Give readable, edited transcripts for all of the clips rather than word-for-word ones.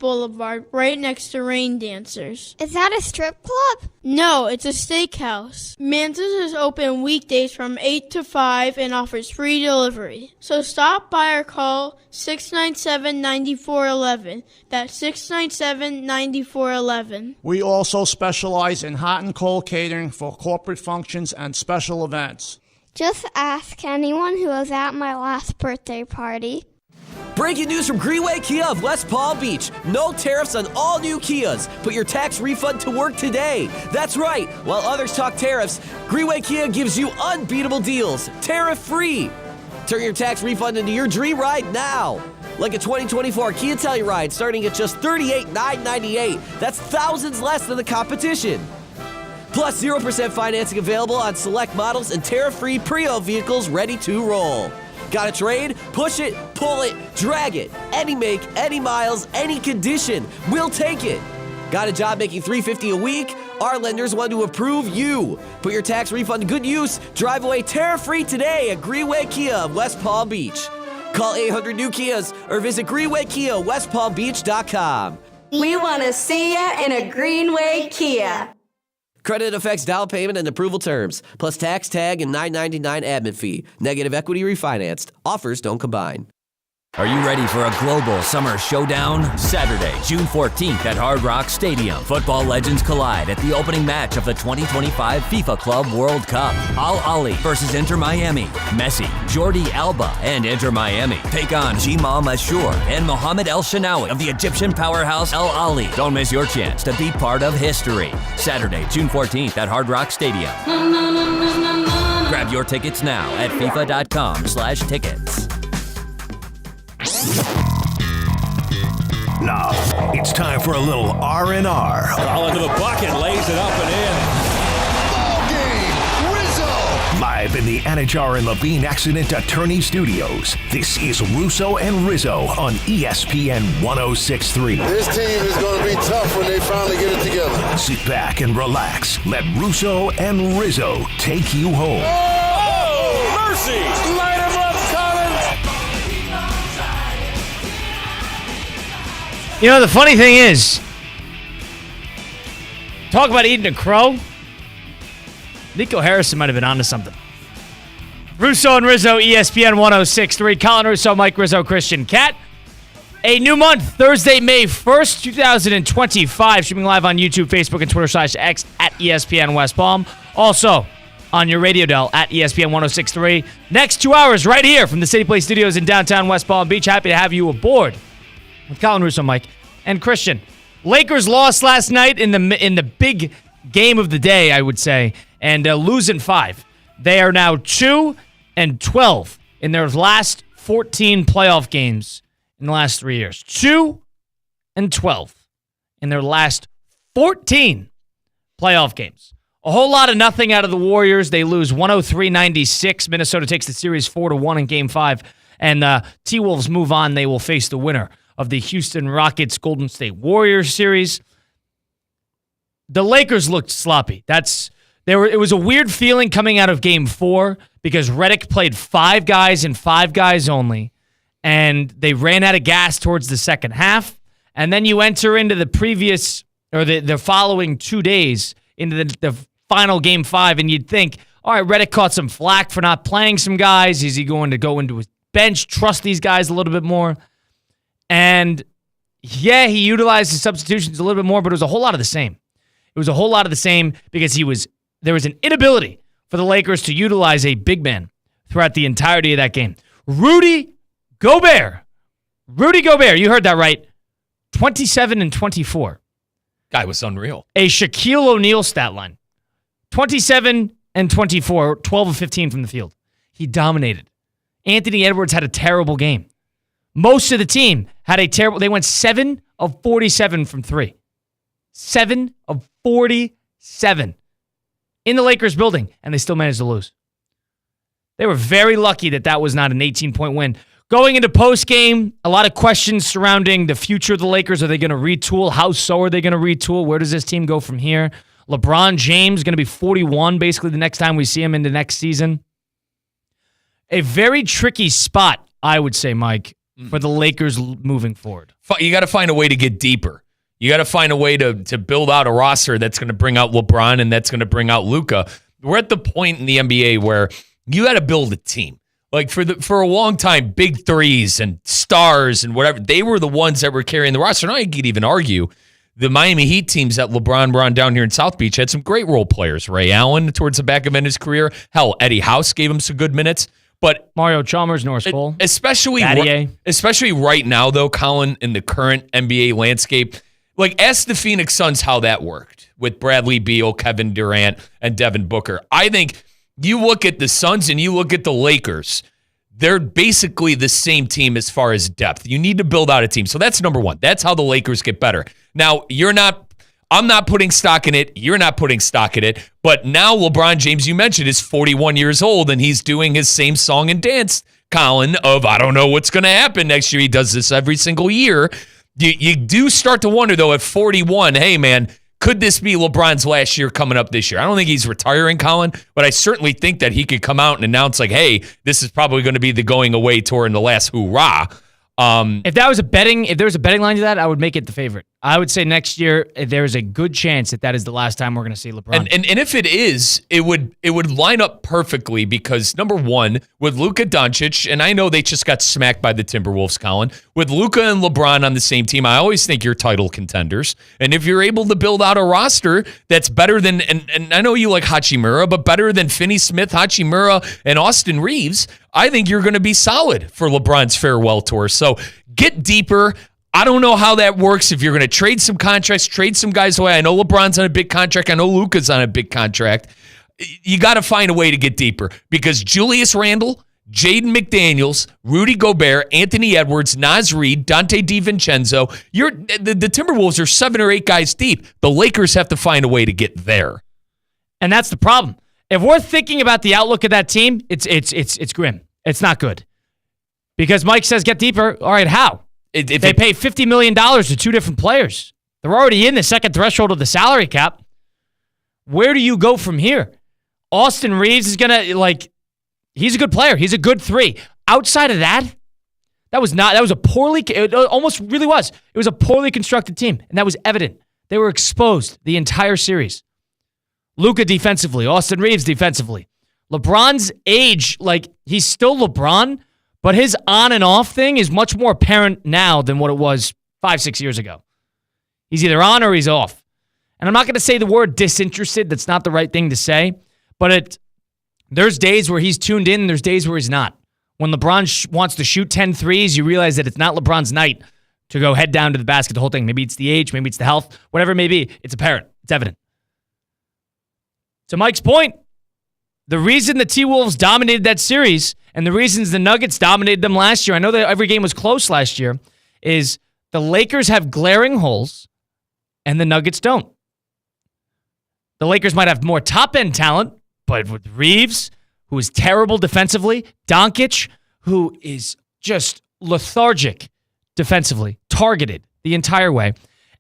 Boulevard, right next to Rain Dancers. Is that a strip club? No, it's a steakhouse. Manza's is open weekdays from 8 to 5 and offers free delivery. So stop by or call 697-9411. That's 697-9411. We also specialize in hot and cold catering for corporate functions and special events. Just ask anyone who was at my last birthday party. Breaking news from Greenway Kia of West Palm Beach. No tariffs on all new Kias. Put your tax refund to work today. That's right. While others talk tariffs, Greenway Kia gives you unbeatable deals. Tariff-free. Turn your tax refund into your dream ride now. Like a 2024 Kia Telluride starting at just $38,998. That's thousands less than the competition. Plus 0% financing available on select models and tariff-free pre-owned vehicles ready to roll. Got a trade? Push it, pull it, drag it. Any make, any miles, any condition. We'll take it. Got a job making $350 a week? Our lenders want to approve you. Put your tax refund to good use. Drive away tariff-free today at Greenway Kia of West Palm Beach. Call 800 New Kias or visit GreenwayKiaWestPalmBeach.com. We want to see ya in a Greenway Kia. Credit affects down payment and approval terms, plus tax, tag, and $9.99 admin fee. Negative equity refinanced. Offers don't combine. Are you ready for a global summer showdown? Saturday, June 14th at Hard Rock Stadium. Football legends collide at the opening match of the 2025 FIFA Club World Cup. Al Ahly versus Inter Miami. Messi, Jordi Alba, and Inter Miami take on Jamal Mashour and Mohamed El Shenawi of the Egyptian powerhouse Al Ahly. Don't miss your chance to be part of history. Saturday, June 14th at Hard Rock Stadium. Grab your tickets now at FIFA.com/tickets. Now, it's time for a little R&R. All into the bucket, lays it up and in. Ball game, Rizzo! Live in the Anajar and Levine Accident Attorney Studios, this is Russo and Rizzo on ESPN 106.3. This team is going to be tough when they finally get it together. Sit back and relax. Let Russo and Rizzo take you home. Oh, mercy! Light him up, Colin! You know, the funny thing is, talk about eating a crow. Nico Harrison might have been onto something. Russo and Rizzo, ESPN 106.3. Colin Russo, Mike Rizzo, Christian Cat. A new month, Thursday, May 1st, 2025. Streaming live on YouTube, Facebook, and Twitter/X at ESPN West Palm. Also on your radio dial at ESPN 106.3. Next 2 hours right here from the City Place Studios in downtown West Palm Beach. Happy to have you aboard. With Colin Russo, Mike, and Christian. Lakers lost last night in the big game of the day, I would say, and losing 5. They are now 2-12 in their last 14 playoff games in the last 3 years. 2-12 in their last 14 playoff games. A whole lot of nothing out of the Warriors. They lose 103-96. Minnesota takes the series 4-1 in Game 5, and T-Wolves move on. They will face the winner of the Houston Rockets Golden State Warriors series. The Lakers looked sloppy. It was a weird feeling coming out of Game 4 because Redick played 5 guys and 5 guys only, and they ran out of gas towards the second half. And then you enter into the following 2 days into the final Game 5, and you'd think, all right, Redick caught some flack for not playing some guys. Is he going to go into his bench, trust these guys a little bit more? And yeah, he utilized his substitutions a little bit more, but it was a whole lot of the same. It was a whole lot of the same because there was an inability for the Lakers to utilize a big man throughout the entirety of that game. Rudy Gobert, you heard that right. 27 and 24. Guy was unreal. A Shaquille O'Neal stat line. 27 and 24, 12 of 15 from the field. He dominated. Anthony Edwards had a terrible game. Most of the team had they went 7 of 47 from 3. 7 of 47 in the Lakers building, and they still managed to lose. They were very lucky that was not an 18-point win. Going into postgame, a lot of questions surrounding the future of the Lakers. Are they going to retool? How so are they going to retool? Where does this team go from here? LeBron James going to be 41 basically the next time we see him in the next season. A very tricky spot, I would say, Mike, for the Lakers moving forward. You got to find a way to get deeper. You got to find a way to build out a roster that's going to bring out LeBron and that's going to bring out Luka. We're at the point in the NBA where you got to build a team. Like for a long time, big threes and stars and whatever, they were the ones that were carrying the roster. Now you could even argue the Miami Heat teams that LeBron were on down here in South Beach had some great role players. Ray Allen towards the back of his career. Hell, Eddie House gave him some good minutes. But Mario Chalmers, Norris Cole, especially right now, though, Colin, in the current NBA landscape, like ask the Phoenix Suns how that worked with Bradley Beal, Kevin Durant, and Devin Booker. I think you look at the Suns and you look at the Lakers, they're basically the same team as far as depth. You need to build out a team. So that's number one. That's how the Lakers get better. Now, I'm not putting stock in it. You're not putting stock in it. But now LeBron James, you mentioned, is 41 years old, and he's doing his same song and dance, Colin, of I don't know what's going to happen next year. He does this every single year. You do start to wonder, though, at 41, hey, man, could this be LeBron's last year coming up this year? I don't think he's retiring, Colin, but I certainly think that he could come out and announce, like, hey, this is probably going to be the going away tour and the last hoorah. If there was a betting line to that, I would make it the favorite. I would say next year there is a good chance that is the last time we're going to see LeBron. And if it is, it would line up perfectly because number one, with Luka Doncic, and I know they just got smacked by the Timberwolves, Colin, with Luka and LeBron on the same team, I always think you're title contenders. And if you're able to build out a roster that's better than, and I know you like Hachimura, but better than Finney-Smith, Hachimura, and Austin Reeves, I think you're going to be solid for LeBron's farewell tour. So get deeper. I don't know how that works. If you're going to trade some contracts, trade some guys away. I know LeBron's on a big contract. I know Luka's on a big contract. You got to find a way to get deeper because Julius Randle, Jaden McDaniels, Rudy Gobert, Anthony Edwards, Naz Reid, Dante DiVincenzo. The Timberwolves are 7 or 8 guys deep. The Lakers have to find a way to get there. And that's the problem. If we're thinking about the outlook of that team, it's grim. It's not good. Because Mike says get deeper. All right, how? If they pay $50 million to 2 different players. They're already in the second threshold of the salary cap. Where do you go from here? Austin Reeves is going to, he's a good player. He's a good 3. Outside of that, it almost really was. It was a poorly constructed team, and that was evident. They were exposed the entire series. Luka defensively, Austin Reeves defensively. LeBron's age, he's still LeBron, but his on and off thing is much more apparent now than what it was 5-6 years ago. He's either on or he's off. And I'm not going to say the word disinterested. That's not the right thing to say. But there's days where he's tuned in and there's days where he's not. When LeBron wants to shoot 10 threes, you realize that it's not LeBron's night to go head down to the basket the whole thing. Maybe it's the age, maybe it's the health, whatever it may be. It's apparent. It's evident. To Mike's point, the reason the T-Wolves dominated that series and the reasons the Nuggets dominated them last year, I know that every game was close last year, is the Lakers have glaring holes and the Nuggets don't. The Lakers might have more top-end talent, but with Reeves, who is terrible defensively, Doncic, who is just lethargic defensively, targeted the entire way.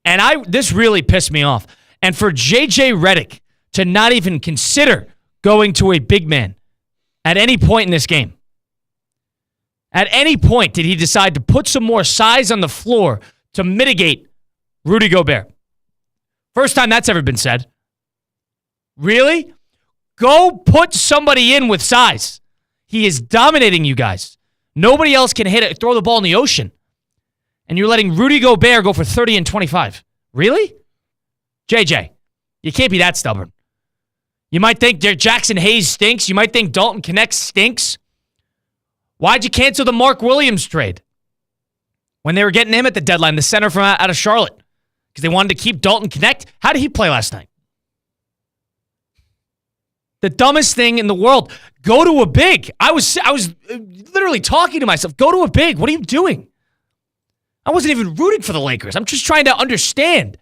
And this really pissed me off. And for J.J. Redick to not even consider going to a big man at any point in this game. At any point did he decide to put some more size on the floor to mitigate Rudy Gobert. First time that's ever been said. Really? Go put somebody in with size. He is dominating you guys. Nobody else can hit it, throw the ball in the ocean. And you're letting Rudy Gobert go for 30 and 25. Really? JJ, you can't be that stubborn. You might think Jackson Hayes stinks. You might think Dalton Connect stinks. Why'd you cancel the Mark Williams trade? When they were getting him at the deadline, the center from out of Charlotte. Because they wanted to keep Dalton Connect. How did he play last night? The dumbest thing in the world. Go to a big. I was literally talking to myself. Go to a big. What are you doing? I wasn't even rooting for the Lakers. I'm just trying to understand.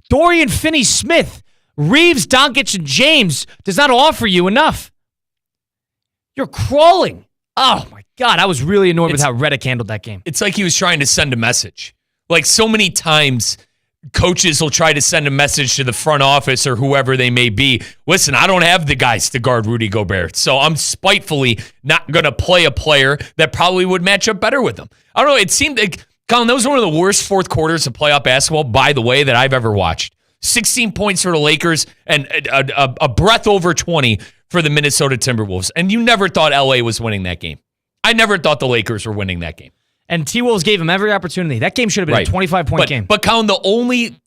Dorian Finney-Smith, Reeves, Doncic, and James does not offer you enough. You're crawling. Oh, my God. I was really annoyed with how Redick handled that game. It's like he was trying to send a message. Like so many times, coaches will try to send a message to the front office or whoever they may be. Listen, I don't have the guys to guard Rudy Gobert, so I'm spitefully not going to play a player that probably would match up better with him. I don't know. It seemed like, Colin, that was one of the worst fourth quarters of playoff basketball, by the way, that I've ever watched. 16 points for the Lakers and a breath over 20 for the Minnesota Timberwolves. And you never thought LA was winning that game. I never thought the Lakers were winning that game. And T-Wolves gave him every opportunity. That game should have been a 25-point game. But Colin,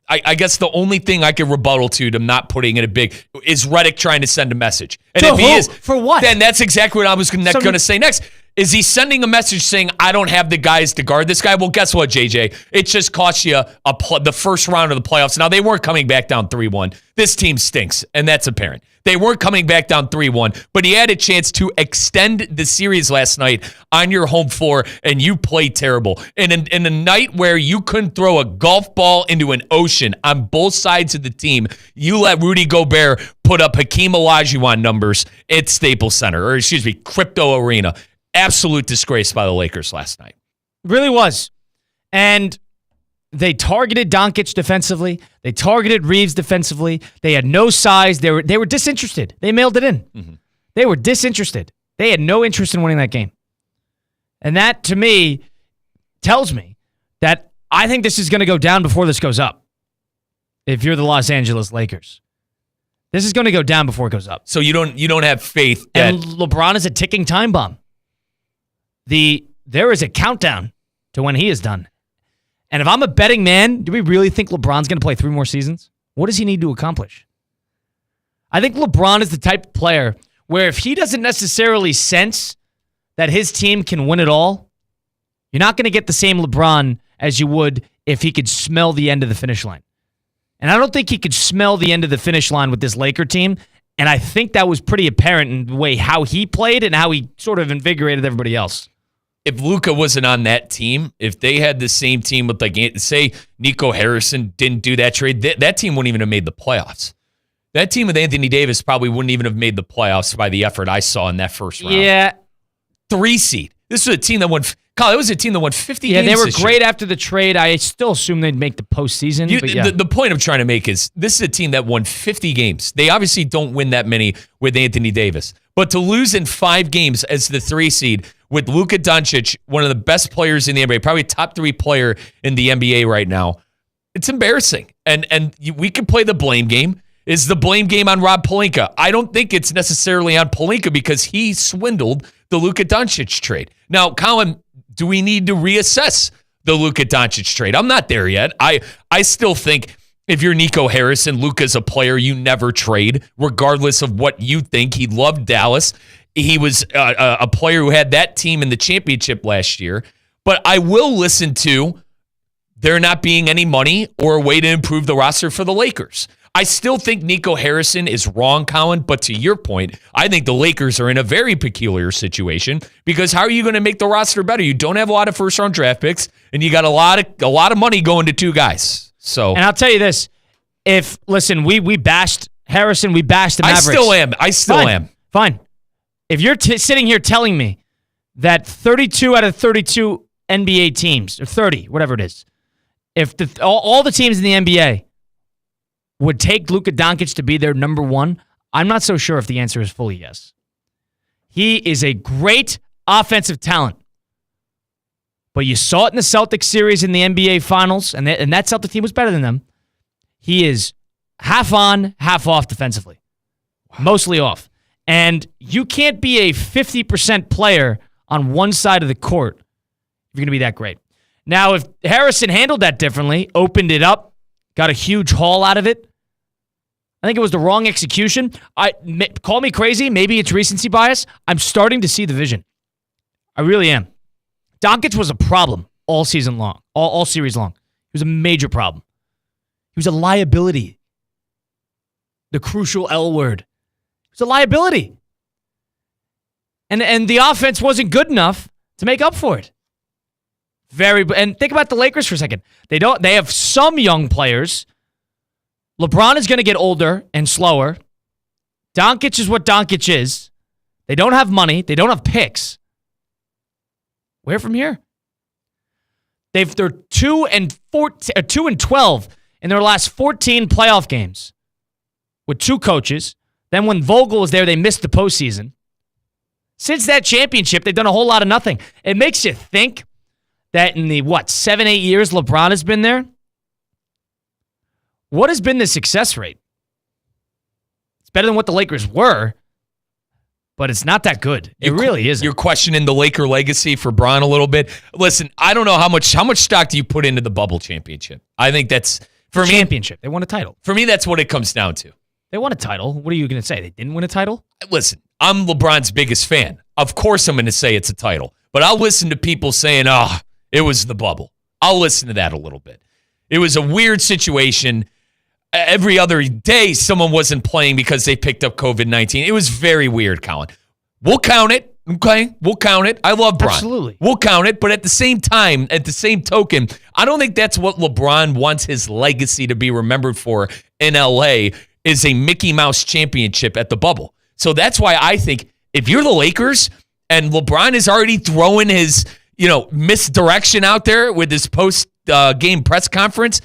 I guess the only thing I could rebuttal to them not putting it a big is Redick trying to send a message. And to if who? he is, for what? Then that's exactly what I was going to say next. Is he sending a message saying, I don't have the guys to guard this guy? Well, guess what, JJ? It just cost you the first round of the playoffs. Now, they weren't coming back down 3-1. This team stinks, and that's apparent. They weren't coming back down 3-1, but he had a chance to extend the series last night on your home floor, and you played terrible. And in a night where you couldn't throw a golf ball into an ocean on both sides of the team, you let Rudy Gobert put up Hakeem Olajuwon numbers at Staples Center, or excuse me, Crypto Arena. Absolute disgrace by the Lakers last night. Really was. And they targeted Doncic defensively. They targeted Reeves defensively. They had no size. They were disinterested. They mailed it in. Mm-hmm. They were disinterested. They had no interest in winning that game. And that, to me, tells me that I think this is going to go down before this goes up. If you're the Los Angeles Lakers. This is going to go down before it goes up. So you don't have faith that... And LeBron is a ticking time bomb. There is a countdown to when he is done. And if I'm a betting man, do we really think LeBron's going to play 3 more seasons? What does he need to accomplish? I think LeBron is the type of player where if he doesn't necessarily sense that his team can win it all, you're not going to get the same LeBron as you would if he could smell the end of the finish line. And I don't think he could smell the end of the finish line with this Laker team. And I think that was pretty apparent in the way how he played and how he sort of invigorated everybody else. If Luka wasn't on that team, if they had the same team with, like, say Nico Harrison didn't do that trade, that team wouldn't even have made the playoffs. That team with Anthony Davis probably wouldn't even have made the playoffs by the effort I saw in that first round. Yeah. 3 seed. This was a team that won. Kyle, it was a team that won 50 games. Yeah, they were great after the trade. I still assume they'd make the postseason. The point I'm trying to make is this is a team that won 50 games. They obviously don't win that many with Anthony Davis. But to lose in 5 games as the 3 seed with Luka Doncic, one of the best players in the NBA, probably top 3 player in the NBA right now, it's embarrassing. And we can play the blame game. Is the blame game on Rob Pelinka? I don't think it's necessarily on Pelinka because he swindled the Luka Doncic trade. Now, Colin, do we need to reassess the Luka Doncic trade? I'm not there yet. I still think if you're Nico Harrison, Luka's a player you never trade, regardless of what you think. He loved Dallas. He was a player who had that team in the championship last year. But I will listen to there not being any money or a way to improve the roster for the Lakers. I still think Nico Harrison is wrong, Colin, but to your point, I think the Lakers are in a very peculiar situation because how are you going to make the roster better? You don't have a lot of first-round draft picks, and you got a lot of money going to 2 guys. So, and I'll tell you this: we bashed Harrison, we bashed the Mavericks. I still am. Fine. If you're sitting here telling me that 32 out of 32 NBA teams, or 30, whatever it is, if all the teams in the NBA would take Luka Doncic to be their number 1, I'm not so sure if the answer is fully yes. He is a great offensive talent. But you saw it in the Celtics series in the NBA Finals, and that Celtic team was better than them. He is half on, half off defensively. Mostly off. And you can't be a 50% player on one side of the court if you're going to be that great. Now, if Harrison handled that differently, opened it up, got a huge haul out of it, I think it was the wrong execution. Call me crazy. Maybe it's recency bias. I'm starting to see the vision. I really am. Doncic was a problem all season long, all series long. He was a major problem. He was a liability. The crucial L word. He was a liability. And the offense wasn't good enough to make up for it. And think about the Lakers for a second. They have some young players. LeBron is going to get older and slower. Doncic is what Doncic is. They don't have money. They don't have picks. Where from here? They're 2-12 in their last 14 playoff games with 2 coaches. Then when Vogel was there, they missed the postseason. Since that championship, they've done a whole lot of nothing. It makes you think that in the, 7-8 years LeBron has been there? What has been the success rate? It's better than what the Lakers were, but it's not that good. It really isn't. You're questioning the Laker legacy for Bron a little bit. Listen, I don't know how much stock do you put into the bubble championship? I think that's, for me, championship. They won a title. For me, that's what it comes down to. They won a title. What are you going to say? They didn't win a title? Listen, I'm LeBron's biggest fan. Of course I'm going to say it's a title. But I'll listen to people saying, it was the bubble. I'll listen to that a little bit. It was a weird situation. Every other day, someone wasn't playing because they picked up COVID-19. It was very weird, Colin. We'll count it, okay? We'll count it. I love Bron. Absolutely. We'll count it, but at the same time, at the same token, I don't think that's what LeBron wants his legacy to be remembered for in L.A. is a Mickey Mouse championship at the bubble. So that's why I think if you're the Lakers and LeBron is already throwing his, misdirection out there with his post-game press conference,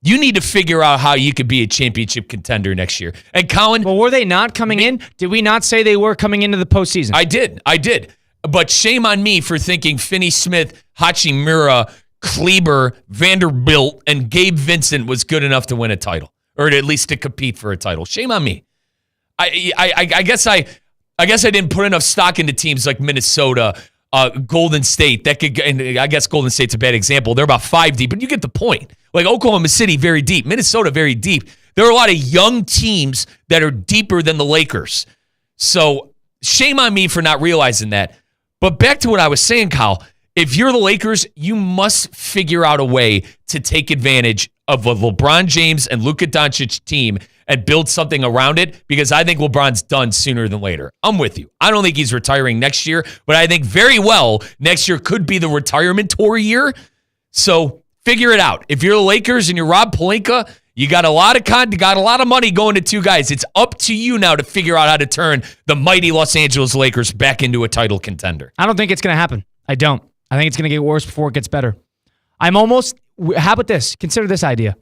you need to figure out how you could be a championship contender next year. And Colin... Well, were they not coming in? Did we not say they were coming into the postseason? I did. But shame on me for thinking Finney-Smith, Hachimura, Kleber, Vanderbilt, and Gabe Vincent was good enough to win a title. Or at least to compete for a title. Shame on me. I guess I didn't put enough stock into teams like Minnesota, Golden State. And I guess Golden State's a bad example. They're about 5 deep, but you get the point. Like Oklahoma City, very deep. Minnesota, very deep. There are a lot of young teams that are deeper than the Lakers. So shame on me for not realizing that. But back to what I was saying, Kyle, if you're the Lakers, you must figure out a way to take advantage of a LeBron James and Luka Doncic team and build something around it, because I think LeBron's done sooner than later. I'm with you. I don't think he's retiring next year, but I think very well next year could be the retirement tour year. So figure it out. If you're the Lakers and you're Rob Pelinka, you got a lot of money going to two guys. It's up to you now to figure out how to turn the mighty Los Angeles Lakers back into a title contender. I don't think it's going to happen. I don't. I think it's going to get worse before it gets better. How about this? Consider this idea.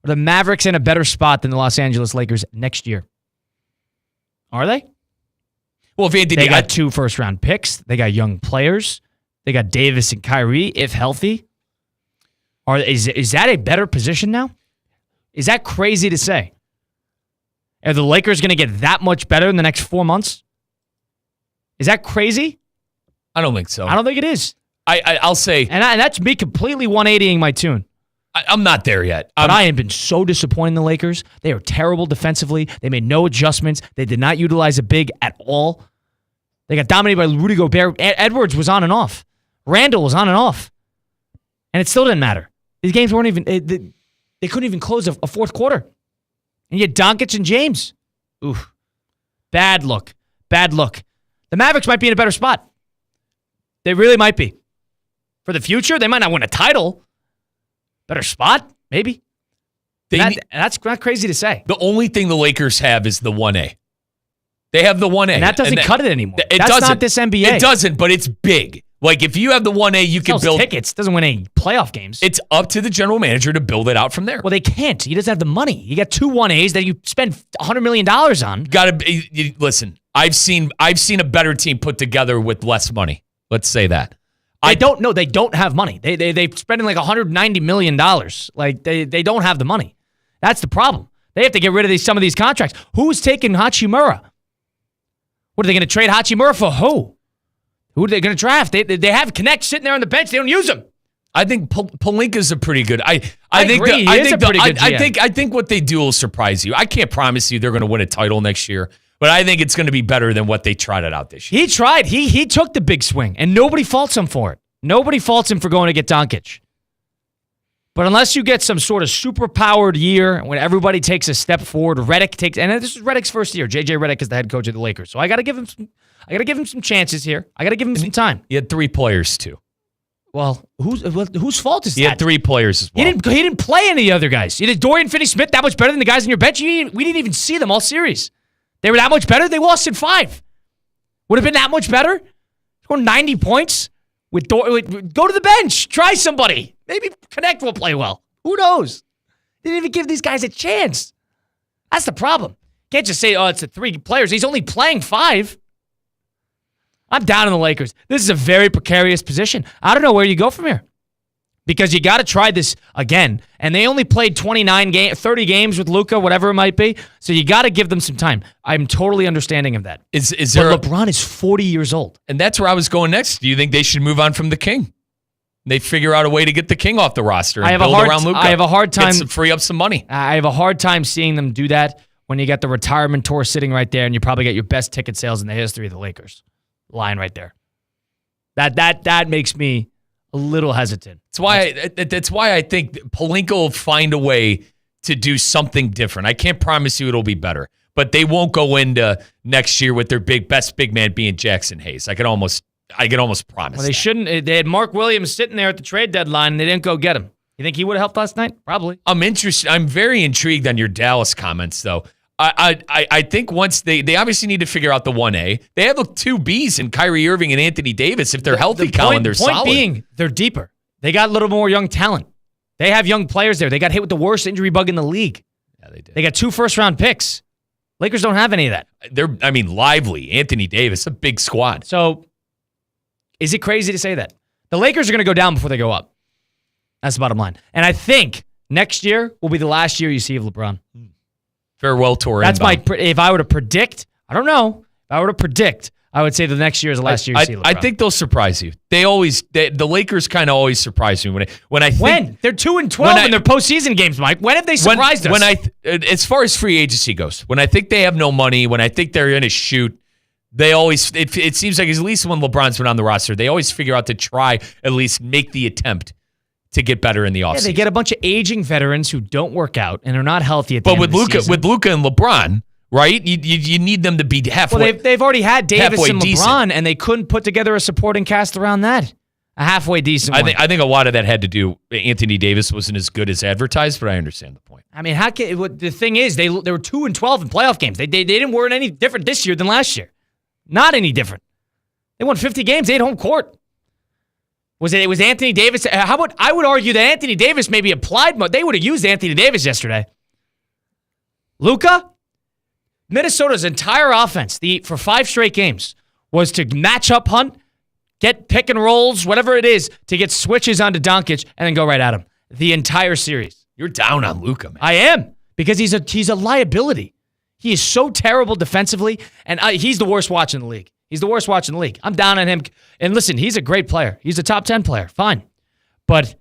Are the Mavericks in a better spot than the Los Angeles Lakers next year? Are they? Well, Van, they got 2 first-round picks. They got young players. They got Davis and Kyrie, if healthy. Is that a better position now? Is that crazy to say? Are the Lakers going to get that much better in the next 4 months? Is that crazy? I don't think so. I don't think it is. I'll say... And that's me completely 180ing my tune. I'm not there yet. But I have been so disappointed in the Lakers. They are terrible defensively. They made no adjustments. They did not utilize a big at all. They got dominated by Rudy Gobert. Edwards was on and off. Randall was on and off. And it still didn't matter. These games weren't even... They couldn't even close a fourth quarter. And you had Doncic and James. Oof. Bad look. The Mavericks might be in a better spot. They really might be. For the future, they might not win a title. Better spot, maybe. That's not crazy to say. The only thing the Lakers have is the 1A. They have the 1A. And that doesn't cut it anymore. That's doesn't. Not this NBA. It doesn't, but it's big. Like, if you have the 1A, you can build tickets. Doesn't win any playoff games. It's up to the general manager to build it out from there. Well, they can't. He doesn't have the money. You got 2 1As that you spend $100 million on. Listen, I've seen a better team put together with less money. Let's say that. They don't have money. They're spending like $190 million. Like, they don't have the money. That's the problem. They have to get rid of some of these contracts. Who's taking Hachimura? What are they going to trade Hachimura for? Who are they going to draft? They have Connect sitting there on the bench. They don't use him. I think Pelinka's a pretty good. I think what they do will surprise you. I can't promise you they're going to win a title next year, but I think it's going to be better than what they trotted out this year. He tried. He took the big swing, and nobody faults him for it. Nobody faults him for going to get Doncic. But unless you get some sort of super-powered year when everybody takes a step forward, Redick takes, and this is Redick's first year. JJ Redick is the head coach of the Lakers, so I got to give him some chances here. I got to give him some time. He had 3 players too. Well, whose fault is that? He had 3 players as well. He didn't play any of the other guys. You did Dorian Finney-Smith that much better than the guys in your bench. We didn't even see them all series. They were that much better. They lost in 5. Would have been that much better. Score 90 points with go to the bench. Try somebody. Maybe Connect will play well. Who knows? They didn't even give these guys a chance. That's the problem. Can't just say, it's the 3 players. He's only playing 5. I'm down on the Lakers. This is a very precarious position. I don't know where you go from here. because you got to try this again. And they only played 30 games with Luka, whatever it might be. So you got to give them some time. I'm totally understanding of that. Is there? But LeBron is 40 years old, and that's where I was going next. Do you think they should move on from the King? They figure out a way to get the King off the roster and build around Luka. I have a hard time free up some money. I have a hard time seeing them do that when you got the retirement tour sitting right there, and you probably get your best ticket sales in the history of the Lakers lying right there. That makes me a little hesitant. That's why I think Pelinka will find a way to do something different. I can't promise you it'll be better, but they won't go into next year with their best big man being Jackson Hayes. I can almost promise. Well, they shouldn't. They had Mark Williams sitting there at the trade deadline, and they didn't go get him. You think he would have helped last night? Probably. I'm interested. I'm very intrigued on your Dallas comments, though. I think once they obviously need to figure out the 1A. They have 2 Bs in Kyrie Irving and Anthony Davis. If they're healthy, Colin, they're solid. Point being, they're deeper. They got a little more young talent. They have young players there. They got hit with the worst injury bug in the league. Yeah, they did. They got 2 first-round picks. Lakers don't have any of that. Lively. Anthony Davis, a big squad. So, is it crazy to say that? The Lakers are going to go down before they go up. That's the bottom line. And I think next year will be the last year you see of LeBron. Farewell tour. That's if I were to predict, I don't know. If I were to predict, I would say the next year is the last year you see LeBron. I think they'll surprise you. The Lakers kind of always surprise me when they're 2-12 in their postseason games, Mike. When have they surprised us? As far as free agency goes, when I think they have no money, when I think they're in a shoot, they always it seems like at least when LeBron's been on the roster, they always figure out to try at least make the attempt to get better in the offseason. Yeah, they get a bunch of aging veterans who don't work out and are not healthy at the end of the season. With Luka and LeBron, right? You need them to be halfway. Well, they've already had Davis and LeBron, decent. And they couldn't put together a supporting cast around that. A halfway decent one. I think a lot of that had to do. Anthony Davis wasn't as good as advertised, but I understand the point. I mean, the thing is, they were 2-12 in playoff games. They didn't weren't any different this year than last year. Not any different. They won 50 games. They had home court. It was Anthony Davis? How about I would argue that Anthony Davis maybe applied more. They would have used Anthony Davis yesterday. Luka, Minnesota's entire offense for 5 straight games was to match up hunt, get pick and rolls, whatever it is, to get switches onto Doncic and then go right at him. The entire series. You're down on Luka, man. I am, because he's a liability. He is so terrible defensively, and he's the worst watch in the league. He's the worst watch in the league. I'm down on him. And listen, he's a great player. He's a top 10 player. Fine. But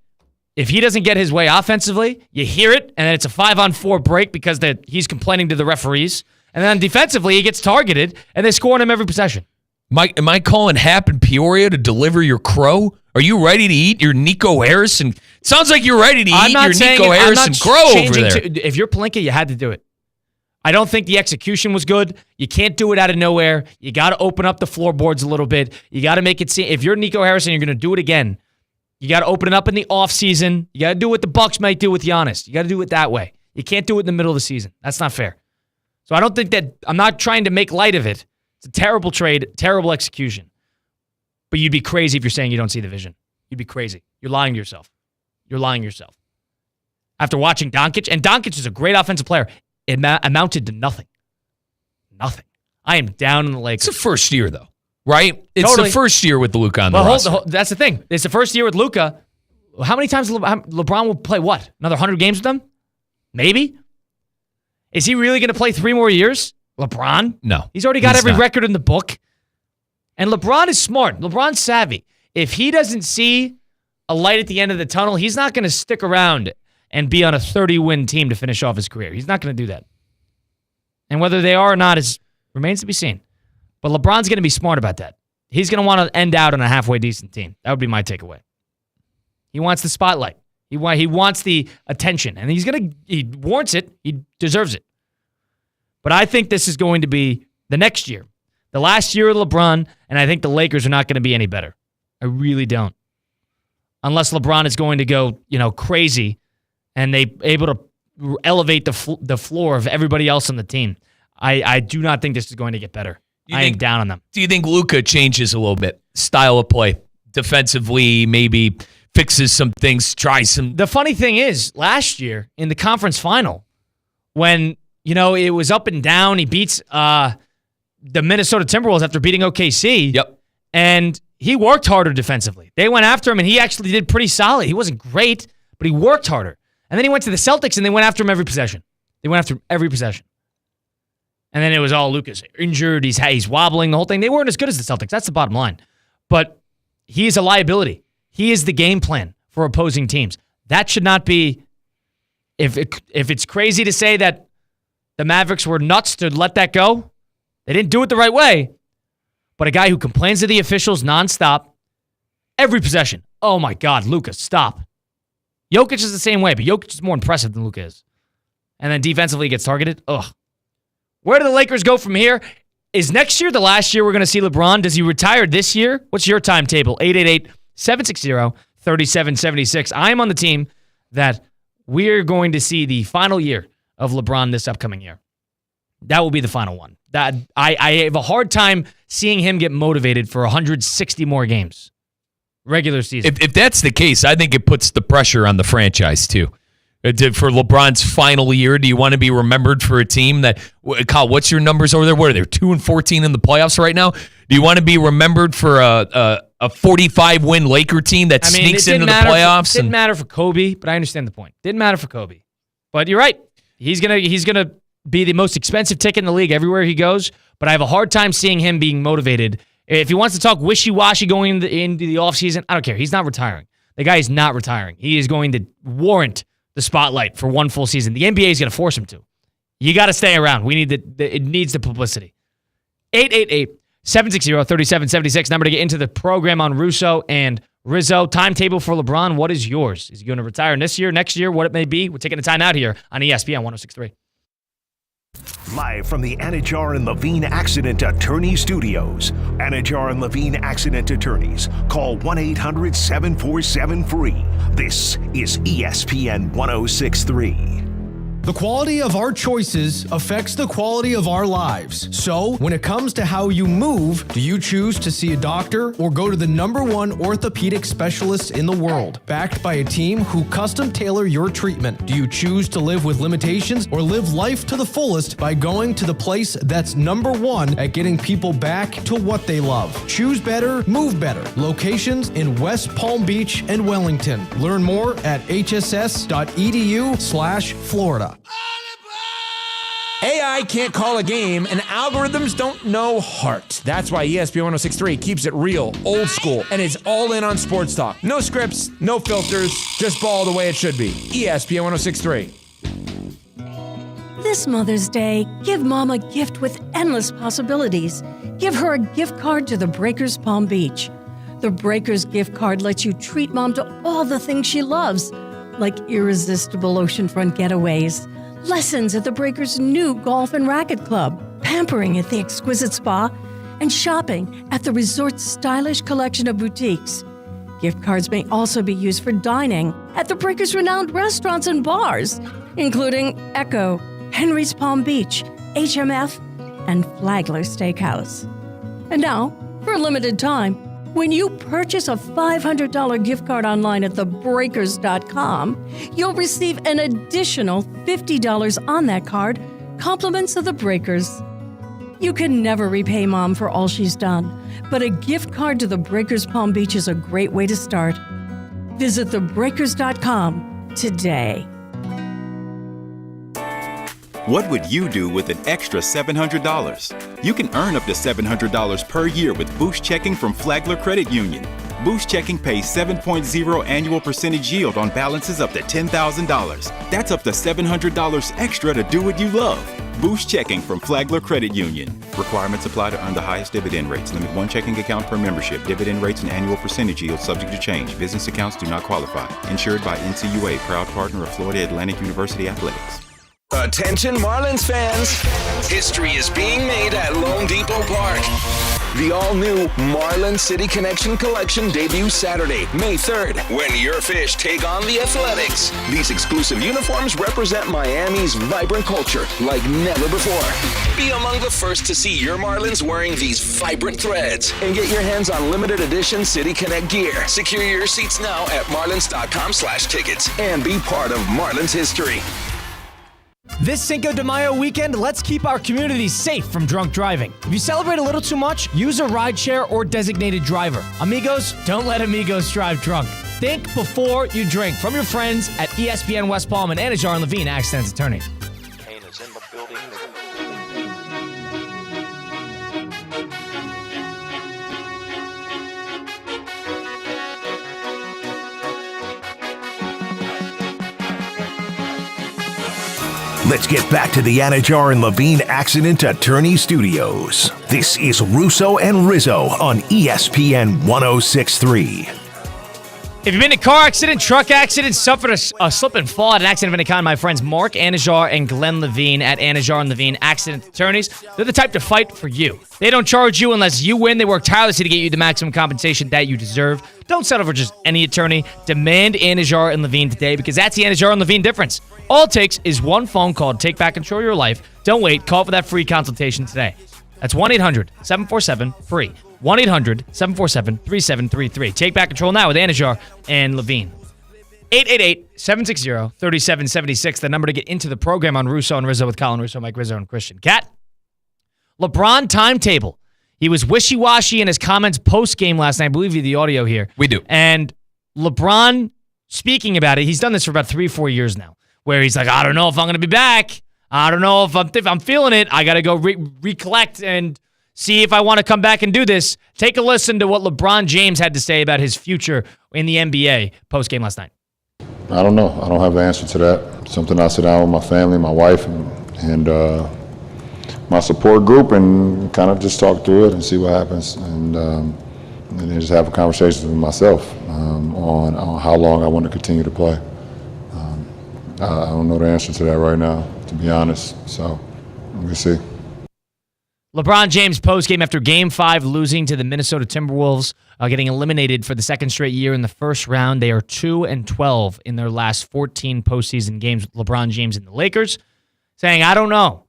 if he doesn't get his way offensively, you hear it, and then it's a 5-on-4 break because he's complaining to the referees. And then defensively, he gets targeted, and they score on him every possession. Mike, am I calling Hap in Peoria to deliver your crow? Are you ready to eat your Nico Harrison? Sounds like you're ready to eat your Nico Harrison crow over there. If you're Pelinka, you had to do it. I don't think the execution was good. You can't do it out of nowhere. You got to open up the floorboards a little bit. You got to make it seem, if you're Nico Harrison, you're going to do it again. You got to open it up in the offseason. You got to do what the Bucks might do with Giannis. You got to do it that way. You can't do it in the middle of the season. That's not fair. So I don't think that, I'm not trying to make light of it. It's a terrible trade, terrible execution. But you'd be crazy if you're saying you don't see the vision. You'd be crazy. You're lying to yourself. You're lying to yourself. After watching Doncic, and Doncic is a great offensive player, it amounted to nothing. Nothing. I am down in the Lakers. It's the first year, though, right? It's Totally. the first year with Luka on the roster. That's the thing. It's the first year with Luka. How many times LeBron will play what? Another 100 games with them? Maybe? Is he really going to play 3 more years? LeBron? No. He's already got every record in the book. And LeBron is smart. LeBron's savvy. If he doesn't see a light at the end of the tunnel, he's not going to stick around and be on a 30-win team to finish off his career. He's not going to do that. And whether they are or not remains to be seen. But LeBron's going to be smart about that. He's going to want to end out on a halfway decent team. That would be my takeaway. He wants the spotlight. He wants the attention. And he warrants it. He deserves it. But I think this is going to be the next year. The last year of LeBron, and I think the Lakers are not going to be any better. I really don't. Unless LeBron is going to go, crazy and they able to elevate the floor of everybody else on the team. I do not think this is going to get better. I am down on them. Do you think Luka changes a little bit? Style of play. Defensively, maybe fixes some things, tries some. The funny thing is, last year in the conference final, when, it was up and down, he beats the Minnesota Timberwolves after beating OKC. Yep. And he worked harder defensively. They went after him, and he actually did pretty solid. He wasn't great, but he worked harder. And then he went to the Celtics, and they went after him every possession. And then it was all Luka's injured. He's wobbling, the whole thing. They weren't as good as the Celtics. That's the bottom line. But he is a liability. He is the game plan for opposing teams. That should not be, if it's crazy to say that the Mavericks were nuts to let that go, they didn't do it the right way. But a guy who complains to the officials nonstop, every possession. Oh my God, Luka, stop. Jokic is the same way, but Jokic is more impressive than Luka is. And then defensively he gets targeted. Ugh. Where do the Lakers go from here? Is next year the last year we're going to see LeBron? Does he retire this year? What's your timetable? 888-760-3776. I am on the team that we're going to see the final year of LeBron this upcoming year. That will be the final one. That I have a hard time seeing him get motivated for 160 more games. Regular season. If that's the case, I think it puts the pressure on the franchise too. For LeBron's final year, do you want to be remembered for a team that, Kyle, what's your numbers over there? What are they, 2-14 in the playoffs right now? Do you want to be remembered for a 45-win Laker team that sneaks into the playoffs? Didn't matter for Kobe, but I understand the point. Didn't matter for Kobe. But you're right. He's gonna be the most expensive ticket in the league everywhere he goes, but I have a hard time seeing him being motivated. If he wants to talk wishy-washy going into the offseason, I don't care. He's not retiring. The guy is not retiring. He is going to warrant the spotlight for one full season. The NBA is going to force him to. You got to stay around. It needs the publicity. 888-760-3776, number to get into the program on Russo and Rizzo. Timetable for LeBron, what is yours? Is he going to retire this year, next year, what it may be? We're taking the time out here on ESPN 106.3. Live from the Anajar and Levine Accident Attorney Studios. Anajar and Levine Accident Attorneys. Call 1-800-747-FREE. This is ESPN 106.3. The quality of our choices affects the quality of our lives. So, when it comes to how you move, do you choose to see a doctor or go to the #1 orthopedic specialist in the world, backed by a team who custom tailor your treatment? Do you choose to live with limitations or live life to the fullest by going to the place that's /1 at getting people back to what they love? Choose better, move better. Locations in West Palm Beach and Wellington. Learn more at hss.edu/Florida. AI can't call a game, and algorithms don't know heart. That's why ESPN 106.3 keeps it real, old school, and is all in on sports talk. No scripts, no filters, just ball the way it should be. ESPN 106.3. This Mother's Day, give Mom a gift with endless possibilities. Give her a gift card to the Breakers Palm Beach. The Breakers gift card lets you treat Mom to all the things she loves, like irresistible oceanfront getaways, lessons at the Breakers' new golf and racket club, pampering at the exquisite spa, and shopping at the resort's stylish collection of boutiques. Gift cards may also be used for dining at the Breakers' renowned restaurants and bars, including Echo, Henry's Palm Beach, HMF, and Flagler Steakhouse. And now, for a limited time, when you purchase a $500 gift card online at thebreakers.com, you'll receive an additional $50 on that card, compliments of the Breakers. You can never repay Mom for all she's done, but a gift card to the Breakers Palm Beach is a great way to start. Visit thebreakers.com today. What would you do with an extra $700? You can earn up to $700 per year with Boost Checking from Flagler Credit Union. Boost Checking pays 7.0 annual percentage yield on balances up to $10,000. That's up to $700 extra to do what you love. Boost Checking from Flagler Credit Union. Requirements apply to earn the highest dividend rates. Limit one checking account per membership. Dividend rates and annual percentage yield subject to change. Business accounts do not qualify. Insured by NCUA, proud partner of Florida Atlantic University Athletics. Attention Marlins fans, history is being made at Lone Depot Park. The all-new Marlin City Connection Collection debuts Saturday, May 3rd, when your fish take on the Athletics. These exclusive uniforms represent Miami's vibrant culture like never before. Be among the first to see your Marlins wearing these vibrant threads and get your hands on limited edition City Connect gear. Secure your seats now at marlins.com/tickets and be part of Marlins history. This Cinco de Mayo weekend, let's keep our communities safe from drunk driving. If you celebrate a little too much, use a rideshare or designated driver. Amigos, don't let amigos drive drunk. Think before you drink. From your friends at ESPN West Palm and Anajar and Levine, accidents attorney. Kane is in the building. Let's get back to the Anajar and Levine Accident Attorney Studios. This is Russo and Rizzo on ESPN 106.3. If you've been in a car accident, truck accident, suffered a slip and fall at an accident of any kind, my friends Mark Anajar and Glenn Levine at Anajar and Levine Accident Attorneys, they're the type to fight for you. They don't charge you unless you win. They work tirelessly to get you the maximum compensation that you deserve. Don't settle for just any attorney. Demand Anajar and Levine today, because that's the Anajar and Levine difference. All it takes is one phone call to take back control of your life. Don't wait. Call for that free consultation today. That's 1-800-747-FREE. 1-800-747-3733. Take back control now with Anajar and Levine. 888-760-3776, the number to get into the program on Russo and Rizzo with Colin Russo, Mike Rizzo, and Christian Cat. LeBron timetable. He was wishy-washy in his comments post-game last night. I believe you the audio here. We do. And LeBron, speaking about it, he's done this for about 3-4 years now, where he's like, I don't know if I'm going to be back. I don't know if I'm feeling it. I got to go recollect and see if I want to come back and do this. Take a listen to what LeBron James had to say about his future in the NBA post-game last night. I don't know. I don't have the answer to that. Something I sit down with my family, my wife, and my support group and kind of just talk through it and see what happens. And then just have a conversation with myself on how long I want to continue to play. I don't know the answer to that right now, to be honest. So we'll see. LeBron James postgame after Game 5 losing to the Minnesota Timberwolves, getting eliminated for the second straight year in the first round. They are 2-12 in their last 14 postseason games with LeBron James and the Lakers, saying, I don't know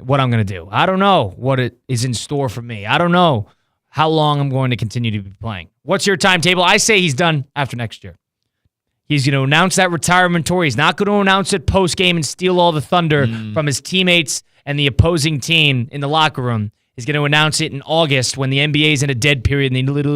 what I'm going to do. I don't know what it is in store for me. I don't know how long I'm going to continue to be playing. What's your timetable? I say he's done after next year. He's going to announce that retirement tour. He's not going to announce it post-game and steal all the thunder from his teammates and the opposing team in the locker room. He's going to announce it in August when the NBA is in a dead period and they need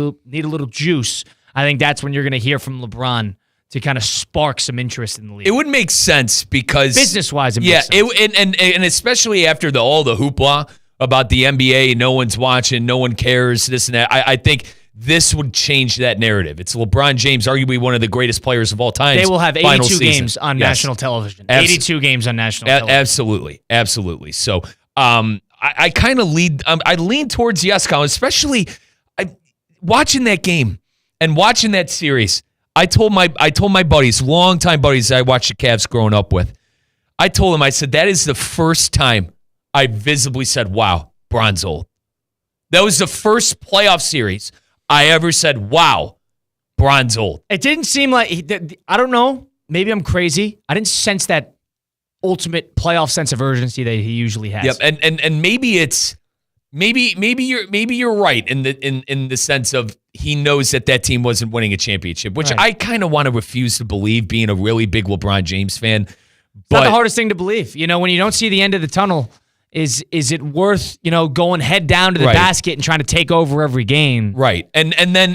a little juice. I think that's when you're going to hear from LeBron to kind of spark some interest in the league. It would make sense because business-wise, it makes sense. And especially after all the hoopla about the NBA, no one's watching, no one cares, this and that. I think this would change that narrative. It's LeBron James, arguably one of the greatest players of all time. They will have 82 games on national television. 82 games on national television. Absolutely. So I kind of I lean towards yes, Colin, especially watching that game and watching that series. I told my buddies, longtime buddies that I watched the Cavs growing up with, I told them, I said, that is the first time I visibly said, wow, Bron's old. That was the first playoff series I ever said, wow, Bron's old. It didn't seem like, I don't know, maybe I'm crazy. I didn't sense that ultimate playoff sense of urgency that he usually has. Yep, and maybe it's maybe you're right in the sense of he knows that team wasn't winning a championship, which I kind of want to refuse to believe, being a really big LeBron James fan. It's not the hardest thing to believe. You know, when you don't see the end of the tunnel, is it worth, going head down to the basket and trying to take over every game? Right. And then,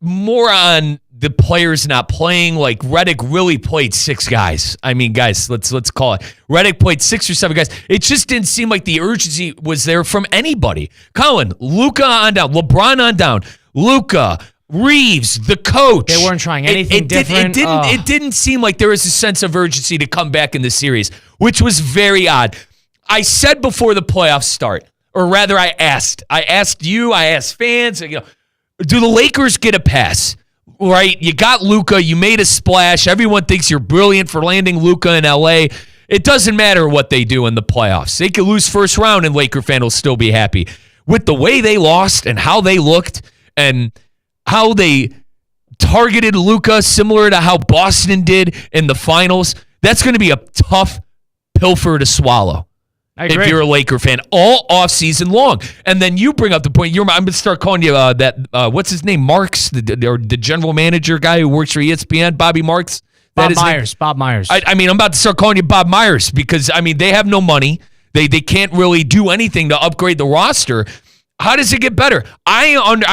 more on the players not playing. Like, Redick really played 6 guys. I mean, guys, let's call it. Redick played 6 or 7 guys. It just didn't seem like the urgency was there from anybody. Colin, Luka on down, LeBron on down, Luka, Reeves, the coach. They weren't trying anything different. It didn't seem like there was a sense of urgency to come back in the series, which was very odd. I said before the playoffs start, or rather I asked you, I asked fans, do the Lakers get a pass? Right? You got Luka, you made a splash. Everyone thinks you're brilliant for landing Luka in LA. It doesn't matter what they do in the playoffs. They could lose first round and Laker fans will still be happy. With the way they lost and how they looked and how they targeted Luka, similar to how Boston did in the finals, that's going to be a tough pilfer to swallow. If you're a Laker fan, all offseason long. And then you bring up the point, I'm going to start calling you what's his name, Marks, the general manager guy who works for ESPN, Bobby Marks, Bob Myers. I mean, I'm about to start calling you Bob Myers because, I mean, they have no money. They can't really do anything to upgrade the roster. How does it get better? I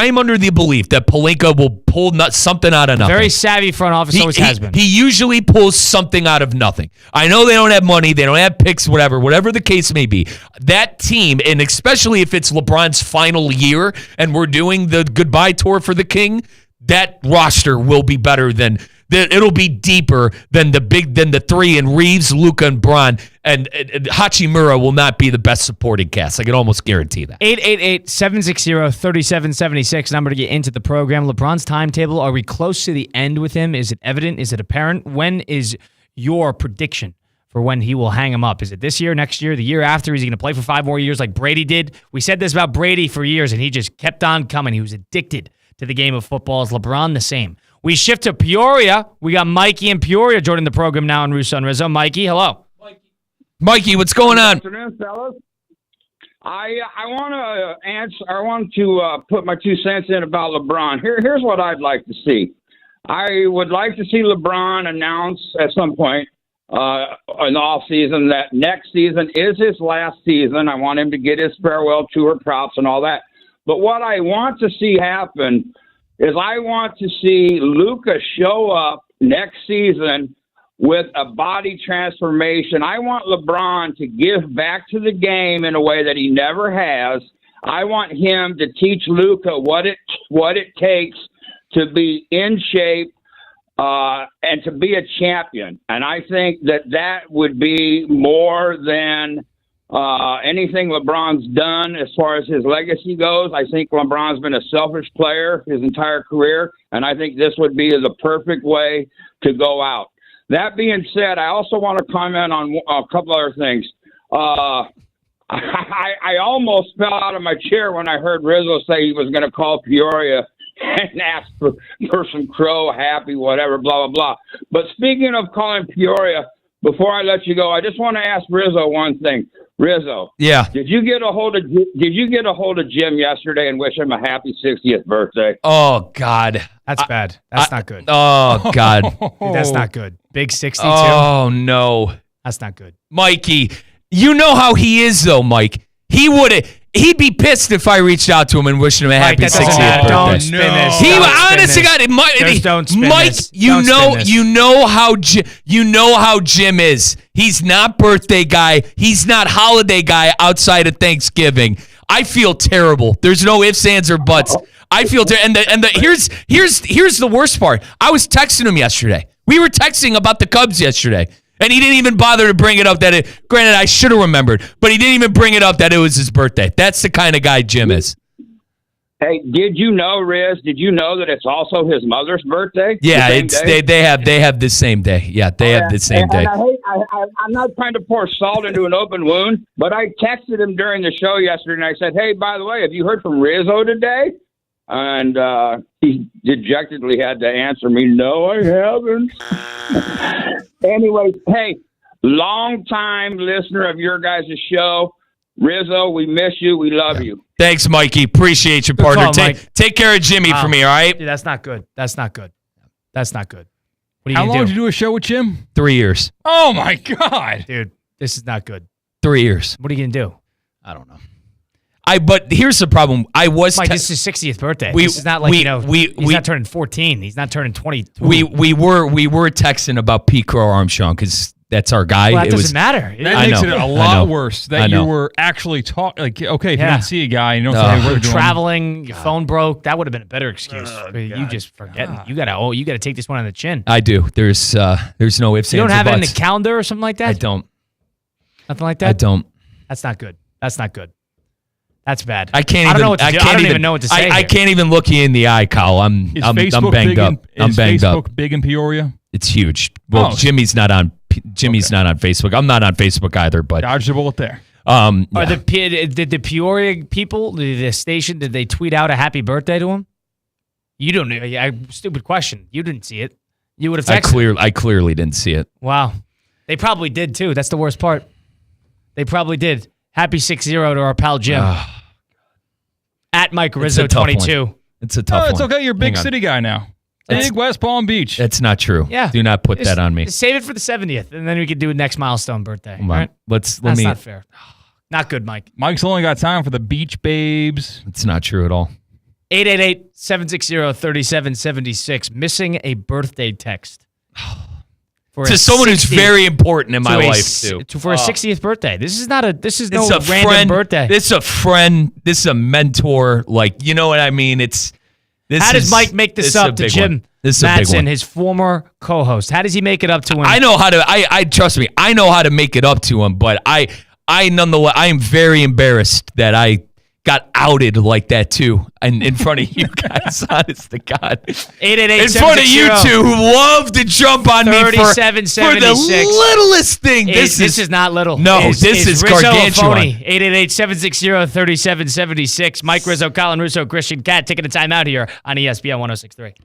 am under the belief that Pelinka will pull something out of nothing. Very savvy front office, always has been. He usually pulls something out of nothing. I know they don't have money, they don't have picks, whatever the case may be. That team, and especially if it's LeBron's final year and we're doing the goodbye tour for the King, that roster will be better than. It'll be deeper than the three in Reeves, Luka, and Bron, and Hachimura will not be the best supporting cast. I can almost guarantee that. 888-760-3776, number to get into the program. LeBron's timetable, are we close to the end with him? Is it evident? Is it apparent? When is your prediction for when he will hang him up? Is it this year, next year, the year after? Is he going to play for 5 more years like Brady did? We said this about Brady for years, and he just kept on coming. He was addicted to the game of football. Is LeBron the same? We shift to Peoria. We got Mikey in Peoria joining the program now on Russo and Rizzo. Mikey, hello. Mikey, what's going on? Good afternoon, fellas. I want to put my 2 cents in about LeBron. Here's what I'd like to see. I would like to see LeBron announce at some point in the off season that next season is his last season. I want him to get his farewell tour props and all that. But what I want to see happen is I want to see Luka show up next season with a body transformation. I want LeBron to give back to the game in a way that he never has. I want him to teach Luka what it takes to be in shape and to be a champion. And I think that would be more than anything LeBron's done as far as his legacy goes. I think LeBron's been a selfish player his entire career, and I think this would be the perfect way to go out. That being said, I also want to comment on a couple other things. I almost fell out of my chair when I heard Rizzo say he was going to call Peoria and ask for some crow, happy, whatever, blah, blah, blah. But speaking of calling Peoria, before I let you go, I just want to ask Rizzo one thing. Rizzo, yeah, did you get a hold of Jim yesterday and wish him a happy 60th birthday? Oh God, that's bad. That's not good. Oh God, dude, that's not good. Big 62. Oh no, that's not good. Mikey, you know how he is though, Mike. He'd be pissed if I reached out to him and wished him a happy 60th birthday. Don't spin this. He honestly got it. Mike, you know how Jim is. He's not birthday guy. He's not holiday guy outside of Thanksgiving. I feel terrible. There's no ifs, ands, or buts. I feel terrible. And here's the worst part. I was texting him yesterday. We were texting about the Cubs yesterday. And he didn't even bother to bring it up granted, I should have remembered, but he didn't even bring it up that it was his birthday. That's the kind of guy Jim is. Hey, did you know, Riz? Did you know that it's also his mother's birthday? Yeah, they have the same day. Yeah, they have the same day. I'm not trying to pour salt into an open wound, but I texted him during the show yesterday, and I said, hey, by the way, have you heard from Rizzo today? And he dejectedly had to answer me, no, I haven't. Anyways, hey, long-time listener of your guys' show, Rizzo, we miss you. We love you. Thanks, Mikey. Appreciate you, partner. Take care of Jimmy for me, all right? Dude, that's not good. That's not good. What are you How gonna long do? did you do a show with Jim? 3 years. Oh, my God. Dude, this is not good. 3 years. What are you going to do? I don't know. But here's the problem. Mike, this is his 60th birthday. This is not like, he's not turning 14. He's not turning 22. We were texting about Pete Crow Armstrong because that's our guy. Well, that doesn't matter. That makes it a lot worse that you were actually talking. Like, okay, if you don't see a guy, you don't say, hey, we're traveling, your phone broke. That would have been a better excuse. You just forget. You gotta take this one on the chin. I do. There's no ifs, You ands, don't have or it in buts. the calendar or something like that? I don't. Nothing like that? I don't. That's not good. That's not good. That's bad. I don't know what to do. I don't even know what to say. I can't even look you in the eye, Kyle. I'm banged up. Is Facebook big in Peoria? It's huge. Well, Jimmy's not on Facebook. I'm not on Facebook either. But dodge the bullet there. Did the Peoria people, the station, did they tweet out a happy birthday to him? You don't know. Stupid question. You didn't see it. You would have texted. I clearly didn't see it. Wow. They probably did too. That's the worst part. They probably did. Happy 6-0 to our pal Jim. At Mike Rizzo 22. It's a tough one. It's okay. You're a big city guy now. Big West Palm Beach. That's not true. Yeah. Do not put Just that on me. Save it for the 70th, and then we could do a next milestone birthday. Come all on. right? That's not fair. Not good, Mike. Mike's only got time for the beach babes. It's not true at all. 888-760-3776. Missing a birthday text. To someone who's very important in my life, too. For a 60th birthday. This is no a random friend, birthday. This is a friend. This is a mentor. Like, you know what I mean? How does Mike make this up to Jim Mattson, his former co-host? How does he make it up to him? I know how to. I trust me. I know how to make it up to him. But I nonetheless, I am very embarrassed that I got outed like that too, and in front of you guys. Honest to God, 888 in front of you two who love to jump on me for the littlest thing. This is not little. No, this is Rizzo gargantuan. 888-760-3776. Mike Rizzo, Colin Russo, Christian Cat taking a time out here on ESPN 106.3.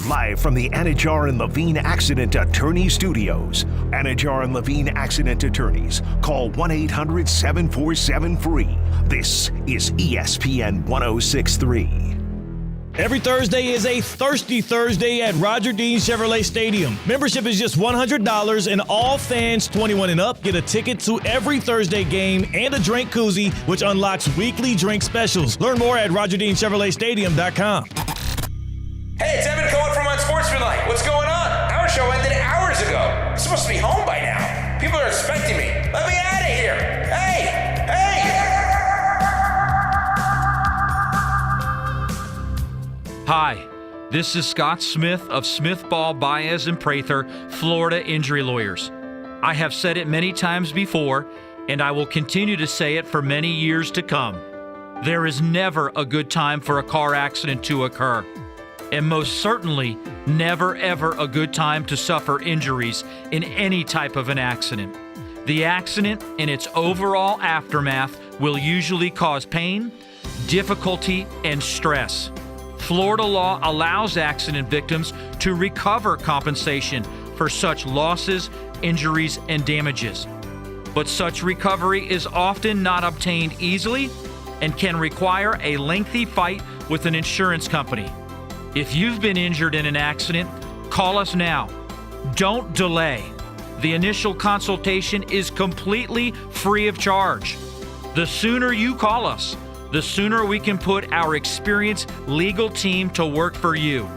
Live from the Anajar and Levine Accident Attorney Studios. Anajar and Levine Accident Attorneys. Call 1-800-747-FREE. This is ESPN 106.3. Every Thursday is a Thirsty Thursday at Roger Dean Chevrolet Stadium. Membership is just $100, and all fans 21 and up get a ticket to every Thursday game and a drink koozie, which unlocks weekly drink specials. Learn more at RogerDeanChevroletStadium.com. Hey, it's Evan Cohen from Unsportsmanlike. What's going on? Our show ended hours ago. I'm supposed to be home by now. People are expecting me. Let me out of here. Hey! Hi, this is Scott Smith of Smith, Ball, Baez, and Prather, Florida Injury Lawyers. I have said it many times before, and I will continue to say it for many years to come. There is never a good time for a car accident to occur. And most certainly, never ever a good time to suffer injuries in any type of an accident. The accident and its overall aftermath will usually cause pain, difficulty, and stress. Florida law allows accident victims to recover compensation for such losses, injuries, and damages. But such recovery is often not obtained easily and can require a lengthy fight with an insurance company. If you've been injured in an accident, call us now. Don't delay. The initial consultation is completely free of charge. The sooner you call us, the sooner we can put our experienced legal team to work for you.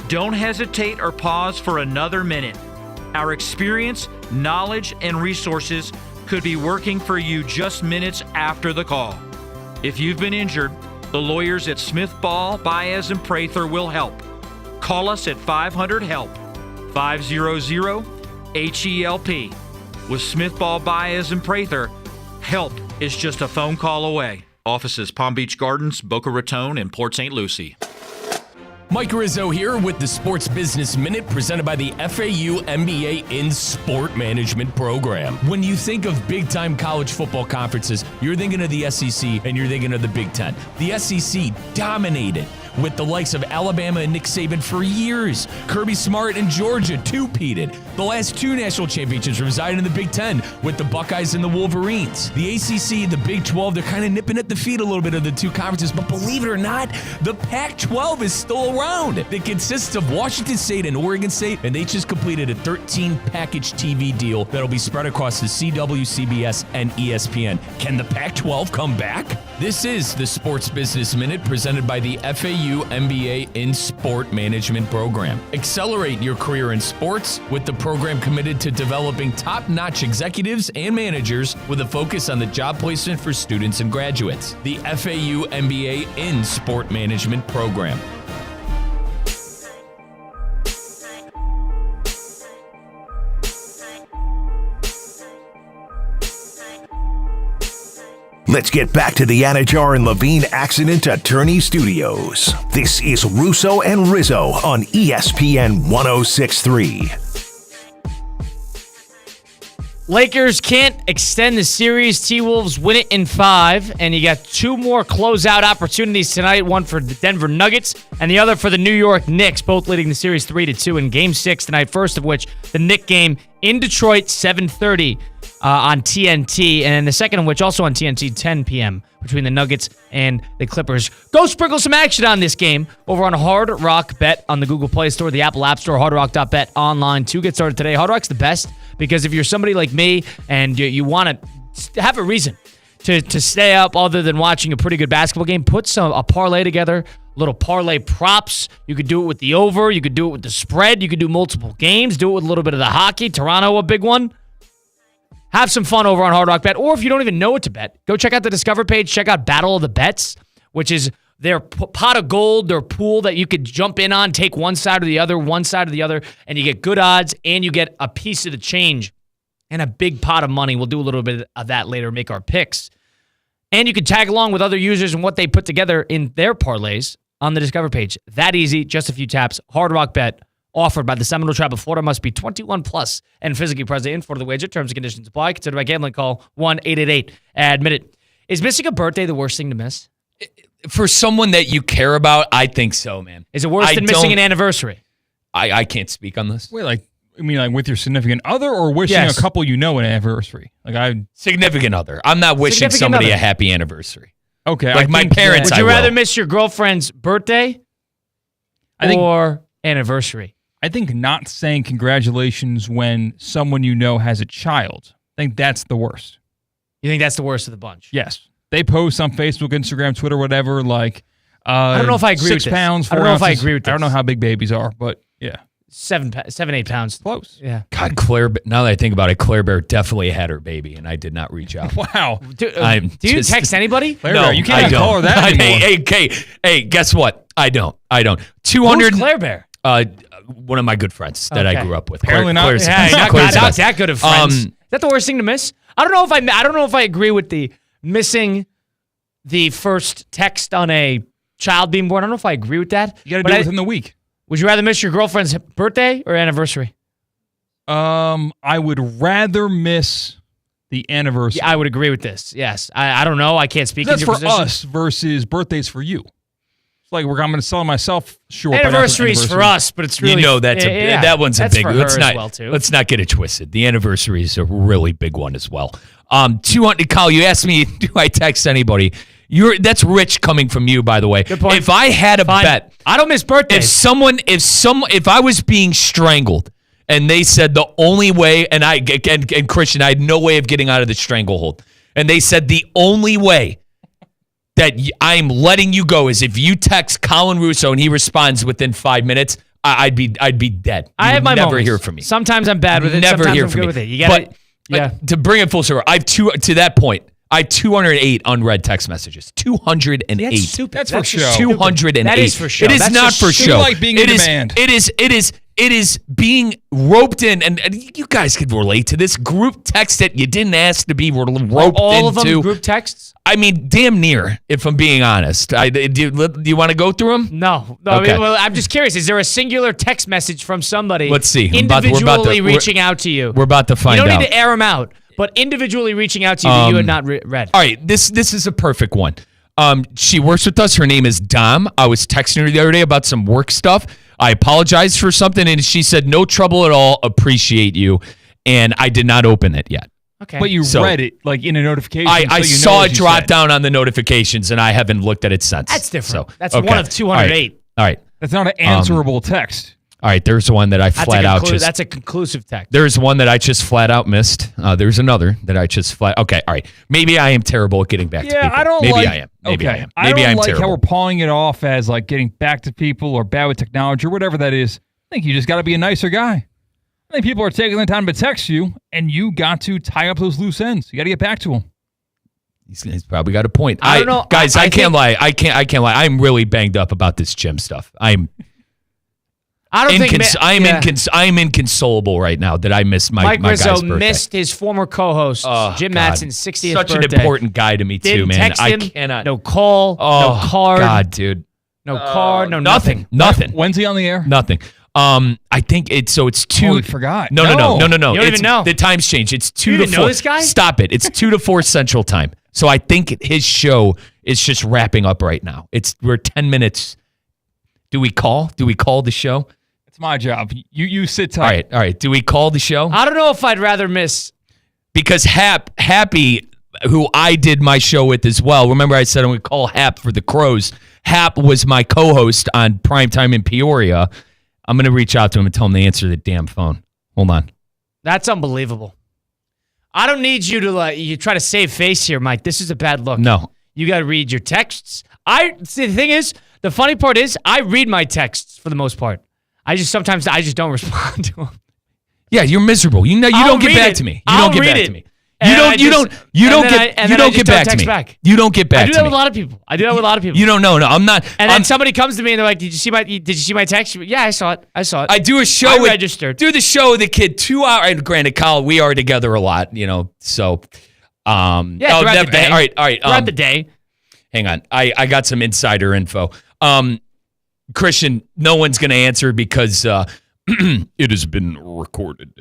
Don't hesitate or pause for another minute. Our experience, knowledge, and resources could be working for you just minutes after the call. If you've been injured, the lawyers at Smith, Ball, Baez, and Prather will help. Call us at 500-HELP, 500-HELP. With Smith, Ball, Baez, and Prather, help is just a phone call away. Offices Palm Beach Gardens, Boca Raton, and Port St. Lucie. Mike Rizzo here with the Sports Business Minute presented by the FAU MBA in Sport Management Program. When you think of big-time college football conferences, you're thinking of the SEC and you're thinking of the Big Ten. The SEC dominated with the likes of Alabama and Nick Saban for years. Kirby Smart and Georgia two-peated. The last two national championships reside in the Big Ten with the Buckeyes and the Wolverines. The ACC, the Big 12, they're kind of nipping at the feet a little bit of the two conferences, but believe it or not, the Pac-12 is still around. It consists of Washington State and Oregon State, and they just completed a 13-package TV deal that'll be spread across the CW, CBS, and ESPN. Can the Pac-12 come back? This is the Sports Business Minute presented by the FAU MBA in Sport Management Program. Accelerate your career in sports with the program committed to developing top-notch executives and managers with a focus on the job placement for students and graduates. The FAU MBA in Sport Management Program. Let's get back to the Anajar and Levine Accident Attorney Studios. This is Russo and Rizzo on ESPN 106.3. Lakers can't extend the series. T-Wolves win it in 5, and you got two more closeout opportunities tonight, one for the Denver Nuggets and the other for the New York Knicks, both leading the series 3-2 in Game 6 tonight, first of which the Knicks game in Detroit, 7:30 on TNT, and then the second of which also on TNT, 10 p.m. between the Nuggets and the Clippers. Go sprinkle some action on this game over on Hard Rock Bet on the Google Play Store, the Apple App Store, hardrock.bet online to get started today. Hard Rock's the best because if you're somebody like me and you want to have a reason to stay up other than watching a pretty good basketball game, put a parlay together, little parlay props. You could do it with the over. You could do it with the spread. You could do multiple games. Do it with a little bit of the hockey. Toronto, a big one. Have some fun over on Hard Rock Bet. Or if you don't even know what to bet, go check out the Discover page. Check out Battle of the Bets, which is their pot of gold, their pool that you could jump in on, take one side or the other, and you get good odds, and you get a piece of the change and a big pot of money. We'll do a little bit of that later, make our picks. And you can tag along with other users and what they put together in their parlays on the Discover page. That easy, just a few taps. Hard Rock Bet, offered by the Seminole Tribe of Florida, must be 21 plus and physically present in for the wager. Terms and conditions apply. Consider by gambling. Call 1-888-ADMIT-IT. Is missing a birthday the worst thing to miss? For someone that you care about, I think so, man. Is it worse than missing an anniversary? I can't speak on this. Wait, like with your significant other or wishing a couple an anniversary? Significant other. I'm not wishing somebody a happy anniversary. Okay. Like my parents, would you rather miss your girlfriend's birthday or anniversary? I think not saying congratulations when someone you know has a child. I think that's the worst. You think that's the worst of the bunch? Yes. They post on Facebook, Instagram, Twitter, whatever, like I don't know if I agree with 6 pounds, 4 I don't know ounces. if I agree with this. I don't know how big babies are, but yeah. 7-8 pounds. Close. Yeah. God, Claire, now that I think about it, Claire Bear definitely had her baby, and I did not reach out. Wow. Do you text anybody? Claire Bear, you can't call her that anymore. Hey, guess what? I don't. 200. Who's Claire Bear? One of my good friends that I grew up with. Apparently not. Claire's Not Claire's that good of friends. Is that the worst thing to miss? I don't know if I agree with the missing the first text on a child being born. I don't know if I agree with that. You got to do it within the week. Would you rather miss your girlfriend's birthday or anniversary? I would rather miss the anniversary. Yeah, I would agree with this. Yes. I don't know. I can't speak That's in your for position. us versus birthdays for you. It's like I'm going to sell myself short. Anniversaries for us, but it's really that one's a big one. Let's not let's not get it twisted. The anniversary is a really big one as well. 200. Kyle, you asked me, do I text anybody? That's rich coming from you, by the way. Good point. If I had a bet, I don't miss birthdays. If I was being strangled and they said the only way, and Christian, I had no way of getting out of the stranglehold, and they said the only way that I'm letting you go is if you text Colin Russo and he responds within 5 minutes, I'd be dead. I have my never moments. hear from me. Sometimes I'm bad with it. Never Sometimes hear I'm from good me. with it. You got But to bring it full circle, I have to that point. I have 208 unread text messages. 208. That's stupid. That's for show. 208. That is for show. It is That's not just for stupid. show. Like being in demand. It is being roped in, and you guys could relate to this group text that you didn't ask to be roped into. All of them group texts? I mean, damn near, if I'm being honest. Do you want to go through them? No. Okay. I'm just curious. Is there a singular text message from somebody Let's see. individually reaching out to you? We're about to find out. You don't need to air them out, but individually reaching out to you that you had not read. All right, this is a perfect one. She works with us. Her name is Dom. I was texting her the other day about some work stuff. I apologized for something, and she said, no trouble at all, appreciate you. And I did not open it yet. Okay. But you read it like in a notification. I saw it drop down on the notifications, and I haven't looked at it since. That's different. So, That's one of 208. All right. That's not an answerable text. All right, there's one that I flat out just... That's a conclusive text. There's one that I just flat out missed. There's another that I just flat... Okay, all right. Maybe I am terrible at getting back to people. I don't Maybe like... I am. Maybe I am. Maybe I'm like terrible. how we're pawing it off as like getting back to people or bad with technology or whatever that is. I think you just got to be a nicer guy. I think people are taking the time to text you, and you got to tie up those loose ends. You got to get back to them. He's probably got a point. I don't know. Guys, I can't lie. I can't lie. I'm really banged up about this gym stuff. I'm inconsolable right now that I missed my Mike guy's Rizzo birthday. missed his former co-host, Jim Matson's 60th Such birthday. an important guy to me, too, Didn't man. text him, I cannot. no call, no card. God, dude. No card, no Nothing. When's he on the air? Nothing. I think it's 2. Oh, we forgot. No. You don't even know. The time's changed. It's 2 You to didn't 4. know this guy? Stop it. It's 2 to 4 Central Time. So I think his show is just wrapping up right now. We're 10 minutes. Do we call the show? It's my job. You sit tight. All right. Do we call the show? I don't know if I'd rather miss. Because Happy, who I did my show with as well. Remember I said I would call Hap for the Crows. Hap was my co-host on Primetime in Peoria. I'm going to reach out to him and tell him to answer the damn phone. Hold on. That's unbelievable. I don't need you to you try to save face here, Mike. This is a bad look. No. You got to read your texts. See, the thing is, the funny part is I read my texts for the most part. Sometimes I just don't respond to them. Yeah, you're miserable. You don't get back to me. You don't get back to me. You don't get back to me. You don't get back to me. I do that with a lot of people. You don't know. No, I'm not. And then somebody comes to me and they're like, "Did you see my text?" Yeah, I saw it. I do a show. I registered. Do the show with the kid 2 hours. And granted, Kyle, we are together a lot. So. Throughout the day. All right. Throughout the day. Hang on. I got some insider info. Christian, no one's going to answer because it has been recorded.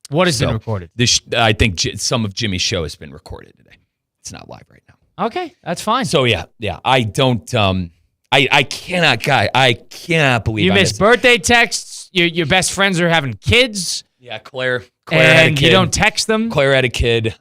What has been recorded? I think some of Jimmy's show has been recorded today. It's not live right now. Okay, that's fine. So yeah. I don't. I cannot believe you missed birthday texts. Your best friends are having kids. Yeah, Claire had a kid. You don't text them. Claire had a kid.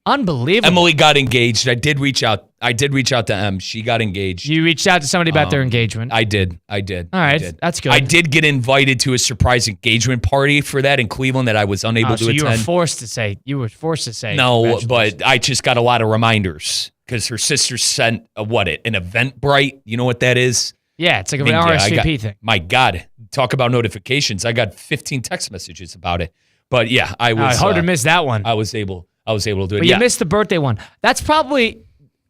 Unbelievable. Emily got engaged. I did reach out to Em. She got engaged. You reached out to somebody about their engagement. I did. All right, that's good. I did get invited to a surprise engagement party for that in Cleveland that I was unable to attend. You were forced to say. No, but I just got a lot of reminders because her sister sent an Eventbrite. You know what that is? Yeah, it's like an RSVP thing. My God, talk about notifications. I got 15 text messages about it. But yeah, I was hard to miss that one. I was able to do it. But you missed the birthday one. That's probably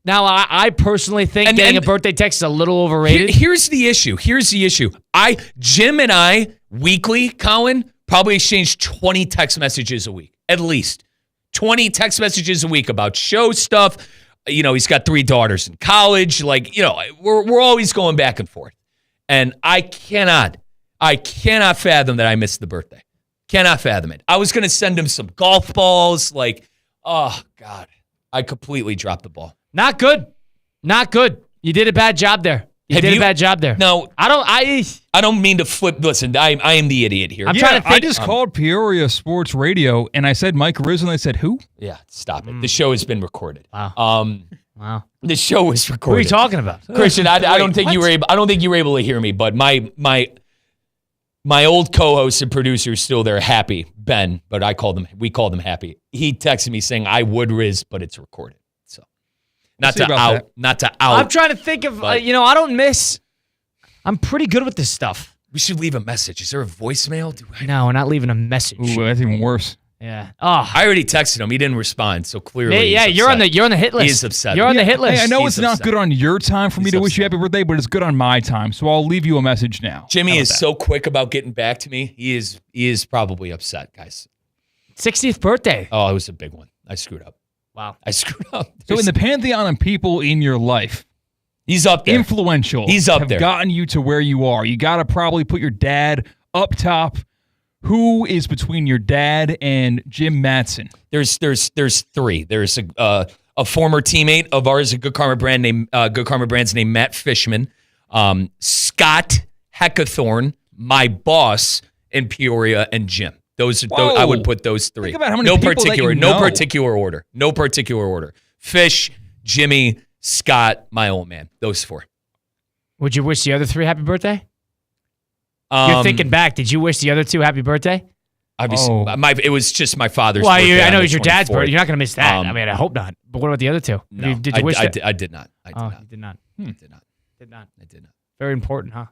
now. I personally think getting a birthday text is a little overrated. Here's the issue. Jim and I weekly, Colin, probably exchange 20 text messages a week, at least 20 text messages a week about show stuff. He's got 3 daughters in college. We're always going back and forth, and I cannot fathom that I missed the birthday. Cannot fathom it. I was going to send him some golf balls. Oh, God. I completely dropped the ball. Not good. You did a bad job there. You did a bad job there. No. I don't mean to flip. Listen, I am the idiot here. I'm trying to think. I just called Peoria Sports Radio, and I said Mike Rizzo, and they said, who? Yeah, stop it. The show has been recorded. Wow. The show was recorded. What are you talking about? Christian, I don't think you were able to hear me, but my old co-host and producer is still there, Happy, Ben, but we called him Happy. He texted me saying, I would Riz, but it's recorded. So not to out. I'm trying to think of, I don't miss. I'm pretty good with this stuff. We should leave a message. Is there a voicemail? No, we're not leaving a message. Ooh, that's even worse. Yeah. Oh, I already texted him. He didn't respond. So clearly, you're on the hit list. He's upset. You're on the hit list. Hey, I know it's not good on your time for me to wish you happy birthday, but it's good on my time. So I'll leave you a message now. Jimmy is so quick about getting back to me. He is probably upset, guys. 60th birthday. Oh, it was a big one. I screwed up. Wow. I screwed up. So in the pantheon of people in your life, he's up there. Influential. He's up there. Gotten you to where you are. You got to probably put your dad up top. Who is between your dad and Jim Mattson? There's 3. There's a former teammate of ours at Good Karma Brands named Matt Fishman, Scott Heckathorn, my boss in Peoria, and Jim. Those I would put those 3. Think about how many people that you know. No particular order. Fish, Jimmy, Scott, my old man. Those 4. Would you wish the other 3 happy birthday? You're thinking back. Did you wish the other 2 happy birthday? Obviously, it was just my father's birthday. Well, I know it was your dad's birthday. You're not going to miss that. I hope not. But what about the other 2? No, did you wish that? I did not. You did not. I did not. I did not. Very important, huh?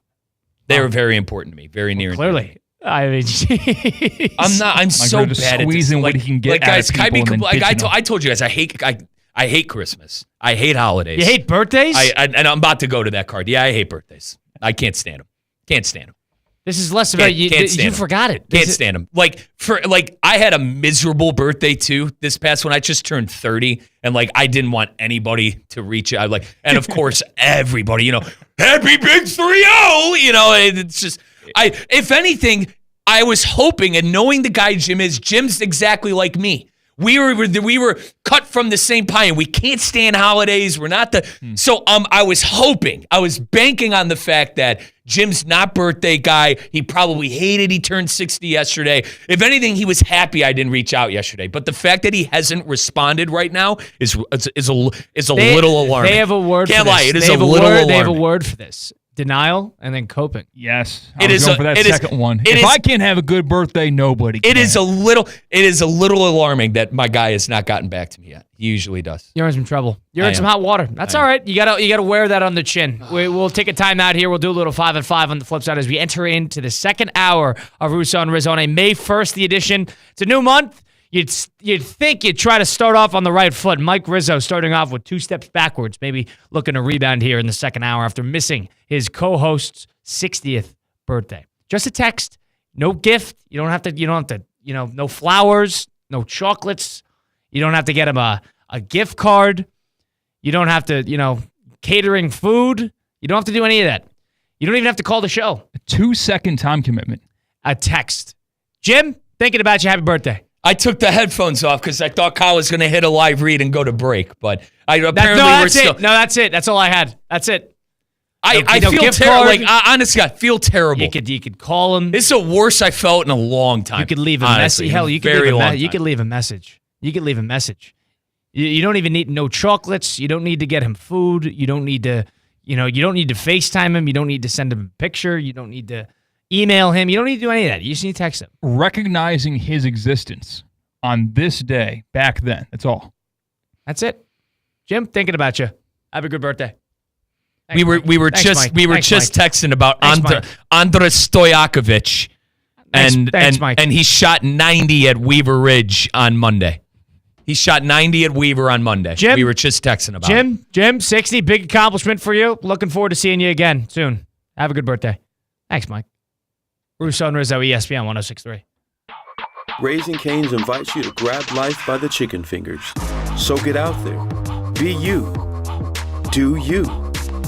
They were very important to me. Very near. Clearly. I mean, I'm so bad at squeezing what he can get out of people. I told you guys, I hate Christmas. I hate holidays. You hate birthdays? And I'm about to go to that card. Yeah, I hate birthdays. I can't stand them. Can't stand them. This is less about you. You forgot it. Can't stand them. I had a miserable birthday too. This past one, I just turned 30, and I didn't want anybody to reach out. And of course, everybody, happy big 3-0. It's just, if anything, I was hoping, and knowing the guy Jim's exactly like me. We were cut from the same pie, and we can't stand holidays. We're not the so. I was banking on the fact that Jim's not birthday guy. He probably hated he turned 60 yesterday. If anything, he was happy I didn't reach out yesterday. But the fact that he hasn't responded right now is a little alarming. They have a word. Can't for this. lie, it is They a have little word, alarming. They have a word for this. Denial and then coping. Yes, It is going for that it is- second one. it If is- I can't have a good birthday, nobody can. It is a little alarming that my guy has not gotten back to me yet. He usually does. You're in some trouble. You're I in some am. hot water. That's all right. You gotta wear that on the chin. We'll take a time out here. We'll do a little 5 and 5 on the flip side as we enter into the second hour of Russo and Rizzo on a May 1st, the edition. It's a new month. You'd think you'd try to start off on the right foot. Mike Rizzo starting off with 2 steps backwards, maybe looking to rebound here in the second hour after missing his co-host's 60th birthday. Just a text, no gift. You don't have to, no flowers, no chocolates. You don't have to get him a gift card. You don't have to, catering food. You don't have to do any of that. You don't even have to call the show. A 2-second time commitment. A text. Jim, thinking about you. Happy birthday. I took the headphones off because I thought Kyle was going to hit a live read and go to break, but That's it. No, that's it. That's all I had. That's it. I feel terrible. Like, honestly, I feel terrible. You could call him. This is the worst I felt in a long time. You could leave a honestly, message. Hell, you could leave a message. You could leave a message. You don't even need no chocolates. You don't need to get him food. You don't need to, you don't need to FaceTime him. You don't need to send him a picture. You don't need to email him. You don't need to do any of that. You just need to text him. Recognizing his existence on this day back then. That's all. That's it. Jim, thinking about you. Have a good birthday. We were just texting about Andres Stojakovic, and he shot 90 at Weaver Ridge on Monday. He shot 90 at Weaver on Monday. Jim, we were just texting about Jim, 60, big accomplishment for you. Looking forward to seeing you again soon. Have a good birthday. Thanks, Mike. Russo and Rizzo, ESPN 106.3. Raising Cane's invites you to grab life by the chicken fingers. So get out there. Be you. Do you.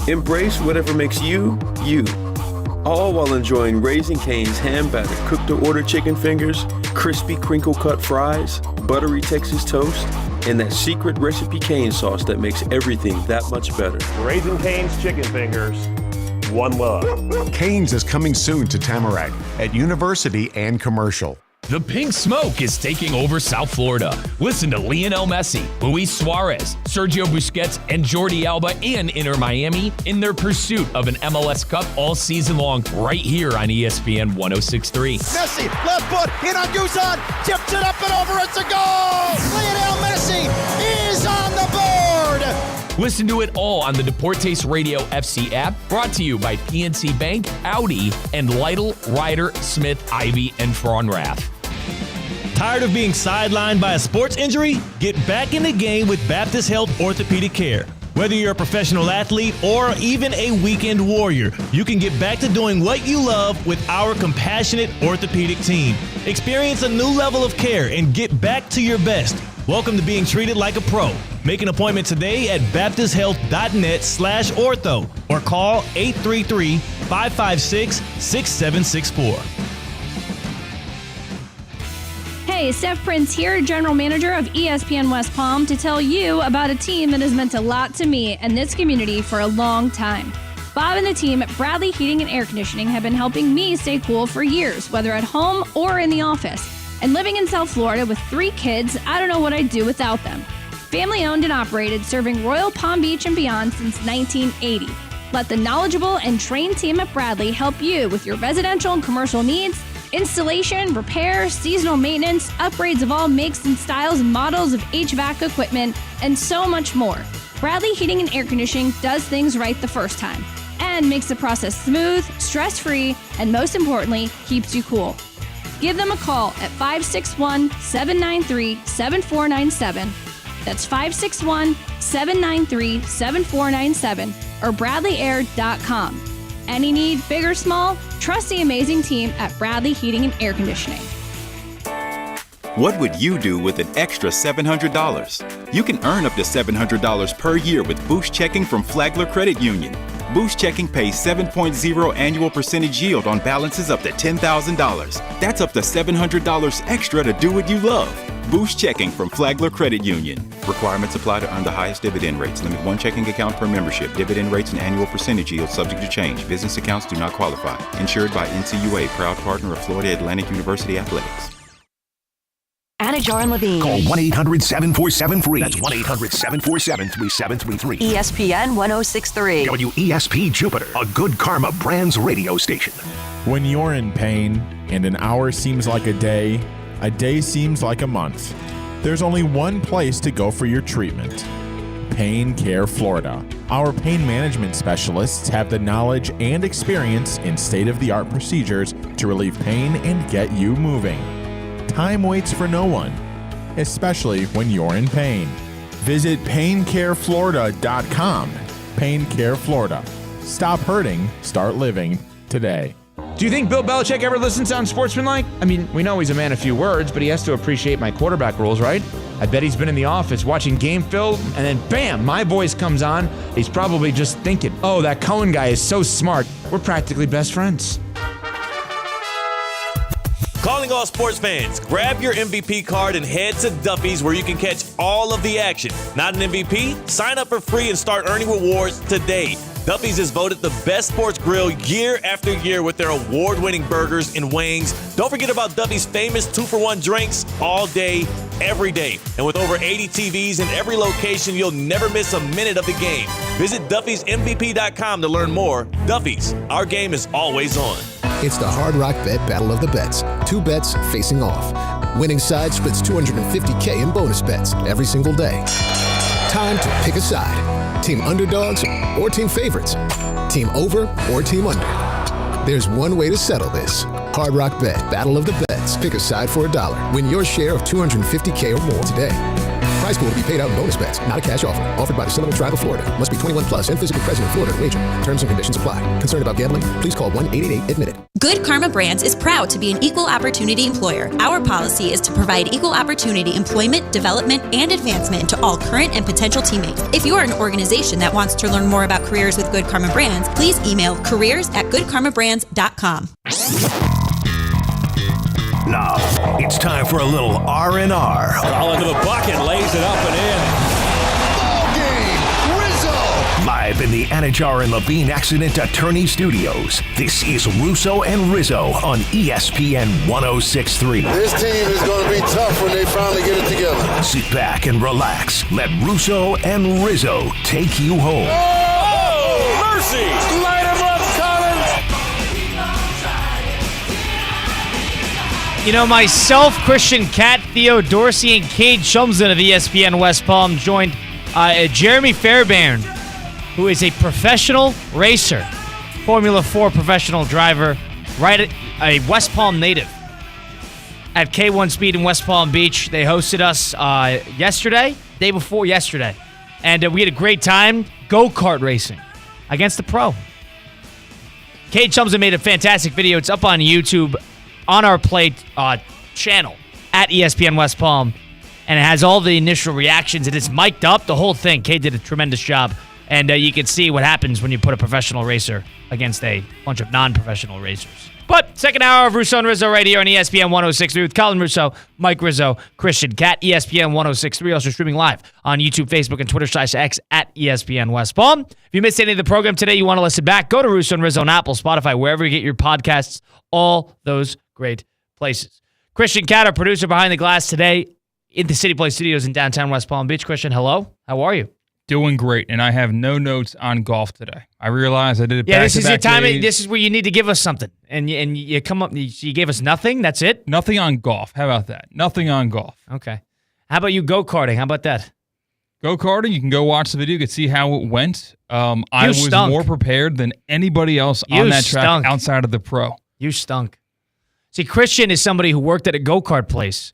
Embrace whatever makes you, you. All while enjoying Raising Cane's hand-battered cooked-to-order chicken fingers, crispy crinkle-cut fries, buttery Texas toast, and that secret recipe cane sauce that makes everything that much better. Raising Cane's chicken fingers. One love. Cane's is coming soon to Tamarack at University and Commercial. The Pink Smoke is taking over South Florida. Listen to Lionel Messi, Luis Suarez, Sergio Busquets, and Jordi Alba and Inter Miami in their pursuit of an MLS Cup all season long right here on ESPN 106.3. Messi, left foot, in on Guzan, tipped it up and over, it's a goal! Lionel Messi is on the board! Listen to it all on the Deportes Radio FC app, brought to you by PNC Bank, Audi, and Lytle, Ryder, Smith, Ivy, and Fraunrath. Tired of being sidelined by a sports injury? Get back in the game with Baptist Health Orthopedic Care. Whether you're a professional athlete or even a weekend warrior, you can get back to doing what you love with our compassionate orthopedic team. Experience a new level of care and get back to your best. Welcome to being treated like a pro. Make an appointment today at baptisthealth.net/ortho or call 833-556-6764. Hey, Steph Prince here, General Manager of ESPN West Palm, to tell you about a team that has meant a lot to me and this community for a long time. Bob and the team at Bradley Heating and Air Conditioning have been helping me stay cool for years, whether at home or in the office. And living in South Florida with 3 kids, I don't know what I'd do without them. Family owned and operated, serving Royal Palm Beach and beyond since 1980. Let the knowledgeable and trained team at Bradley help you with your residential and commercial needs, installation, repair, seasonal maintenance, upgrades of all makes and styles and models of HVAC equipment, and so much more. Bradley Heating and Air Conditioning does things right the first time and makes the process smooth, stress-free, and most importantly, keeps you cool. Give them a call at 561-793-7497. That's 561-793-7497 or bradleyair.com. Any need, big or small, trust the amazing team at Bradley Heating and Air Conditioning. What would you do with an extra $700? You can earn up to $700 per year with Boost Checking from Flagler Credit Union. Boost Checking pays 7.0 annual percentage yield on balances up to $10,000. That's up to $700 extra to do what you love. Boost Checking from Flagler Credit Union. Requirements apply to earn the highest dividend rates. Limit one checking account per membership. Dividend rates and annual percentage yield subject to change. Business accounts do not qualify. Insured by NCUA, proud partner of Florida Atlantic University Athletics. Anajar and Levine. Call 1-800-747-FREE. That's 1-800-747-3733. ESPN 1063. WESP Jupiter, a Good Karma Brands radio station. When you're in pain and an hour seems like a day seems like a month, there's only one place to go for your treatment. Pain Care Florida. Our pain management specialists have the knowledge and experience in state-of-the-art procedures to relieve pain and get you moving. Time waits for no one, especially when you're in pain. Visit paincareflorida.com. Pain Care Florida. Stop hurting, start living today. Do you think Bill Belichick ever listens to Unsportsmanlike? I mean, we know he's a man of few words, but he has to appreciate my quarterback rules, right? I bet he's been in the office watching game film, and then bam, my voice comes on. He's probably just thinking, oh, that Cohen guy is so smart. We're practically best friends. Calling all sports fans, grab your MVP card and head to Duffy's where you can catch all of the action. Not an MVP? Sign up for free and start earning rewards today. Duffy's is voted the best sports grill year after year with their award-winning burgers and wings. Don't forget about Duffy's famous 2-for-1 drinks all day, every day. And with over 80 TVs in every location, you'll never miss a minute of the game. Visit Duffy'sMVP.com to learn more. Duffy's, our game is always on. It's the Hard Rock Bet Battle of the Bets. 2 bets facing off. Winning side splits $250K in bonus bets every single day. Time to pick a side. Team underdogs or team favorites. Team over or team under. There's one way to settle this. Hard Rock Bet Battle of the Bets. Pick a side for $1. Win your share of $250K or more today. Prize pool to be paid out in bonus bets, not a cash offer. Offered by the Seminole Tribe of Florida. Must be 21 plus and physically present in Florida to wager. Terms and conditions apply. Concerned about gambling? Please call 1-888-ADMIT-IT. Good Karma Brands is proud to be an equal opportunity employer. Our policy is to provide equal opportunity employment, development, and advancement to all current and potential teammates. If you are an organization that wants to learn more about careers with Good Karma Brands, please email careers@goodkarmabrands.com. Now, it's time for a little R&R. All into the bucket, lays it up and in. Ball game, Rizzo. Live in the Anajar and Levine Accident Attorney Studios, this is Russo and Rizzo on ESPN 1063. This team is going to be tough when they finally get it together. Sit back and relax. Let Russo and Rizzo take you home. Oh, mercy! Light him up, Colin! You know, myself, Christian Cat, Theo Dorsey, and Cade Shumsden of ESPN West Palm joined Jeremy Fairbairn, who is a professional racer, Formula 4 professional driver, a West Palm native. At K1 Speed in West Palm Beach, they hosted us day before yesterday, and we had a great time go-kart racing against the pro. Cade Shumsden made a fantastic video. It's up on YouTube on our Play channel at ESPN West Palm, and it has all the initial reactions. It is mic'd up, the whole thing. Cade did a tremendous job, and you can see what happens when you put a professional racer against a bunch of non-professional racers. But second hour of Russo and Rizzo right here on ESPN 1063 with Colin Russo, Mike Rizzo, Christian Cat, ESPN 1063, also streaming live on YouTube, Facebook, and Twitter/X at ESPN West Palm. If you missed any of the program today, you want to listen back, go to Russo and Rizzo on Apple, Spotify, wherever you get your podcasts, all those great places. Christian Cat, our producer behind the glass today in the City Play Studios in downtown West Palm Beach. Christian, hello. How are you? Doing great, and I have no notes on golf today. I realized I did it. Yeah, this is your time. This is where you need to give us something, and you come up. You gave us nothing. That's it. Nothing on golf. How about that? Nothing on golf. Okay. How about you go-karting? How about that? Go-karting. You can go watch the video. You can see how it went. I was more prepared than anybody else on that track outside of the pro. You stunk. See, Christian is somebody who worked at a go-kart place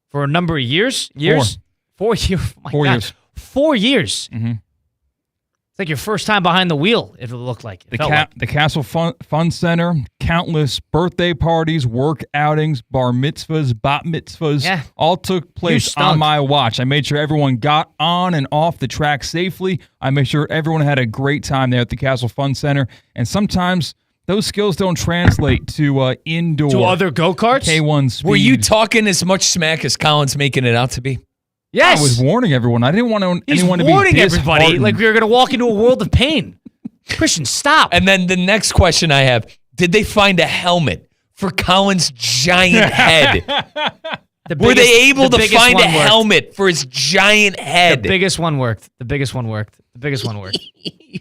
for a number of years. 4 years. Oh my 4 God. years. 4 years. Mm-hmm. It's like your first time behind the wheel, it looked like. The Castle Fun Center, countless birthday parties, work outings, bar mitzvahs, bat mitzvahs, all took place on my watch. I made sure everyone got on and off the track safely. I made sure everyone had a great time there at the Castle Fun Center. And sometimes those skills don't translate to indoor. To other go-karts? K1 speed. Were you talking as much smack as Colin's making it out to be? Yes. I was warning everyone. I didn't want anyone to be warning everybody disheartened. like we were going to walk into a world of pain. Christian, stop. And then the next question I have, did they find a helmet for Colin's giant head? Were they able to find a helmet for his giant head? The biggest one worked.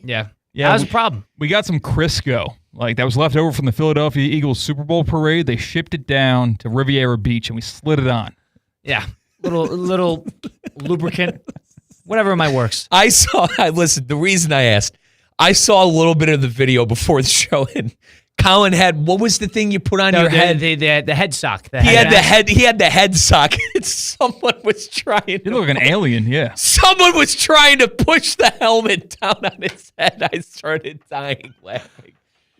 Yeah. That was a problem. We got some Crisco. Like, that was left over from the Philadelphia Eagles Super Bowl parade. They shipped it down to Riviera Beach, and we slid it on. Yeah. Little lubricant. Whatever might works. Listen, the reason I asked, I saw a little bit of the video before the show, and Colin had, what was the thing you put on your head? The head sock. He had the head sock. And someone was trying. You look like an alien, yeah. Someone was trying to push the helmet down on his head. I started dying laughing.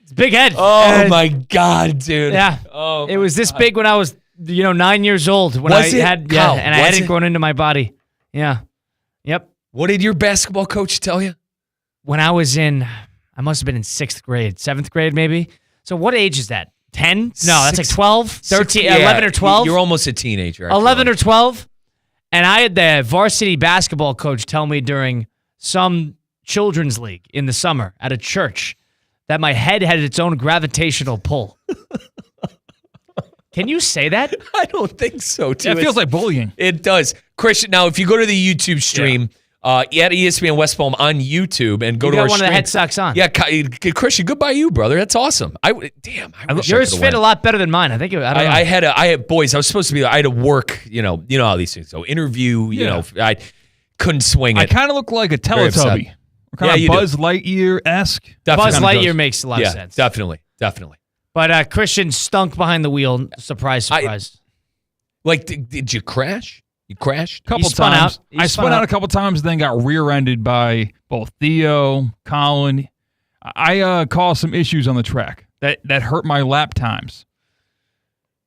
It's a big head. Oh my God, dude. Yeah. Oh, it was this big when I was 9 years old. When I hadn't grown into my body. Yeah. Yep. What did your basketball coach tell you? When I was I must have been in 6th grade, 7th grade maybe. So what age is that? 10? No, that's like 12, 13, 11 or 12. You're almost a teenager. 11 or 12. And I had the varsity basketball coach tell me during some children's league in the summer at a church that my head had its own gravitational pull. Can you say that? I don't think so, too. It feels like bullying. It does. Christian, now, if you go to the YouTube stream, at ESPN West Palm on YouTube and go to our one stream. of the head socks on. Yeah, Christian, goodbye you, brother. That's awesome. Yours fit a lot better than mine. I think. I had boys. I was supposed to be. I had to work. You know how these things. So interview. You know, I couldn't swing it. I kind of look like a Teletubby. Kind of Buzz Lightyear-esque. Buzz Lightyear makes a lot of sense. Definitely. But Christian stunk behind the wheel. Surprise. Did you crash? You crashed? A couple times. I spun out a couple times, then got rear-ended by both Theo, Colin. I caused some issues on the track that hurt my lap times.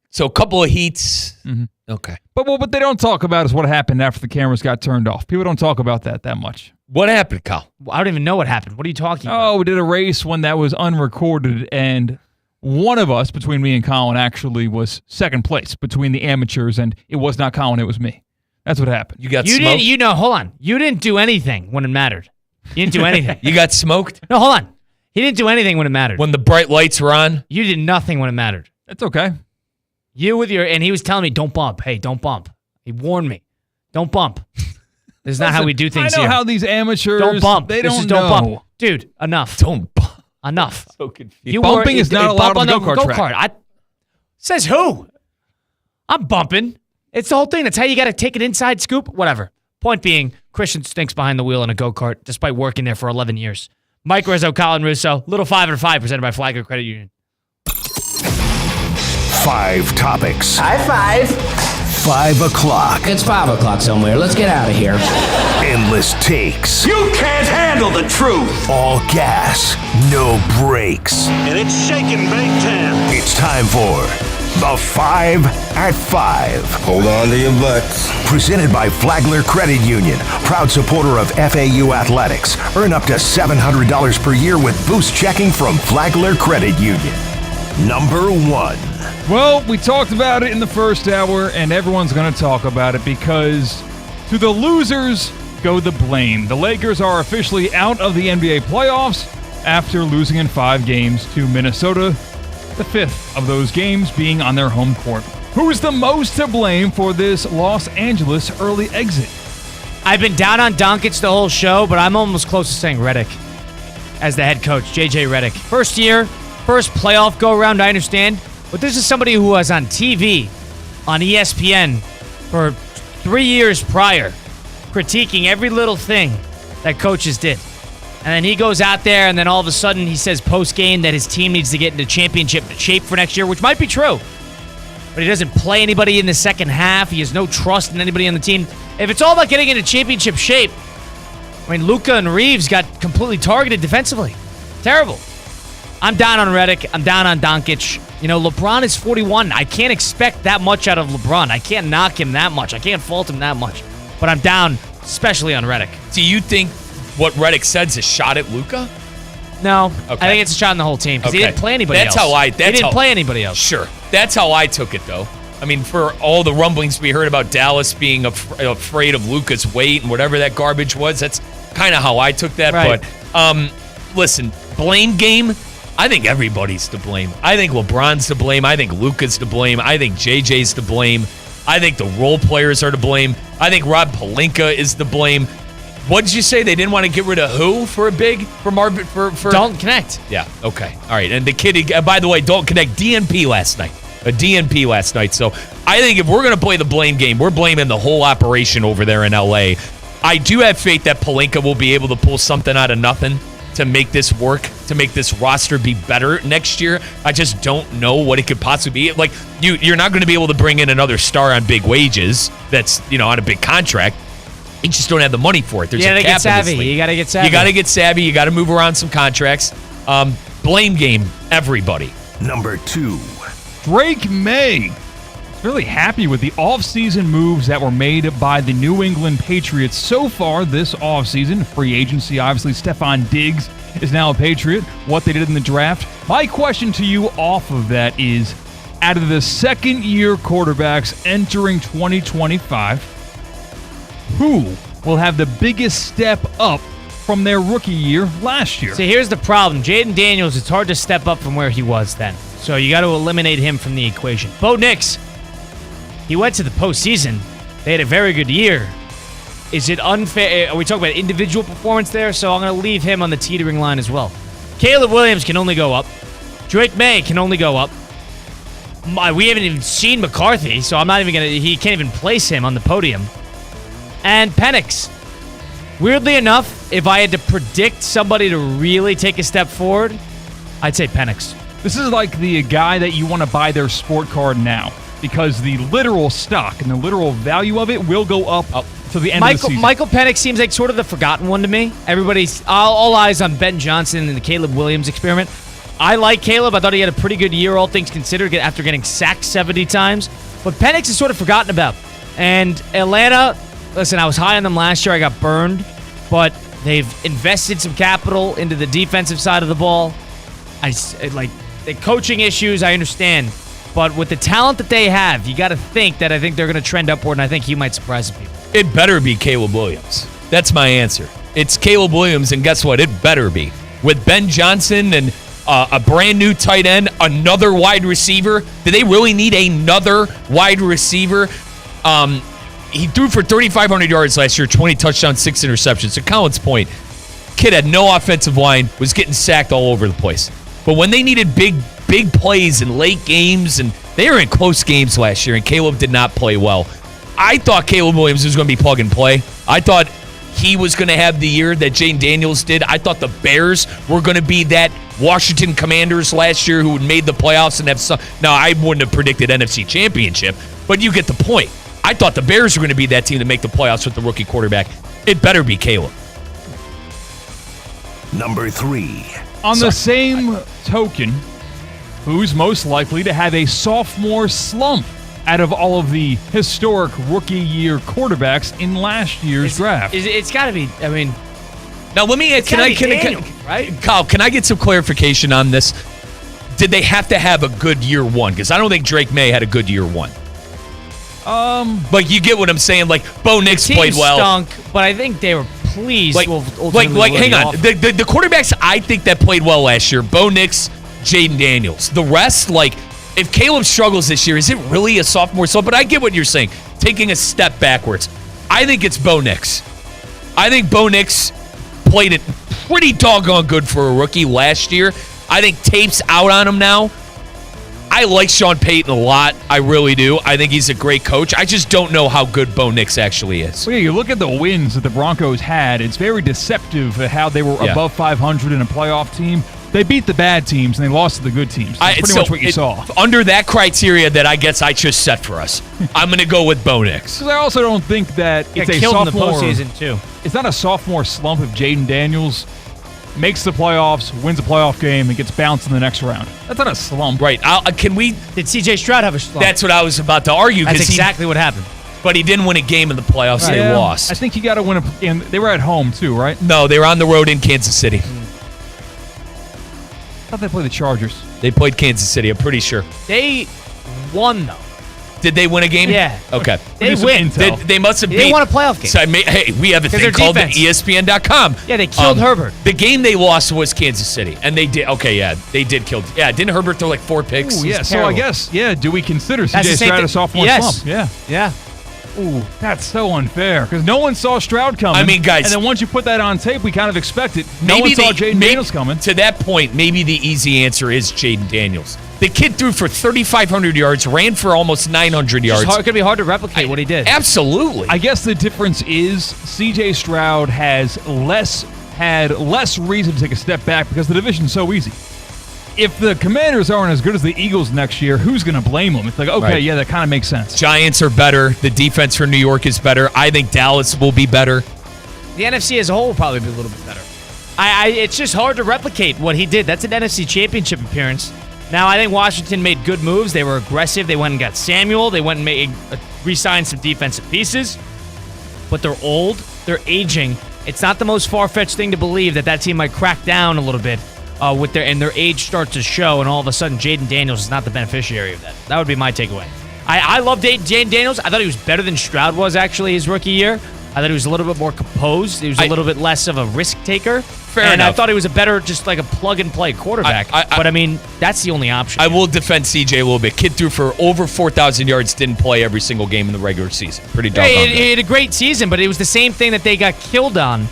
So a couple of heats. Mm-hmm. Okay. But what they don't talk about is what happened after the cameras got turned off. People don't talk about that much. What happened, Kyle? I don't even know what happened. What are you talking about? Oh, we did a race when that was unrecorded, and one of us, between me and Colin, actually was second place between the amateurs, and it was not Colin, it was me. That's what happened. You got smoked? Hold on. You didn't do anything when it mattered. You didn't do anything. You got smoked? No, hold on. He didn't do anything when it mattered. When the bright lights were on? You did nothing when it mattered. That's okay. And he was telling me, don't bump. Hey, don't bump. He warned me. Don't bump. This is not how we do things here. I know how these amateurs, don't bump. They don't know. Bump. Dude, enough. Don't bump. Enough. So confused. Bumping is not allowed on the go-kart track. Says who? I'm bumping. It's the whole thing. That's how you got to take an inside scoop. Whatever. Point being, Christian stinks behind the wheel in a go-kart, despite working there for 11 years. Mike Rizzo, Colin Russo, Little 5 and 5 presented by Flagler Credit Union. 5 topics. High five. 5 o'clock. It's 5 o'clock somewhere. Let's get out of here. Endless takes. You can't handle the truth. All gas, no brakes. And it's shaking big time. It's time for the 5 at 5. Hold on to your butts. Presented by Flagler Credit Union, proud supporter of FAU athletics. Earn up to $700 per year with boost checking from Flagler Credit Union. Number 1. Well, we talked about it in the first hour, and everyone's going to talk about it because to the losers go the blame. The Lakers are officially out of the NBA playoffs after losing in 5 games to Minnesota, the 5th of those games being on their home court. Who is the most to blame for this Los Angeles early exit? I've been down on Doncic the whole show, but I'm almost close to saying Redick as the head coach, JJ Redick. First year, first playoff go-around, I understand. But this is somebody who was on TV, on ESPN, for 3 years prior, critiquing every little thing that coaches did. And then he goes out there, and then all of a sudden he says post-game that his team needs to get into championship shape for next year, which might be true. But he doesn't play anybody in the second half. He has no trust in anybody on the team. If it's all about getting into championship shape, I mean, Luka and Reeves got completely targeted defensively. Terrible. I'm down on Redick. I'm down on Doncic. You know, LeBron is 41. I can't expect that much out of LeBron. I can't knock him that much. I can't fault him that much. But I'm down, especially on Redick. Do you think what Redick said is a shot at Luka? No, Okay. I think it's a shot on the whole team because he didn't play anybody else. He didn't play anybody else. Sure. That's how I took it, though. I mean, for all the rumblings we heard about Dallas being afraid of Luka's weight and whatever that garbage was, that's kind of how I took that. Right. But listen, blame game, I think everybody's to blame. I think LeBron's to blame. I think Luka's to blame. I think JJ's to blame. I think the role players are to blame. I think Rob Pelinka is to blame. What did you say? They didn't want to get rid of who for a big for Marvin for Dalton Connect. Yeah. Okay. All right. And the kid, by the way, Dalton Connect DNP last night. A DNP last night. So I think if we're going to play the blame game, we're blaming the whole operation over there in LA. I do have faith that Pelinka will be able to pull something out of nothing to make this work, to make this roster be better next year. I just don't know what it could possibly be. Like you're not going to be able to bring in another star on big wages. That's on a big contract. You just don't have the money for it. There's You gotta a cap get savvy. in this league. You gotta get savvy. You got to get savvy. You got to move around some contracts. Blame game, everybody. Number 2. Drake May. Really happy with the offseason moves that were made by the New England Patriots so far this offseason. Free agency, obviously, Stephon Diggs is now a Patriot. What they did in the draft. My question to you off of that is, out of the second-year quarterbacks entering 2025, who will have the biggest step up from their rookie year last year? See, here's the problem. Jaden Daniels, it's hard to step up from where he was then. So you got to eliminate him from the equation. Bo Nix, he went to the postseason. They had a very good year. Is it unfair? Are we talking about individual performance there? So I'm going to leave him on the teetering line as well. Caleb Williams can only go up. Drake May can only go up. We haven't even seen McCarthy, so I'm not even going to... He can't even place him on the podium. And Penix. Weirdly enough, if I had to predict somebody to really take a step forward, I'd say Penix. This is like the guy that you want to buy their sport card now, because the literal stock and the literal value of it will go up to the end of the season. Michael Penix seems like sort of the forgotten one to me. Everybody's all eyes on Ben Johnson and the Caleb Williams experiment. I like Caleb. I thought he had a pretty good year, all things considered, after getting sacked 70 times. But Penix is sort of forgotten about. And Atlanta, listen, I was high on them last year. I got burned. But they've invested some capital into the defensive side of the ball. The coaching issues, I understand. But with the talent that they have, you got to think that I think they're going to trend upward, and I think he might surprise some people. It better be Caleb Williams. That's my answer. It's Caleb Williams, and guess what? It better be. With Ben Johnson and a brand new tight end, another wide receiver. Do they really need another wide receiver? He threw for 3,500 yards last year, 20 touchdowns, 6 interceptions. To Colin's point, kid had no offensive line, was getting sacked all over the place. But when they needed big plays in late games, and they were in close games last year, and Caleb did not play well. I thought Caleb Williams was going to be plug and play. I thought he was going to have the year that Jaden Daniels did. I thought the Bears were going to be that Washington Commanders last year who made the playoffs and have some. Now, I wouldn't have predicted NFC Championship, but you get the point. I thought the Bears were going to be that team to make the playoffs with the rookie quarterback. It better be Caleb. Number 3. On the same token, who's most likely to have a sophomore slump out of all of the historic rookie year quarterbacks in last year's draft? It's got to be, I mean... Now, let me... right? Kyle, can I get some clarification on this? Did they have to have a good year one? Because I don't think Drake May had a good year one. Like, you get what I'm saying? Like, Bo Nix played well. Stunk, but I think they were pleased. Hang on. The quarterbacks I think that played well last year, Bo Nix, Jaden Daniels. The rest, like, if Caleb struggles this year, is it really a sophomore slump? But I get what you're saying. Taking a step backwards. I think it's Bo Nix. I think Bo Nix played it pretty doggone good for a rookie last year. I think tape's out on him now. I like Sean Payton a lot. I really do. I think he's a great coach. I just don't know how good Bo Nix actually is. Well, yeah, you look at the wins that the Broncos had. It's very deceptive how they were above 500 in a playoff team. They beat the bad teams, and they lost to the good teams. That's pretty much what you saw. Under that criteria that I guess I just set for us, I'm going to go with Bo Nix. Because I also don't think that it's a killed sophomore. In the postseason, too. It's not a sophomore slump if Jaden Daniels makes the playoffs, wins a playoff game, and gets bounced in the next round. That's not a slump. Right. Did C.J. Stroud have a slump? That's what I was about to argue. That's exactly what happened. But he didn't win a game in the playoffs. Right. They lost. I think you got to win and they were at home, too, right? No, they were on the road in Kansas City. thought they played the Chargers. They played Kansas City, I'm pretty sure. They won, though. Did they win a game? Yeah. Okay. They win. They must have beat. They won a playoff game. So hey, we have a thing called ESPN.com. Yeah, they killed Herbert. The game they lost was Kansas City, and they did. Okay, yeah, they did kill. Yeah, didn't Herbert throw like 4 picks? Ooh, yeah. So I guess, do we consider That's CJ the same Stroud thing. a sophomore Yes. slump? Yeah. Ooh, that's so unfair because no one saw Stroud coming. I mean, guys, and then once you put that on tape, we kind of expect it. No one saw Jaden Daniels coming. To that point, maybe the easy answer is Jaden Daniels. The kid threw for 3,500 yards, ran for almost 900 yards. It's going to be hard to replicate what he did. Absolutely. I guess the difference is CJ Stroud had less reason to take a step back because the division's so easy. If the Commanders aren't as good as the Eagles next year, who's going to blame them? It's like, okay, Right. yeah, that kind of makes sense. Giants are better. The defense for New York is better. I think Dallas will be better. The NFC as a whole will probably be a little bit better. It's just hard to replicate what he did. That's an NFC Championship appearance. Now, I think Washington made good moves. They were aggressive. They went and got Samuel. They went and re-signed some defensive pieces. But they're old. They're aging. It's not the most far-fetched thing to believe that team might crack down a little bit with their age starts to show, and all of a sudden Jaden Daniels is not the beneficiary of that. That would be my takeaway. I love Jaden Daniels. I thought he was better than Stroud was actually his rookie year. I thought he was a little bit more composed. He was a little bit less of a risk taker. Fair and enough. I thought he was a better, just like a plug-and-play quarterback. But, I mean, that's the only option. I will defend CJ a little bit. Kid threw for over 4,000 yards, didn't play every single game in the regular season. Pretty doggone good. He had a great season, but it was the same thing that they got killed on.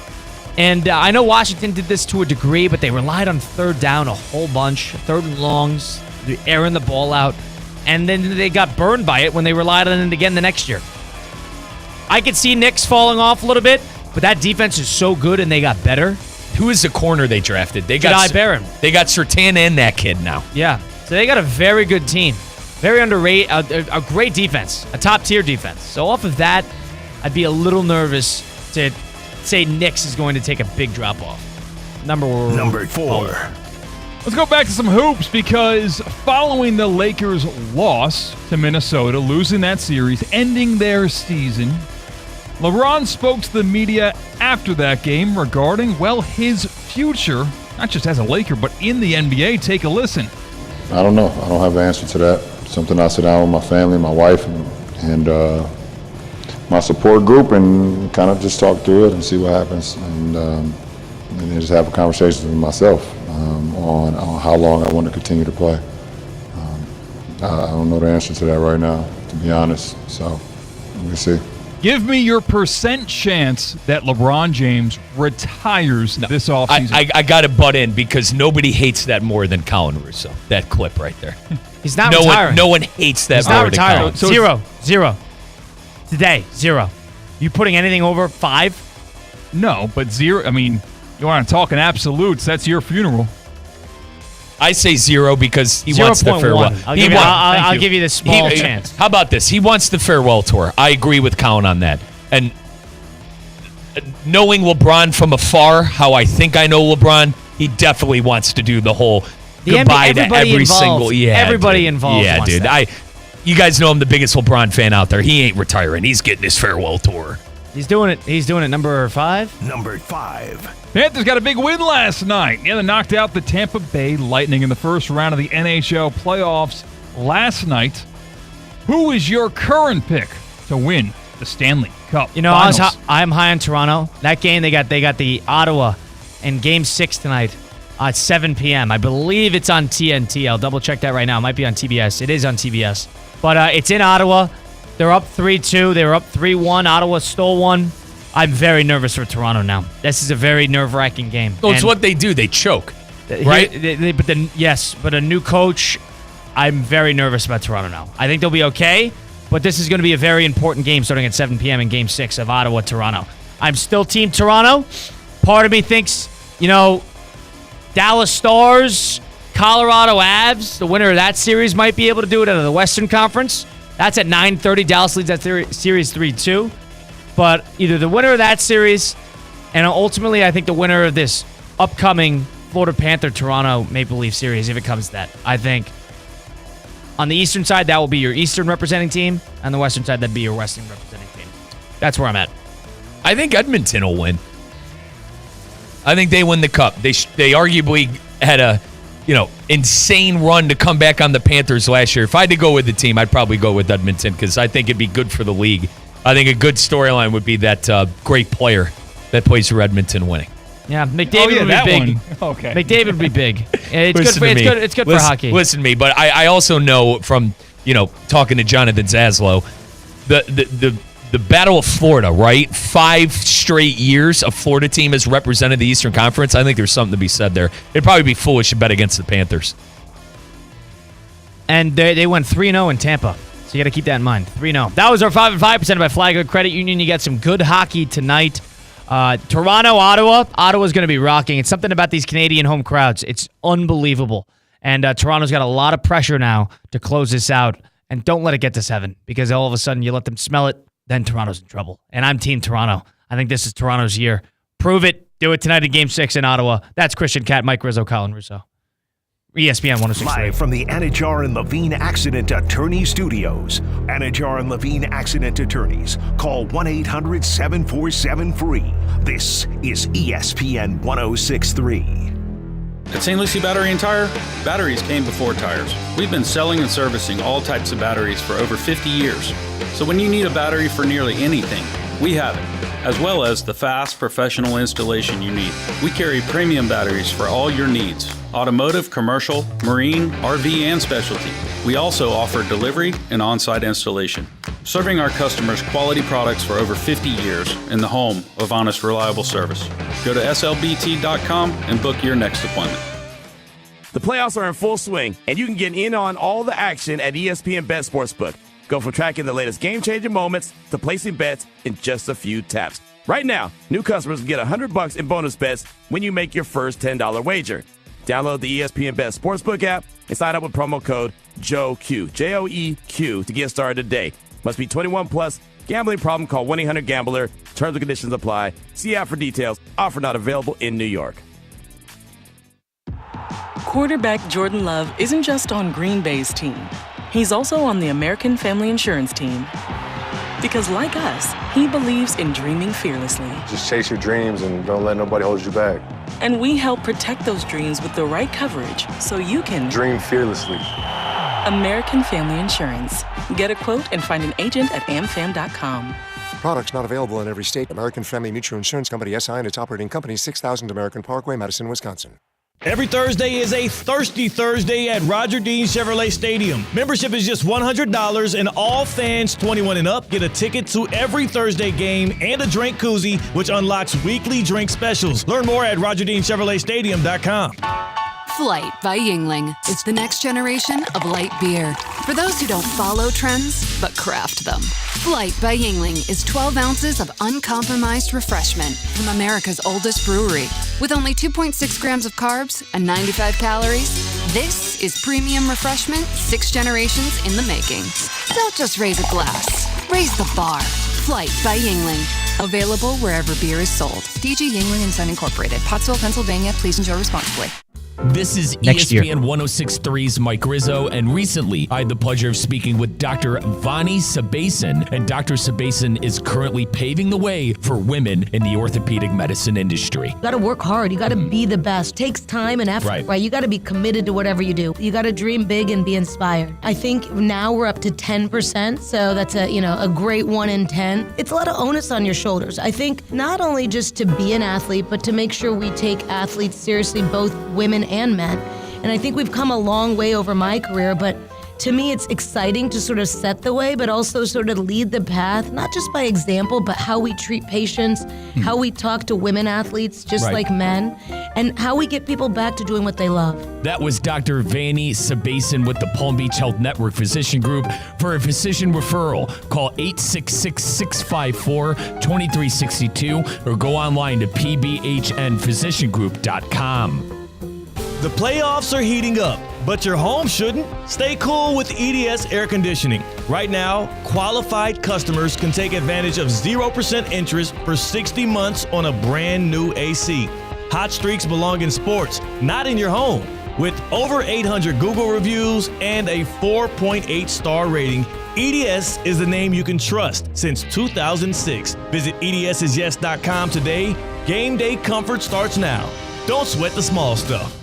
And I know Washington did this to a degree, but they relied on third down a whole bunch, third and longs, airing the ball out, and then they got burned by it when they relied on it again the next year. I could see Knicks falling off a little bit, but that defense is so good and they got better. Who is the corner they drafted? They got Jedi Barron. They got Surtain and that kid now. Yeah, so they got a very good team, very underrated, a great defense, a top-tier defense. So off of that, I'd be a little nervous to say Knicks is going to take a big drop-off. Number 4. Let's go back to some hoops because following the Lakers' loss to Minnesota, losing that series, ending their season, LeBron spoke to the media after that game regarding, well, his future, not just as a Laker, but in the NBA. Take a listen. I don't know. I don't have an answer to that. Something I sit down with my family, my wife, and my support group and kind of just talk through it and see what happens. And then just have a conversation with myself on how long I want to continue to play. I don't know the answer to that right now, to be honest. So we'll see. Give me your % chance that LeBron James retires this offseason. I got to butt in because nobody hates that more than Colin Russo. That clip right there. He's not retiring. No one hates that He's more not than retiring. Colin. Zero. Today, 0. You putting anything over 5? No, but 0. I mean, you aren't talking absolutes. That's your funeral. I say 0 because he wants the 0.1. farewell. I'll give you the small chance. How about this? He wants the farewell tour. I agree with Colin on that. And knowing LeBron from afar, how I think I know LeBron, he definitely wants to do the whole goodbye to every single. Yeah, everybody dude. involved. Yeah, wants dude. that. You guys know I'm the biggest LeBron fan out there. He ain't retiring. He's getting his farewell tour. He's doing it. He's doing it. Number 5. Number 5. Panthers got a big win last night. Yeah, they knocked out the Tampa Bay Lightning in the first round of the NHL playoffs last night. Who is your current pick to win the Stanley Cup? You know, Finals? I'm high on Toronto. That game they got the Ottawa in Game 6 tonight at 7 p.m. I believe it's on TNT. I'll double check that right now. It might be on TBS. It is on TBS, but it's in Ottawa. They're up 3-2. They were up 3-1. Ottawa stole one. I'm very nervous for Toronto now. This is a very nerve-wracking game. Well, it's what they do. They choke, right? But a new coach. I'm very nervous about Toronto now. I think they'll be okay, but this is going to be a very important game starting at 7 p.m. in Game 6 of Ottawa-Toronto. I'm still Team Toronto. Part of me thinks, Dallas Stars, Colorado Avs, the winner of that series might be able to do it out of the Western Conference. That's at 9:30. Dallas leads that series 3-2. But either the winner of that series, and ultimately I think the winner of this upcoming Florida Panther-Toronto Maple Leaf series, if it comes to that. I think on the Eastern side, that will be your Eastern representing team. On the Western side, that'd be your Western representing team. That's where I'm at. I think Edmonton will win. I think they win the cup. They arguably had a insane run to come back on the Panthers last year. If I had to go with the team, I'd probably go with Edmonton because I think it'd be good for the league. I think a good storyline would be that great player that plays for Edmonton winning. Yeah, McDavid would be big. Okay. McDavid would be big. It's good for hockey. Listen to me, but I also know from talking to Jonathan Zaslow, the Battle of Florida, right? 5 straight years a Florida team has represented the Eastern Conference. I think there's something to be said there. It'd probably be foolish to bet against the Panthers. And they went 3-0 in Tampa. So you got to keep that in mind. 3-0. That was our 5 and 5% by Flagler Credit Union. You got some good hockey tonight. Toronto, Ottawa. Ottawa's going to be rocking. It's something about these Canadian home crowds. It's unbelievable. And Toronto's got a lot of pressure now to close this out. And don't let it get to 7 because all of a sudden you let them smell it, then Toronto's in trouble. And I'm Team Toronto. I think this is Toronto's year. Prove it. Do it tonight in Game 6 in Ottawa. That's Christian Cat, Mike Rizzo, Colin Russo. ESPN 106.3. Live from the Anajar and Levine Accident Attorney Studios. Anajar and Levine Accident Attorneys. Call 1-800-747-FREE. This is ESPN 106.3. At St. Lucie Battery and Tire, batteries came before tires. We've been selling and servicing all types of batteries for over 50 years. So when you need a battery for nearly anything, we have it, as well as the fast professional installation you need. We carry premium batteries for all your needs: automotive, commercial, marine, RV, and specialty. We also offer delivery and on-site installation, serving our customers quality products for over 50 years in the home of honest, reliable service. Go to slbt.com and book your next appointment. The playoffs are in full swing, and you can get in on all the action at ESPN Bet Sportsbook. Go from tracking the latest game-changing moments to placing bets in just a few taps. Right now, new customers can get $100 in bonus bets when you make your first $10 wager. Download the ESPN Bet Sportsbook app and sign up with promo code JOEQ, J-O-E-Q, to get started today. Must be 21 plus. Gambling problem? Call 1-800-GAMBLER. Terms and conditions apply. See app for details. Offer not available in New York. Quarterback Jordan Love isn't just on Green Bay's team. He's also on the American Family Insurance team. Because like us, he believes in dreaming fearlessly. Just chase your dreams and don't let nobody hold you back. And we help protect those dreams with the right coverage so you can dream fearlessly. American Family Insurance. Get a quote and find an agent at amfam.com. Products not available in every state. American Family Mutual Insurance Company, SI, and its operating company, 6000 American Parkway, Madison, Wisconsin. Every Thursday is a Thirsty Thursday at Roger Dean Chevrolet Stadium. Membership is just $100, and all fans 21 and up get a ticket to every Thursday game and a drink koozie, which unlocks weekly drink specials. Learn more at RogerDeanChevroletStadium.com. Flight by Yuengling is the next generation of light beer. For those who don't follow trends, but craft them. Flight by Yuengling is 12 ounces of uncompromised refreshment from America's oldest brewery. With only 2.6 grams of carbs and 95 calories, this is premium refreshment 6 generations in the making. Don't just raise a glass, raise the bar. Flight by Yuengling. Available wherever beer is sold. DG Yuengling and Son Incorporated. Pottsville, Pennsylvania. Please enjoy responsibly. This is ESPN 106.3's Mike Rizzo, and recently I had the pleasure of speaking with Dr. Vani Sabason, and Dr. Sabason is currently paving the way for women in the orthopedic medicine industry. You got to work hard. You got to be the best. It takes time and effort, right? You got to be committed to whatever you do. You got to dream big and be inspired. I think now we're up to 10%, so that's a great 1 in 10. It's a lot of onus on your shoulders. I think not only just to be an athlete, but to make sure we take athletes seriously, both women and men. And I think we've come a long way over my career, but to me it's exciting to sort of set the way, but also sort of lead the path, not just by example, but how we treat patients, how we talk to women athletes just like men, and how we get people back to doing what they love. That was Dr. Vani Sabason with the Palm Beach Health Network Physician Group. For a physician referral, call 866-654-2362 or go online to pbhnphysiciangroup.com. The playoffs are heating up, but your home shouldn't. Stay cool with EDS Air Conditioning. Right now, qualified customers can take advantage of 0% interest for 60 months on a brand new AC. Hot streaks belong in sports, not in your home. With over 800 Google reviews and a 4.8 star rating, EDS is the name you can trust since 2006. Visit EDSIsYes.com today. Game day comfort starts now. Don't sweat the small stuff.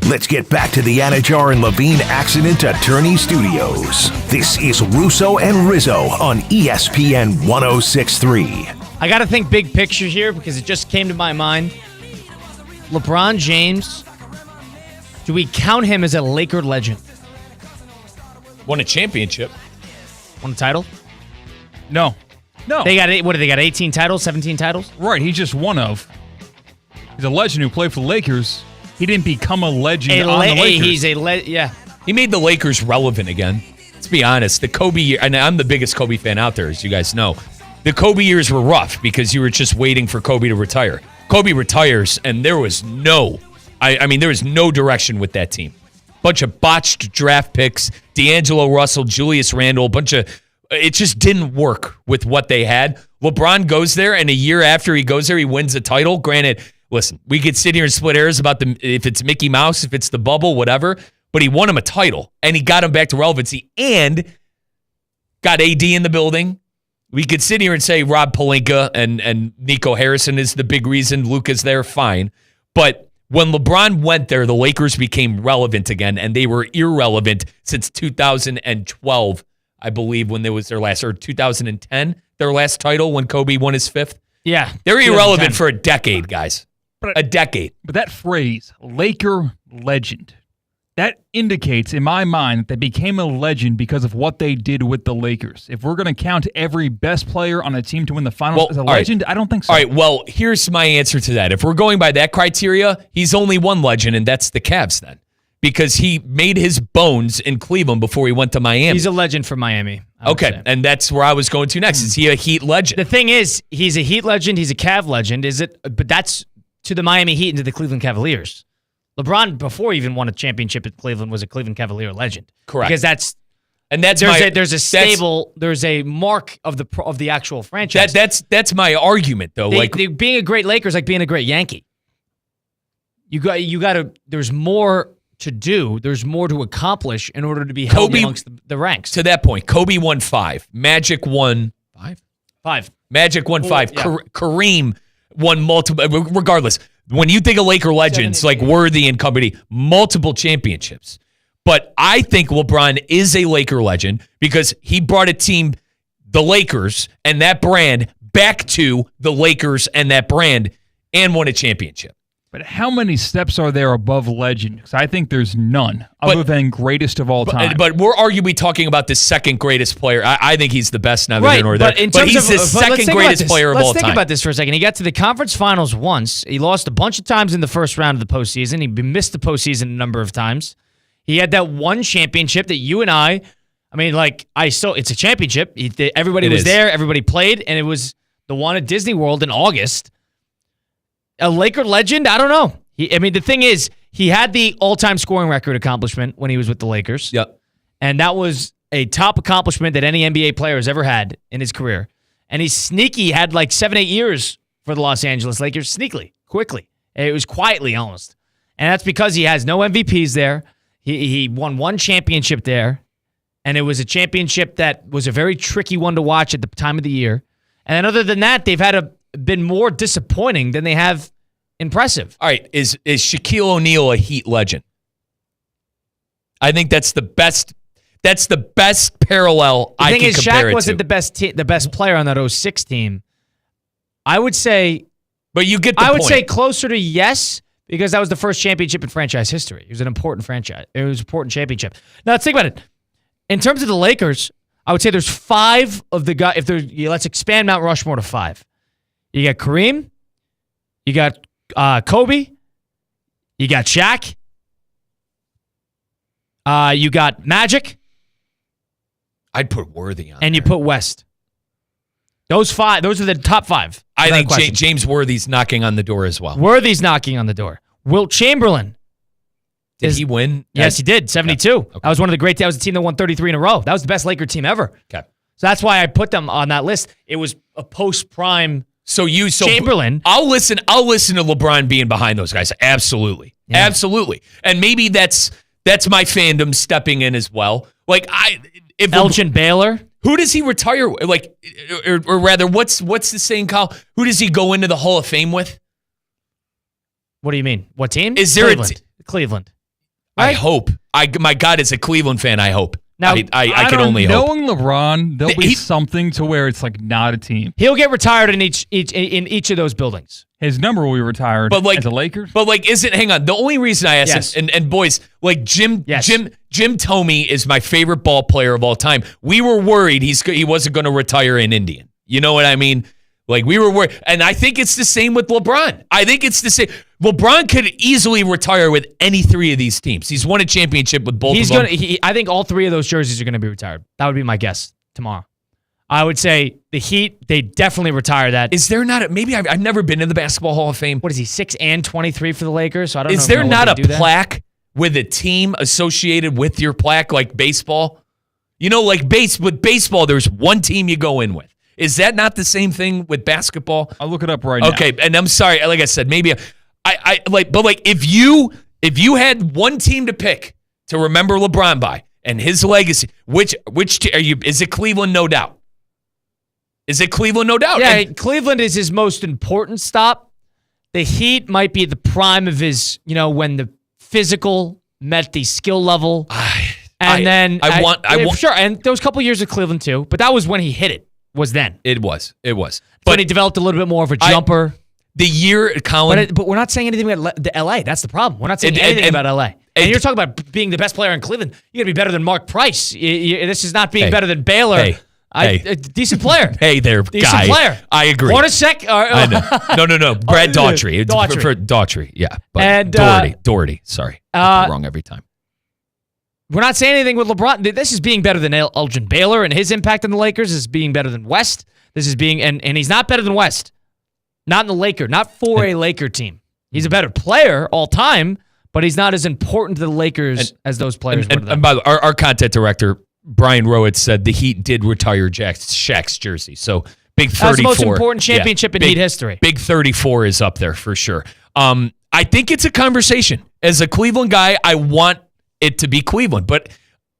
Let's get back to the Anajar and Levine Accident Attorney Studios. This is Russo and Rizzo on ESPN 106.3. I got to think big picture here because it just came to my mind. LeBron James, do we count him as a Laker legend? Won a championship. Won a title? No. They got, what do they got, 18 titles, 17 titles? Right, he's just one of. He's a legend who played for the Lakers. He didn't become a legend on the Lakers. He's yeah. He made the Lakers relevant again. Let's be honest. The Kobe year, and I'm the biggest Kobe fan out there, as you guys know. The Kobe years were rough because you were just waiting for Kobe to retire. Kobe retires, and there was no direction with that team. Bunch of botched draft picks, D'Angelo Russell, Julius Randle, it just didn't work with what they had. LeBron goes there, and a year after he goes there, he wins a title. Granted, listen, we could sit here and split hairs about if it's Mickey Mouse, if it's the bubble, whatever, but he won him a title, and he got him back to relevancy, and got AD in the building. We could sit here and say Rob Pelinka and Nico Harrison is the big reason Luka's there, fine. But when LeBron went there, the Lakers became relevant again, and they were irrelevant since 2012, I believe, when there was their last, or 2010, their last title when Kobe won his fifth. Yeah. They're irrelevant for a decade, guys. A decade. But that phrase, Laker legend, that indicates in my mind that they became a legend because of what they did with the Lakers. If we're going to count every best player on a team to win the finals as a legend, I don't think so. All right, well, here's my answer to that. If we're going by that criteria, he's only one legend, and that's the Cavs then. Because he made his bones in Cleveland before he went to Miami. He's a legend for Miami. Okay, and that's where I was going to next. Is he a Heat legend? The thing is, he's a Heat legend, he's a Cav legend, is it? But that's to the Miami Heat and to the Cleveland Cavaliers. LeBron, before he even won a championship at Cleveland, was a Cleveland Cavalier legend. Correct. Because there's a mark of the actual franchise. That's my argument though. Being a great Laker is like being a great Yankee. You got to. There's more to do. There's more to accomplish in order to be held amongst the ranks. To that point, Kobe won 5. Magic won 5. 5. Magic won 5. Yeah. Kareem won multiple. Regardless, when you think of Laker legends like Worthy and company, multiple championships. But I think LeBron is a Laker legend because he brought a team, the Lakers, and that brand back to the Lakers and that brand and won a championship. But how many steps are there above legend? Because I think there's none other than greatest of all time. But we're arguably talking about the second greatest player. I think he's the best, neither here nor there. But he's the second greatest player of all time. Let's think about this for a second. He got to the conference finals once. He lost a bunch of times in the first round of the postseason. He missed the postseason a number of times. He had that one championship that you and it's a championship. Everybody was there. Everybody played. And it was the one at Disney World in August. A Laker legend? I don't know. The thing is, he had the all-time scoring record accomplishment when he was with the Lakers. Yep. And that was a top accomplishment that any NBA player has ever had in his career. And he's sneaky, had 7-8 years for the Los Angeles Lakers, sneakily, quickly. It was quietly almost. And that's because he has no MVPs there. He won one championship there. And it was a championship that was a very tricky one to watch at the time of the year. And then other than that, they've been more disappointing than they have impressive. All right, is Shaquille O'Neal a Heat legend? I think that's the best. That's the best parallel I can compare it to. The thing is, Shaq wasn't the best player on that 06 team. I would say, but you get the point. I would say closer to yes, because that was the first championship in franchise history. It was an important franchise. It was an important championship. Now let's think about it. In terms of the Lakers, I would say there's 5 of the guys. Let's expand Mount Rushmore to 5. You got Kareem, you got Kobe, you got Shaq, you got Magic. I'd put Worthy on and there. You put West. Those are the top 5. I think James Worthy's knocking on the door as well. Worthy's knocking on the door. Wilt Chamberlain. Did he win? Yes, he did. 72. Yeah. Okay. That was one of the great. That was the team that won 33 in a row. That was the best Laker team ever. Okay. So that's why I put them on that list. It was a post-prime Chamberlain. I'll listen to LeBron being behind those guys. Absolutely. Yeah. Absolutely. And maybe that's my fandom stepping in as well. Elgin Baylor. Who does he retire with? Or rather, what's the saying, Kyle? Who does he go into the Hall of Fame with? What do you mean? What team? Is there Cleveland? I hope. My God, as a Cleveland fan, I hope. Now, I can only hope. Knowing LeBron, there'll be something to where it's like not a team. He'll get retired in each of those buildings. His number will be retired at the Lakers. But hang on. The only reason I asked this, and boys, Jim Thome is my favorite ball player of all time. We were worried he wasn't going to retire in Indian. You know what I mean? We were worried. And I think it's the same with LeBron. I think it's the same. LeBron could easily retire with any three of these teams. He's won a championship with both of them. I think all three of those jerseys are going to be retired. That would be my guess tomorrow. I would say the Heat, they definitely retire that. Is there not maybe I've never been in the Basketball Hall of Fame. What is he, 6 and 23 for the Lakers? So I don't know. Is there not a plaque with a team associated with your plaque like baseball? With baseball, there's one team you go in with. Is that not the same thing with basketball? I'll look it up right now. Okay, and I'm sorry, like I said, maybe if you had one team to pick to remember LeBron by and his legacy, which are you? Is it Cleveland? No doubt. Is it Cleveland? No doubt. Yeah, Cleveland is his most important stop. The Heat might be the prime of his, when the physical met the skill level. Sure, and there was a couple years of Cleveland too, but that was when he hit it. Was then. It was. But when he developed a little bit more of a jumper. The year, Colin. But we're not saying anything about the LA. That's the problem. We're not saying anything about LA. And you're talking about being the best player in Cleveland. You got to be better than Mark Price. This is not being better than Baylor. A decent player. Hey there, decent guy. Player. I agree. What a sec. I know. No. Brad Daughtry. Daughtry. Yeah. But and Doherty. Sorry. Wrong every time. We're not saying anything with LeBron. This is being better than Elgin Baylor, and his impact on the Lakers is being better than West. This is being, and he's not better than West. Not in the Laker, not for a Laker team. He's a better player all time, but he's not as important to the Lakers as those players were to them. And by the way, our content director, Brian Rowitz, said the Heat did retire Shaq's jersey. So big 34. That's the most important championship in Heat history. Big 34 is up there for sure. I think it's a conversation. As a Cleveland guy, I want it to be Cleveland, but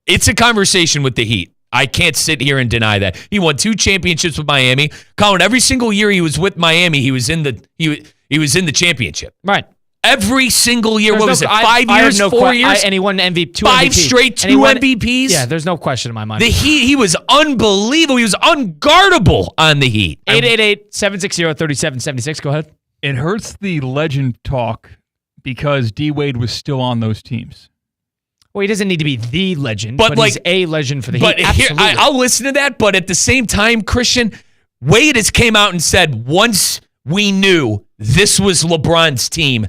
it's a conversation with the Heat. I can't sit here and deny that. He won 2 championships with Miami. Colin, every single year he was with Miami, he was in the championship. Right. Every single year. What was it? 5 years, 4 years? And he won MVP, 2 5 MVPs. straight, 2 MVPs? Yeah, there's no question in my mind. The Heat, he was unbelievable. He was unguardable on the Heat. 888-760-3776. Go ahead. It hurts the legend talk because D-Wade was still on those teams. Well, he doesn't need to be the legend, but he's a legend for the Heat. But Absolutely. I'll listen to that, but at the same time, Christian, Wade has came out and said, once we knew this was LeBron's team,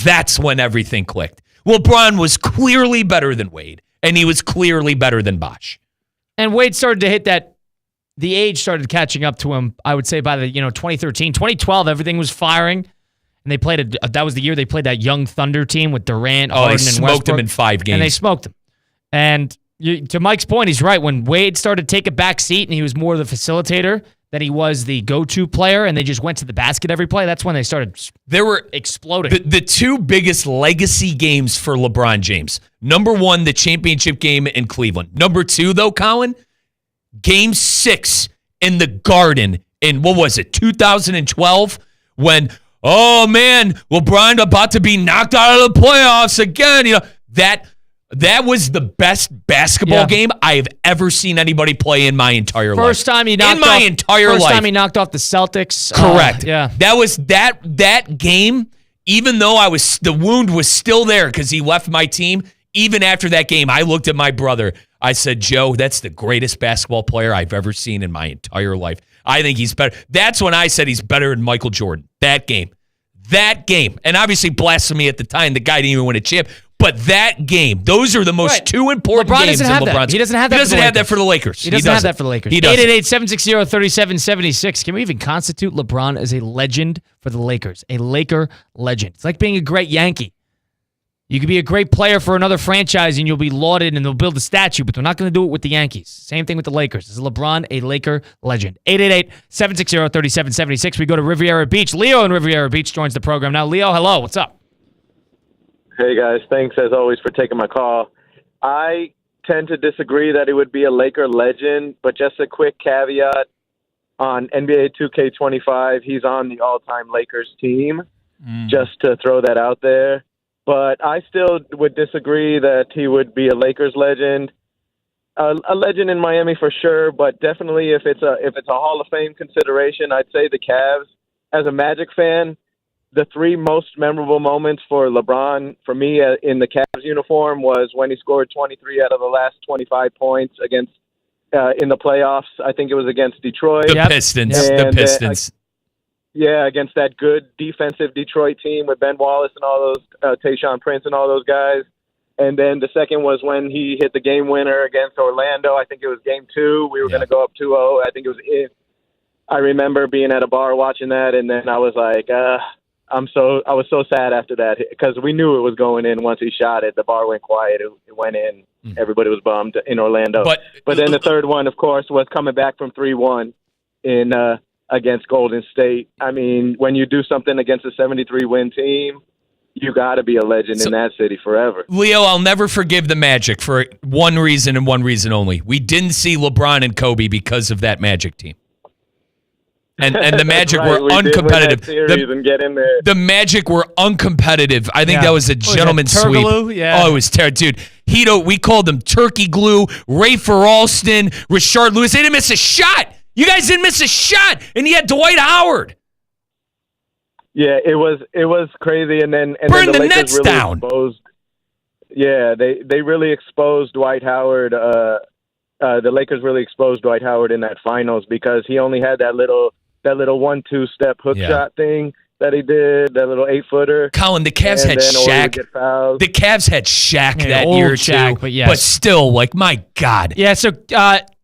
that's when everything clicked. LeBron was clearly better than Wade, and he was clearly better than Bosh. And Wade started to hit that, the age started catching up to him, I would say, by the 2013. 2012, everything was firing. And they played that was the year they played that young Thunder team with Durant, Harden, and Westbrook. They smoked them in 5 games. And they smoked them. And to Mike's point, he's right. When Wade started to take a back seat and he was more the facilitator than he was the go-to player, and they just went to the basket every play, that's when they started exploding. The 2 biggest legacy games for LeBron James. Number 1, the championship game in Cleveland. Number 2, though, Colin, Game 6 in the Garden in, 2012, when... Oh, man, LeBron about to be knocked out of the playoffs again. That was the best basketball game I have ever seen anybody play in my entire life. First time he knocked off the Celtics. Correct. Yeah. That was that game, even though the wound was still there because he left my team, even after that game, I looked at my brother. I said, Joe, that's the greatest basketball player I've ever seen in my entire life. I think he's better. That's when I said he's better than Michael Jordan. That game. And obviously blasphemy at the time. The guy didn't even win a chip. But that game, those are the most 2 important games in LeBron's. He doesn't have that. He doesn't have that for the Lakers. He doesn't have that for the Lakers. 888-760-3776. Can we even constitute LeBron as a legend for the Lakers? A Laker legend. It's like being a great Yankee. You could be a great player for another franchise and you'll be lauded and they'll build a statue, but they're not going to do it with the Yankees. Same thing with the Lakers. Is LeBron a Laker legend? 888-760-3776. We go to Riviera Beach. Leo in Riviera Beach joins the program now. Leo, hello. What's up? Hey, guys. Thanks, as always, for taking my call. I tend to disagree that it would be a Laker legend, but just a quick caveat on NBA 2K25, he's on the all-time Lakers team, just to throw that out there. but I still would disagree that he would be a Lakers legend. A legend in Miami for sure, but definitely if it's a Hall of Fame consideration, I'd say the Cavs. As a Magic fan, the three most memorable moments for LeBron, for me, in the Cavs uniform was when he scored 23 out of the last 25 points against in the playoffs. I think it was against Detroit. The Pistons. Against that good defensive Detroit team with Ben Wallace and all those, Tayshaun Prince and all those guys. And then the second was when he hit the game winner against Orlando. I think it was game 2. We were going to go up 2-0. I think it was in. I remember being at a bar watching that, and then I was like, I was so sad after that because we knew it was going in once he shot it. The bar went quiet. It went in. Everybody was bummed in Orlando. But then the third one, of course, was coming back from 3-1 in against Golden State. I mean, when you do something against a 73-win team, you got to be a legend in that city forever. Leo, I'll never forgive the Magic for one reason and one reason only. We didn't see LeBron and Kobe because of that Magic team. And the Magic were uncompetitive. The Magic were uncompetitive. I think that was a gentleman's sweep. Yeah. Oh, it was terrible. Dude, we called them turkey glue, Rafer Alston, Rashard Lewis. They didn't miss a shot. You guys didn't miss a shot. And you had Dwight Howard. Yeah, it was crazy. And then burn the Lakers Nets really down. They really exposed Dwight Howard. The Lakers really exposed Dwight Howard in that finals because he only had that little 1-2 step hook shot thing that he did, that little 8-footer. Colin, the Cavs had Shaq. The Cavs had Shaq that year too. But still, like, my God. Yeah, so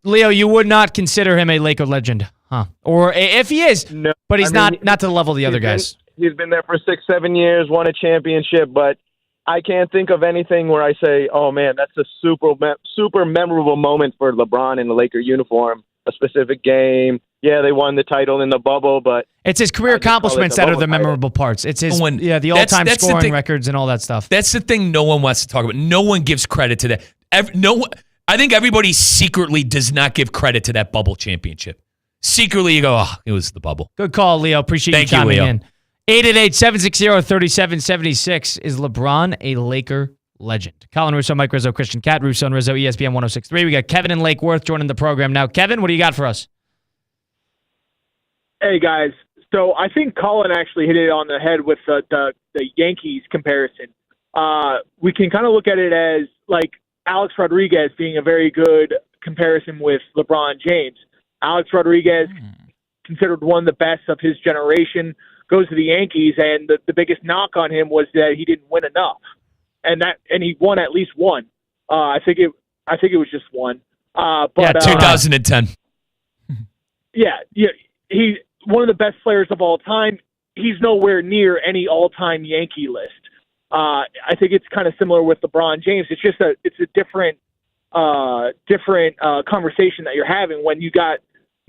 Leo, you would not consider him a Laker legend, huh? Or if he is, no, but he's not to the level of the other guys. He's been there for 6-7 years, won a championship, but I can't think of anything where I say, oh, man, that's a super memorable moment for LeBron in the Laker uniform, a specific game. Yeah, they won the title in the bubble, but it's his career accomplishments that are the memorable parts. It's his the all-time scoring records and all that stuff. That's the thing no one wants to talk about. No one gives credit to that. I think everybody secretly does not give credit to that bubble championship. Secretly, you go, oh, it was the bubble. Good call, Leo. Appreciate you chiming in. 888-760-3776. Is LeBron a Laker legend? Colin Russo, Mike Rizzo, Christian Cat, Russo and Rizzo, ESPN 106.3. We got Kevin in Lake Worth joining the program now. Kevin, what do you got for us? Hey, guys. So I think Colin actually hit it on the head with the Yankees comparison. We can kind of look at it as like Alex Rodriguez being a very good comparison with LeBron James. Alex Rodriguez, considered one of the best of his generation, goes to the Yankees, and the biggest knock on him was that he didn't win enough, and he won at least one. I think it was just one. But 2010. Yeah, he's one of the best players of all time. He's nowhere near any all-time Yankee list. I think it's kind of similar with LeBron James. It's just a different conversation that you're having when you got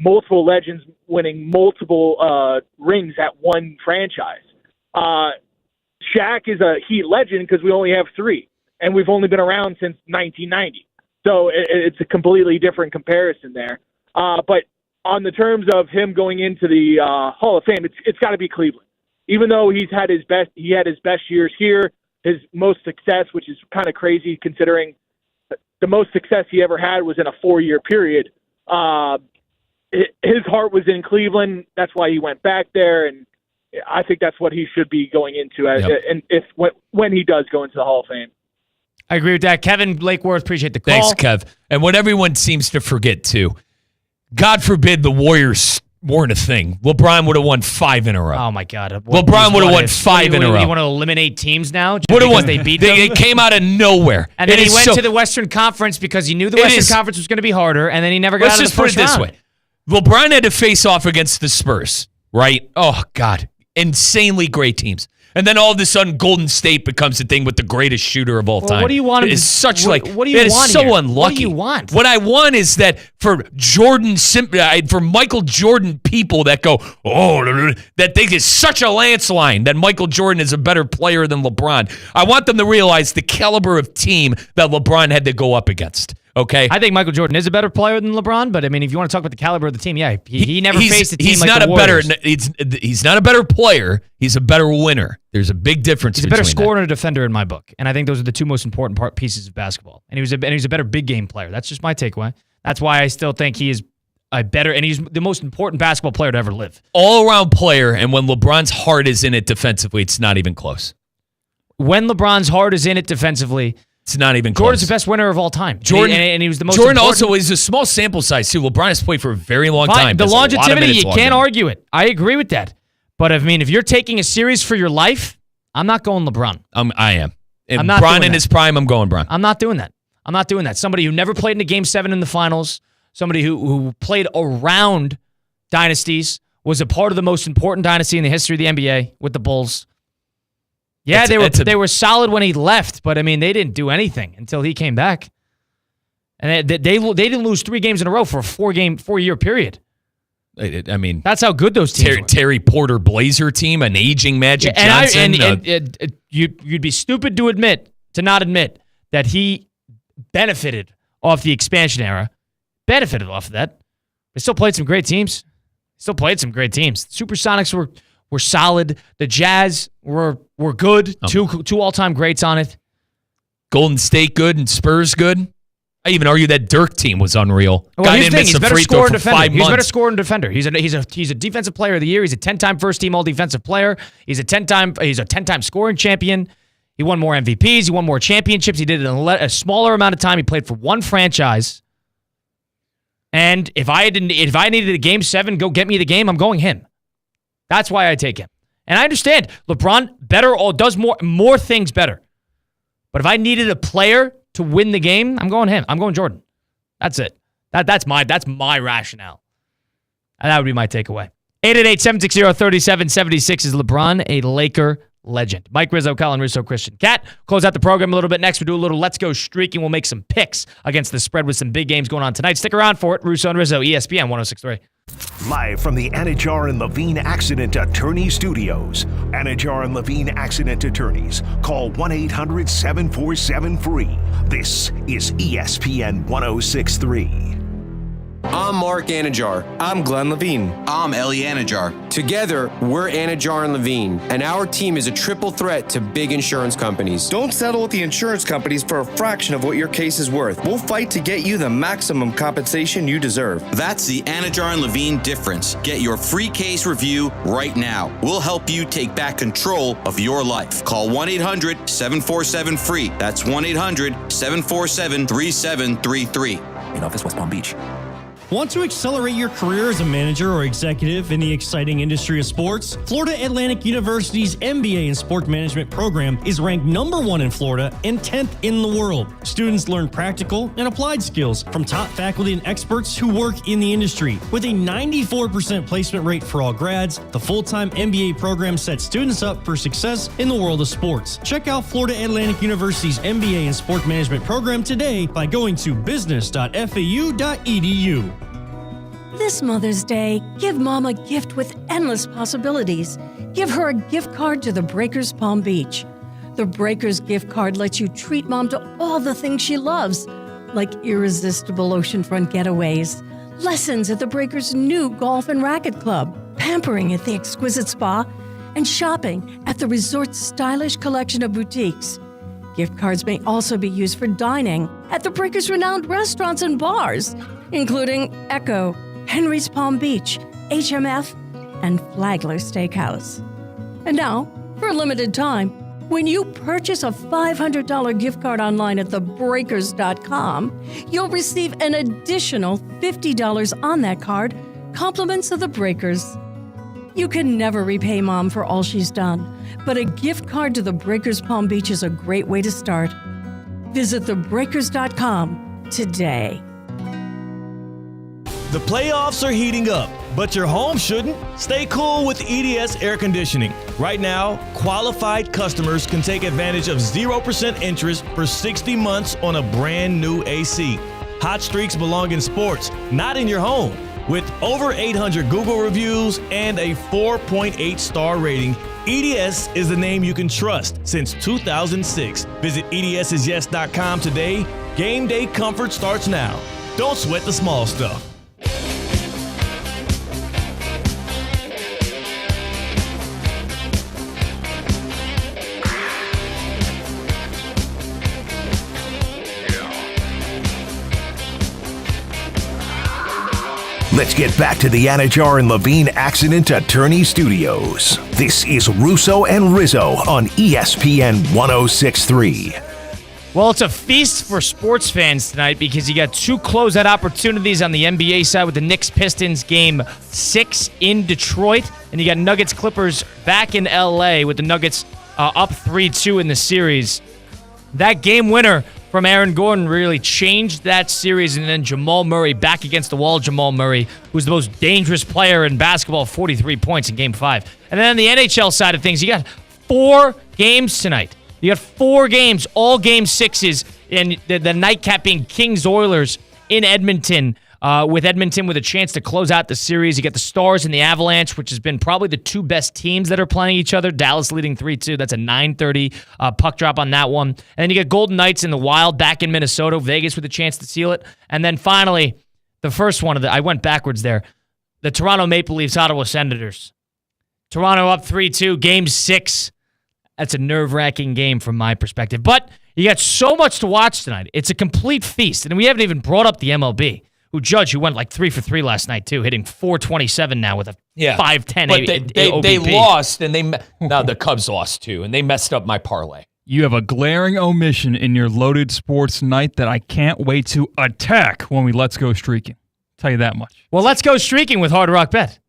multiple legends winning multiple rings at one franchise. Shaq is a Heat legend because we only have 3, and we've only been around since 1990. So it's a completely different comparison there. But on the terms of him going into the Hall of Fame, it's got to be Cleveland. Even though he had his best years here, his most success, which is kind of crazy considering the most success he ever had was in a 4-year period. His heart was in Cleveland. That's why he went back there, and I think that's what he should be going into. And when he does go into the Hall of Fame. I agree with that. Kevin Lake Worth, appreciate the call. Thanks, Kev. And what everyone seems to forget, too, God forbid the Warriors weren't a thing. LeBron would have won 5 in a row. Oh, my God. LeBron would have won 5 in a row. You want to eliminate teams now? Would have won. They beat them? They came out of nowhere. And then he went to the Western Conference because he knew the Western Conference was going to be harder, and then he never got out of the first round. Let's just put it this way. LeBron had to face off against the Spurs, right? Oh, God. Insanely great teams. And then all of a sudden, Golden State becomes the thing with the greatest shooter of all time. What do you want? It's such what do you want? So here? unlucky. What do you want? What I want is that for Michael Jordan people that go, that think it's such a landslide that Michael Jordan is a better player than LeBron. I want them to realize the caliber of team that LeBron had to go up against. Okay. I think Michael Jordan is a better player than LeBron, but I mean, if you want to talk about the caliber of the team, yeah, he never faced a team he's like not the a Warriors. he's not a better player. He's a better winner. There's a big difference. He's a better scorer and a defender in my book, and I think those are the two most important pieces of basketball. And he's a better big game player. That's just my takeaway. That's why I still think he is a better, and he's the most important basketball player to ever live. All-around player, and when LeBron's heart is in it defensively, it's not even close. When LeBron's heart is in it defensively, it's not even close. Jordan's the best winner of all time. Jordan, and he was the most Jordan important. also is a small sample size, too. LeBron has played for a very long Fine, time. the That's a lot of longevity, minutes you longer. can't argue it. I agree with that. But, I mean, if you're taking a series for your life, I'm not going LeBron. I am. And I'm not Bron doing in that. his prime, I'm going Bron. I'm not doing that. Somebody who never played in a Game 7 in the finals, somebody who played around dynasties, was a part of the most important dynasty in the history of the NBA with the Bulls. Yeah, they were solid when he left, but I mean, they didn't do anything until he came back. And they didn't lose 3 games in a row for a 4-year period. I mean, that's how good those teams were. Terry Porter Blazer team, an aging Magic Johnson. You'd be stupid to not admit that he benefited off the expansion era. Benefited off of that. They still played some great teams. Supersonics were solid. The Jazz were good. Two all-time greats on it. Golden State good and Spurs good. I even argue that Dirk team was unreal. Well, Guy didn't miss a free throw for 5 months. He's a better scorer and defender. He's a defensive player of the year. He's a 10-time first-team all-defensive player. He's a 10-time scoring champion. He won more MVPs. He won more championships. He did it in a smaller amount of time. He played for one franchise. And if I needed a Game 7, go get me the game, I'm going him. That's why I take him. And I understand LeBron does more things better. But if I needed a player to win the game, I'm going him. I'm going Jordan. That's it. That's my rationale. And that would be my takeaway. 888-760-3776 is LeBron a Laker legend? Mike Rizzo, Colin Russo, Christian Cat. Close out the program a little bit next. We'll do a little Let's Go streaking. We'll make some picks against the spread with some big games going on tonight. Stick around for it. Russo and Rizzo, ESPN 106.3. Live from the Anajar and Levine Accident Attorney Studios. Anajar and Levine Accident Attorneys. Call 1-800-747-FREE. This is ESPN 106.3. I'm Mark Anajar. I'm Glenn Levine. I'm Ellie Anajar. Together, we're Anajar and Levine, and our team is a triple threat to big insurance companies. Don't settle with the insurance companies for a fraction of what your case is worth. We'll fight to get you the maximum compensation you deserve. That's the Anajar and Levine difference. Get your free case review right now. We'll help you take back control of your life. Call 1-800-747-FREE. That's 1-800-747-3733. In office, West Palm Beach. Want to accelerate your career as a manager or executive in the exciting industry of sports? Florida Atlantic University's MBA in Sport Management program is ranked #1 in Florida and 10th in the world. Students learn practical and applied skills from top faculty and experts who work in the industry. With a 94% placement rate for all grads, the full-time MBA program sets students up for success in the world of sports. Check out Florida Atlantic University's MBA in Sport Management program today by going to business.fau.edu. This Mother's Day, give Mom a gift with endless possibilities. Give her a gift card to the Breakers Palm Beach. The Breakers gift card lets you treat Mom to all the things she loves, like irresistible oceanfront getaways, lessons at the Breakers' new golf and racket club, pampering at the exquisite spa, and shopping at the resort's stylish collection of boutiques. Gift cards may also be used for dining at the Breakers' renowned restaurants and bars, including Echo, Henry's Palm Beach, HMF, and Flagler Steakhouse. And now, for a limited time, when you purchase a $500 gift card online at thebreakers.com, you'll receive an additional $50 on that card, compliments of the Breakers. You can never repay Mom for all she's done, but a gift card to the Breakers Palm Beach is a great way to start. Visit thebreakers.com today. The playoffs are heating up, but your home shouldn't. Stay cool with EDS Air Conditioning. Right now, qualified customers can take advantage of 0% interest for 60 months on a brand new AC. Hot streaks belong in sports, not in your home. With over 800 Google reviews and a 4.8 star rating, EDS is the name you can trust since 2006. Visit EDSisyes.com today Game day comfort starts now. Don't sweat the small stuff. Let's get back to the Anajar and Levine Accident Attorney Studios. This is Russo and Rizzo on ESPN 106.3. Well, it's a feast for sports fans tonight because you got two closeout opportunities on the NBA side with the Knicks-Pistons Game 6 in Detroit, and you got Nuggets-Clippers back in L.A. with the Nuggets up 3-2 in the series. That game winner from Aaron Gordon really changed that series, and then Jamal Murray back against the wall. Jamal Murray, who's the most dangerous player in basketball, 43 points in Game 5. And then on the NHL side of things, you got 4 games tonight. You got 4 games, all Game 6s, and the nightcap being Kings-Oilers in Edmonton, with Edmonton with a chance to close out the series. You got the Stars and the Avalanche, which has been probably the 2 best teams that are playing each other. Dallas leading 3-2. That's a 9:30 puck drop on that one. And then you got Golden Knights and the Wild back in Minnesota. Vegas with a chance to seal it. And then finally, the first one I went backwards there. The Toronto Maple Leafs, Ottawa Senators. Toronto up 3-2, Game 6. That's a nerve-wracking game from my perspective. But you got so much to watch tonight. It's a complete feast. And we haven't even brought up the MLB. Who went like 3 for 3 last night, too, hitting .427 now with a 5.10 But they lost, and now the Cubs lost, too, and they messed up my parlay. You have a glaring omission in your loaded sports night that I can't wait to attack when we Let's Go Streaking. Tell you that much. Well, let's go streaking with Hard Rock Bet.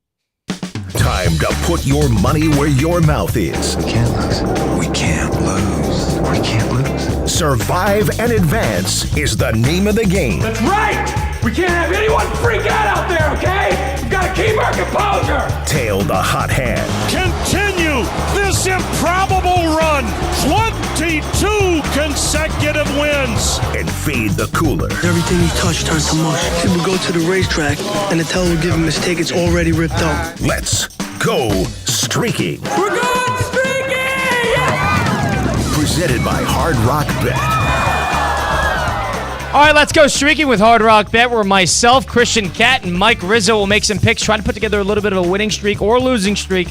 Time to put your money where your mouth is. We can't lose. We can't lose. We can't lose. Survive and Advance is the name of the game. That's right! We can't have anyone freak out there, okay? We've got to keep our composure! Tail the hot hand. Continue this improbable run. 22 consecutive wins. And fade the cooler. Everything he touched turned to mush. He would go to the racetrack, and the teller would give him his tickets already ripped up. Let's go streaking. We're going streaking! Yeah! Presented by Hard Rock Bet. All right, let's go streaking with Hard Rock Bet, where myself, Christian Cat, and Mike Rizzo will make some picks, try to put together a little bit of a winning streak or losing streak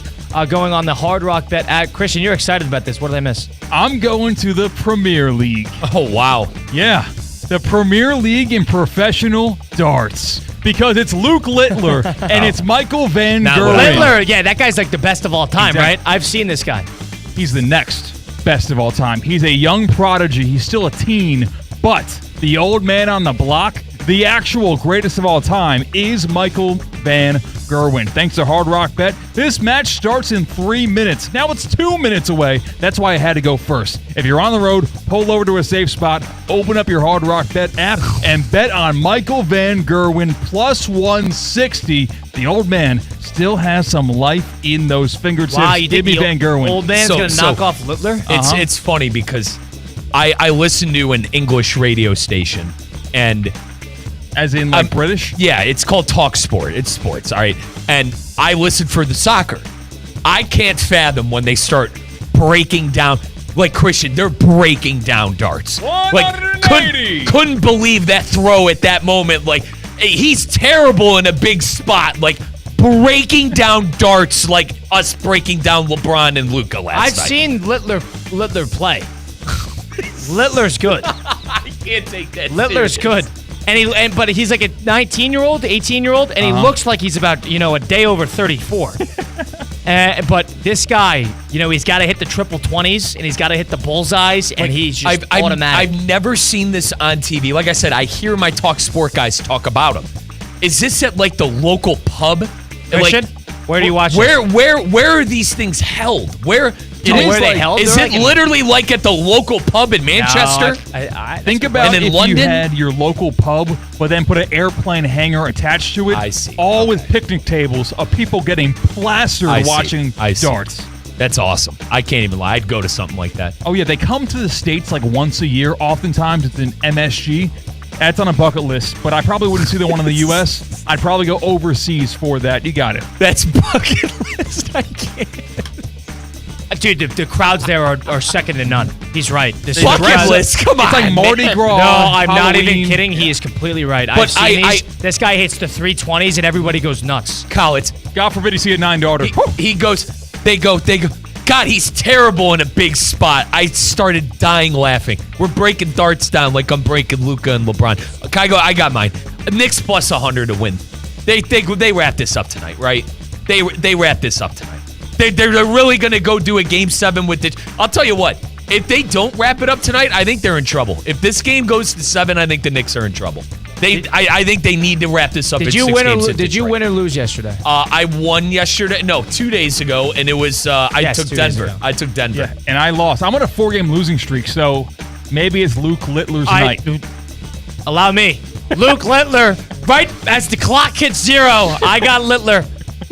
going on the Hard Rock Bet ad. Christian, you're excited about this. What did I miss? I'm going to the Premier League. Oh, wow. Yeah, the Premier League in professional darts. Because it's Luke Littler and it's Michael Van Gerwen. Littler, yeah, that guy's like the best of all time, Exactly. right? I've seen this guy. He's the next best of all time. He's a young prodigy. He's still a teen, but the old man on the block, the actual greatest of all time, is Michael Van Gerwen. Thanks to Hard Rock Bet, this match starts in 3 minutes. Now it's 2 minutes away. That's why I had to go first. If you're on the road, pull over to a safe spot, open up your Hard Rock Bet app, and bet on Michael Van Gerwen plus 160. The old man still has some life in those fingertips. Wow, you Give me Van Gerwen. Old man's going to knock off Littler? It's funny because I listen to an English radio station, and as in like British? Yeah, it's called Talk Sport. It's sports, all right? And I listen for the soccer. I can't fathom when they start breaking down, like Christian, they're breaking down darts. Like, couldn't believe that throw at that moment. Like, he's terrible in a big spot. Like, breaking down darts like us breaking down LeBron and Luka last night. I've seen Littler play. Littler's good. I can't take that Littler's serious. good. But he's like a 19-year-old, 18-year-old, and he looks like he's about, a day over 34. But this guy, he's got to hit the triple 20s, and he's got to hit the bullseyes, and he's just automatic. I've never seen this on TV. Like I said, I hear my Talk Sport guys talk about him. Is this at like the local pub? Christian, where do you watch this? Where are these things held? Where are they held? Is it literally like at the local pub in Manchester? No, Think about and in if London? you had your local pub, but then put an airplane hangar attached to it. I see. All with picnic tables of people getting plastered watching darts. That's awesome. I can't even lie. I'd go to something like that. Oh, yeah. They come to the States like once a year. Oftentimes it's an MSG. That's on a bucket list, but I probably wouldn't see the one in the U.S. I'd probably go overseas for that. You got it. That's bucket list. I can't. Dude, the crowds there are second to none. He's right. This Bucket list, come on. It's like Mardi Gras. No, I'm not Halloween. even kidding. He is completely right. But this guy hits the 320s and everybody goes nuts. College. God forbid you see a 9-darter. He goes, they go. God, he's terrible in a big spot. I started dying laughing. We're breaking darts down like I'm breaking Luka and LeBron. Okay, I got mine. Knicks plus 100 to win. They wrap this up tonight, right? They wrap this up tonight. They're really going to go do a Game 7 with it. I'll tell you what. If they don't wrap it up tonight, I think they're in trouble. If this game goes to 7, I think the Knicks are in trouble. I think they need to wrap this up. Did you win or lose yesterday? I won yesterday. No, 2 days ago, and it was I took Denver. I took Denver, yeah, and I lost. I'm on a 4-game losing streak, so maybe it's Luke Littler's night. Allow me, Luke Littler. Right as the clock hits 0, I got Littler.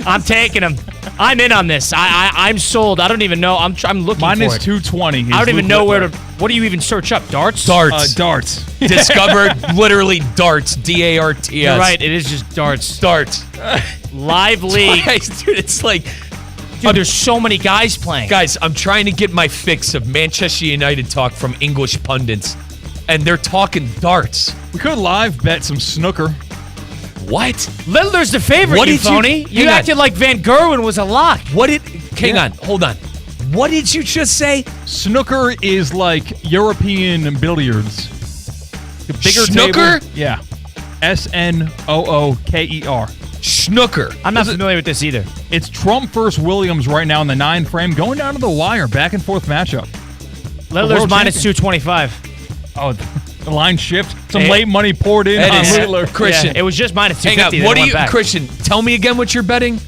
I'm taking him. I'm in on this. I'm sold. I don't even know. I'm looking for it. Minus 220. I don't even know where to. What do you even search up? Darts? Darts. Darts. Discovered literally darts. DARTS. You're right. It is just darts. Darts. Live league. Dude, it's like. Dude, there's so many guys playing. Guys, I'm trying to get my fix of Manchester United talk from English pundits, and they're talking darts. We could live bet some snooker. What? Littler's the favorite, What you did you- phony. You hang on. acted like Van Gerwen was a lock. Hang on, hold on. What did you just say? Snooker is like European billiards. The bigger Snooker? table. Yeah. Snooker. Snooker. I'm not familiar with this either. It's Trump versus Williams right now in the 9 frame, going down to the wire, back and forth matchup. Littler's minus 225. Oh, the line shift. Some late money poured in on Littler. Christian. Yeah, it was just minus Hang 250. on. then What it do went you, back. Christian? Tell me again what you're betting.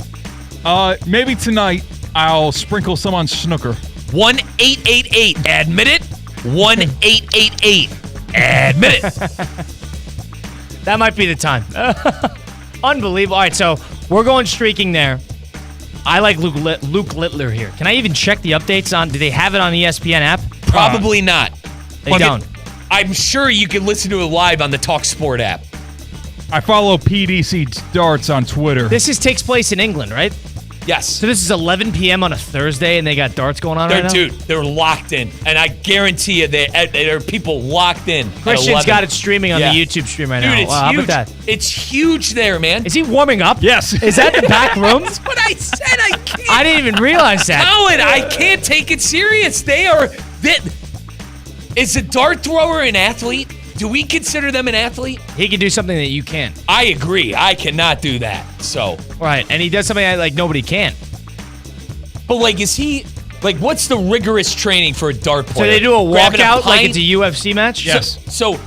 Maybe tonight I'll sprinkle some on snooker. 1-888. Admit it. 1-888. Admit it. That might be the time. Unbelievable. All right, so we're going streaking there. I like Luke Littler here. Can I even check the updates on? Do they have it on the ESPN app? Probably not. They don't. I'm sure you can listen to it live on the Talk Sport app. I follow PDC Darts on Twitter. This takes place in England, right? Yes. So this is 11 p.m. on a Thursday, and they got darts going on right now? Dude, they're locked in. And I guarantee you there are people locked in. Christian's got it streaming on the YouTube stream right now. Dude, it's Wow, huge. how about that? It's huge there, man. Is he warming up? Yes. Is that the back room? That's what I said. I can't. I didn't even realize that. Colin, I can't take it serious. They are... Is a dart thrower an athlete? Do we consider them an athlete? He can do something that you can't. I agree. I cannot do that. So... Right, and he does something like nobody can. But, like, is he... Like, what's the rigorous training for a dart player? So they do a Grabbing walkout like pint? it's a UFC match? Yes. So,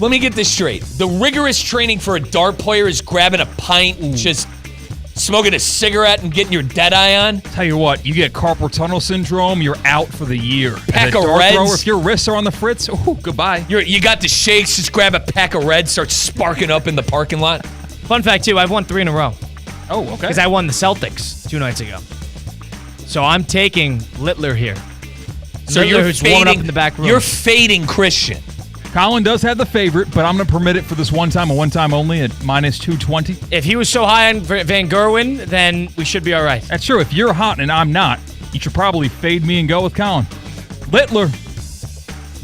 let me get this straight. The rigorous training for a dart player is grabbing a pint, just smoking a cigarette and getting your dead eye on. Tell you what, you get carpal tunnel syndrome, you're out for the year. Pack As a of dart Reds. thrower, if your wrists are on the fritz, goodbye. You got the shakes, just grab a pack of Reds, start sparking up in the parking lot. Fun fact, too, I've won 3 in a row. Oh, okay. Because I won the Celtics 2 nights ago. So I'm taking Littler here. So Littler, you're who's warming fading, up in the back room. You're fading Christian. Colin does have the favorite, but I'm going to permit it for this one time only at minus 220. If he was so high on Van Gerwen, then we should be all right. That's true. If you're hot and I'm not, you should probably fade me and go with Colin. Littler.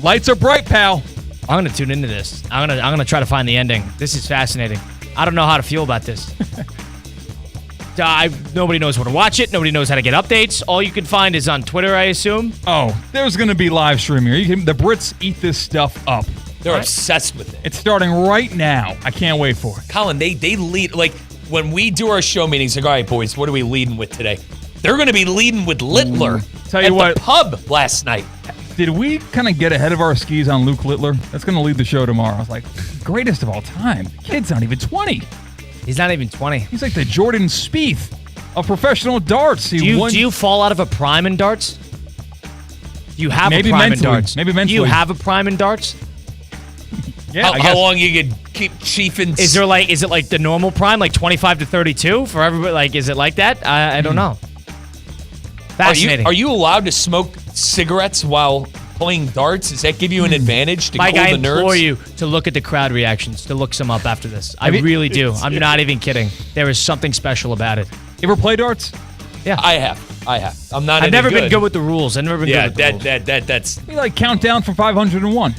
Lights are bright, pal. I'm going to tune into this. I'm gonna try to find the ending. This is fascinating. I don't know how to feel about this. Nobody knows where to watch it. Nobody knows how to get updates. All you can find is on Twitter, I assume. Oh, there's going to be live streaming here. The Brits eat this stuff up. They're obsessed with it. It's starting right now. I can't wait for it. Colin, they lead, like, when we do our show meetings, like, all right, boys, what are we leading with today? They're going to be leading with Littler Tell you at what, the pub last night. Did we kind of get ahead of our skis on Luke Littler? That's going to lead the show tomorrow. I was like, greatest of all time. The kid's not even 20. He's not even 20. He's like the Jordan Spieth of professional darts. Do you fall out of a prime in darts? Do you have Maybe a prime mentally. in darts? Maybe mentally. Do you have a prime in darts? Yeah, How long you could keep chiefing? Is it like the normal prime, like 25 to 32 for everybody? Like, is it like that? I don't know. Fascinating. Are you allowed to smoke cigarettes while playing darts? Does that give you an advantage to Mike, cool I the nerves? implore you to look at the crowd reactions, to look some up after this. I really do. I'm not even kidding. There is something special about it. You ever play darts? Yeah. I have. I have. I'm not. I've never been good with the rules. I've never been good with the rules. That's. You like countdown for 501.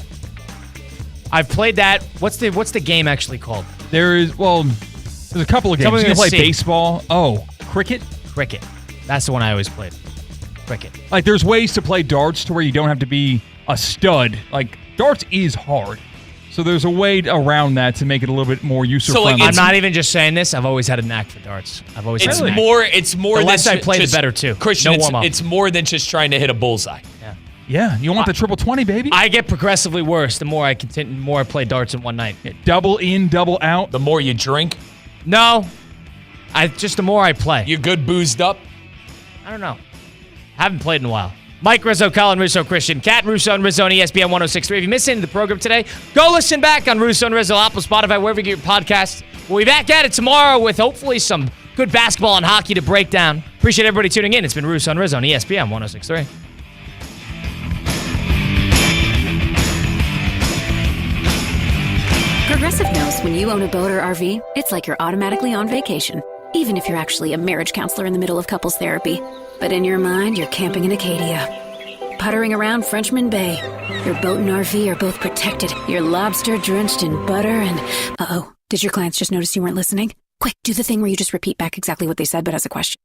I've played that. What's the game actually called? There's a couple of games. You can play baseball. Oh, cricket. Cricket. That's the one I always played. Cricket. Like there's ways to play darts to where you don't have to be a stud. Like darts is hard. So there's a way around that to make it a little bit more user-friendly. I'm not even just saying this. I've always had a knack for darts. It's more. The less I play, the better too. Christian, no warm-up. It's more than just trying to hit a bullseye. Yeah, you want the triple 20, baby? I get progressively worse the more I continue. The more I play darts in one night. Double in, double out. The more you drink. No, the more I play. You're good boozed up. I don't know. Haven't played in a while. Mike Rizzo, Colin Russo, Christian, Cat Russo and Rizzo on ESPN 106.3. If you missed any of the program today, go listen back on Russo and Rizzo, Apple, Spotify, wherever you get your podcasts. We'll be back at it tomorrow with hopefully some good basketball and hockey to break down. Appreciate everybody tuning in. It's been Russo and Rizzo on ESPN 106.3. Progressive knows when you own a boat or RV, it's like you're automatically on vacation, even if you're actually a marriage counselor in the middle of couples therapy. But in your mind, you're camping in Acadia, puttering around Frenchman Bay. Your boat and RV are both protected. You're lobster-drenched in butter and... Uh-oh, did your clients just notice you weren't listening? Quick, do the thing where you just repeat back exactly what they said, but as a question.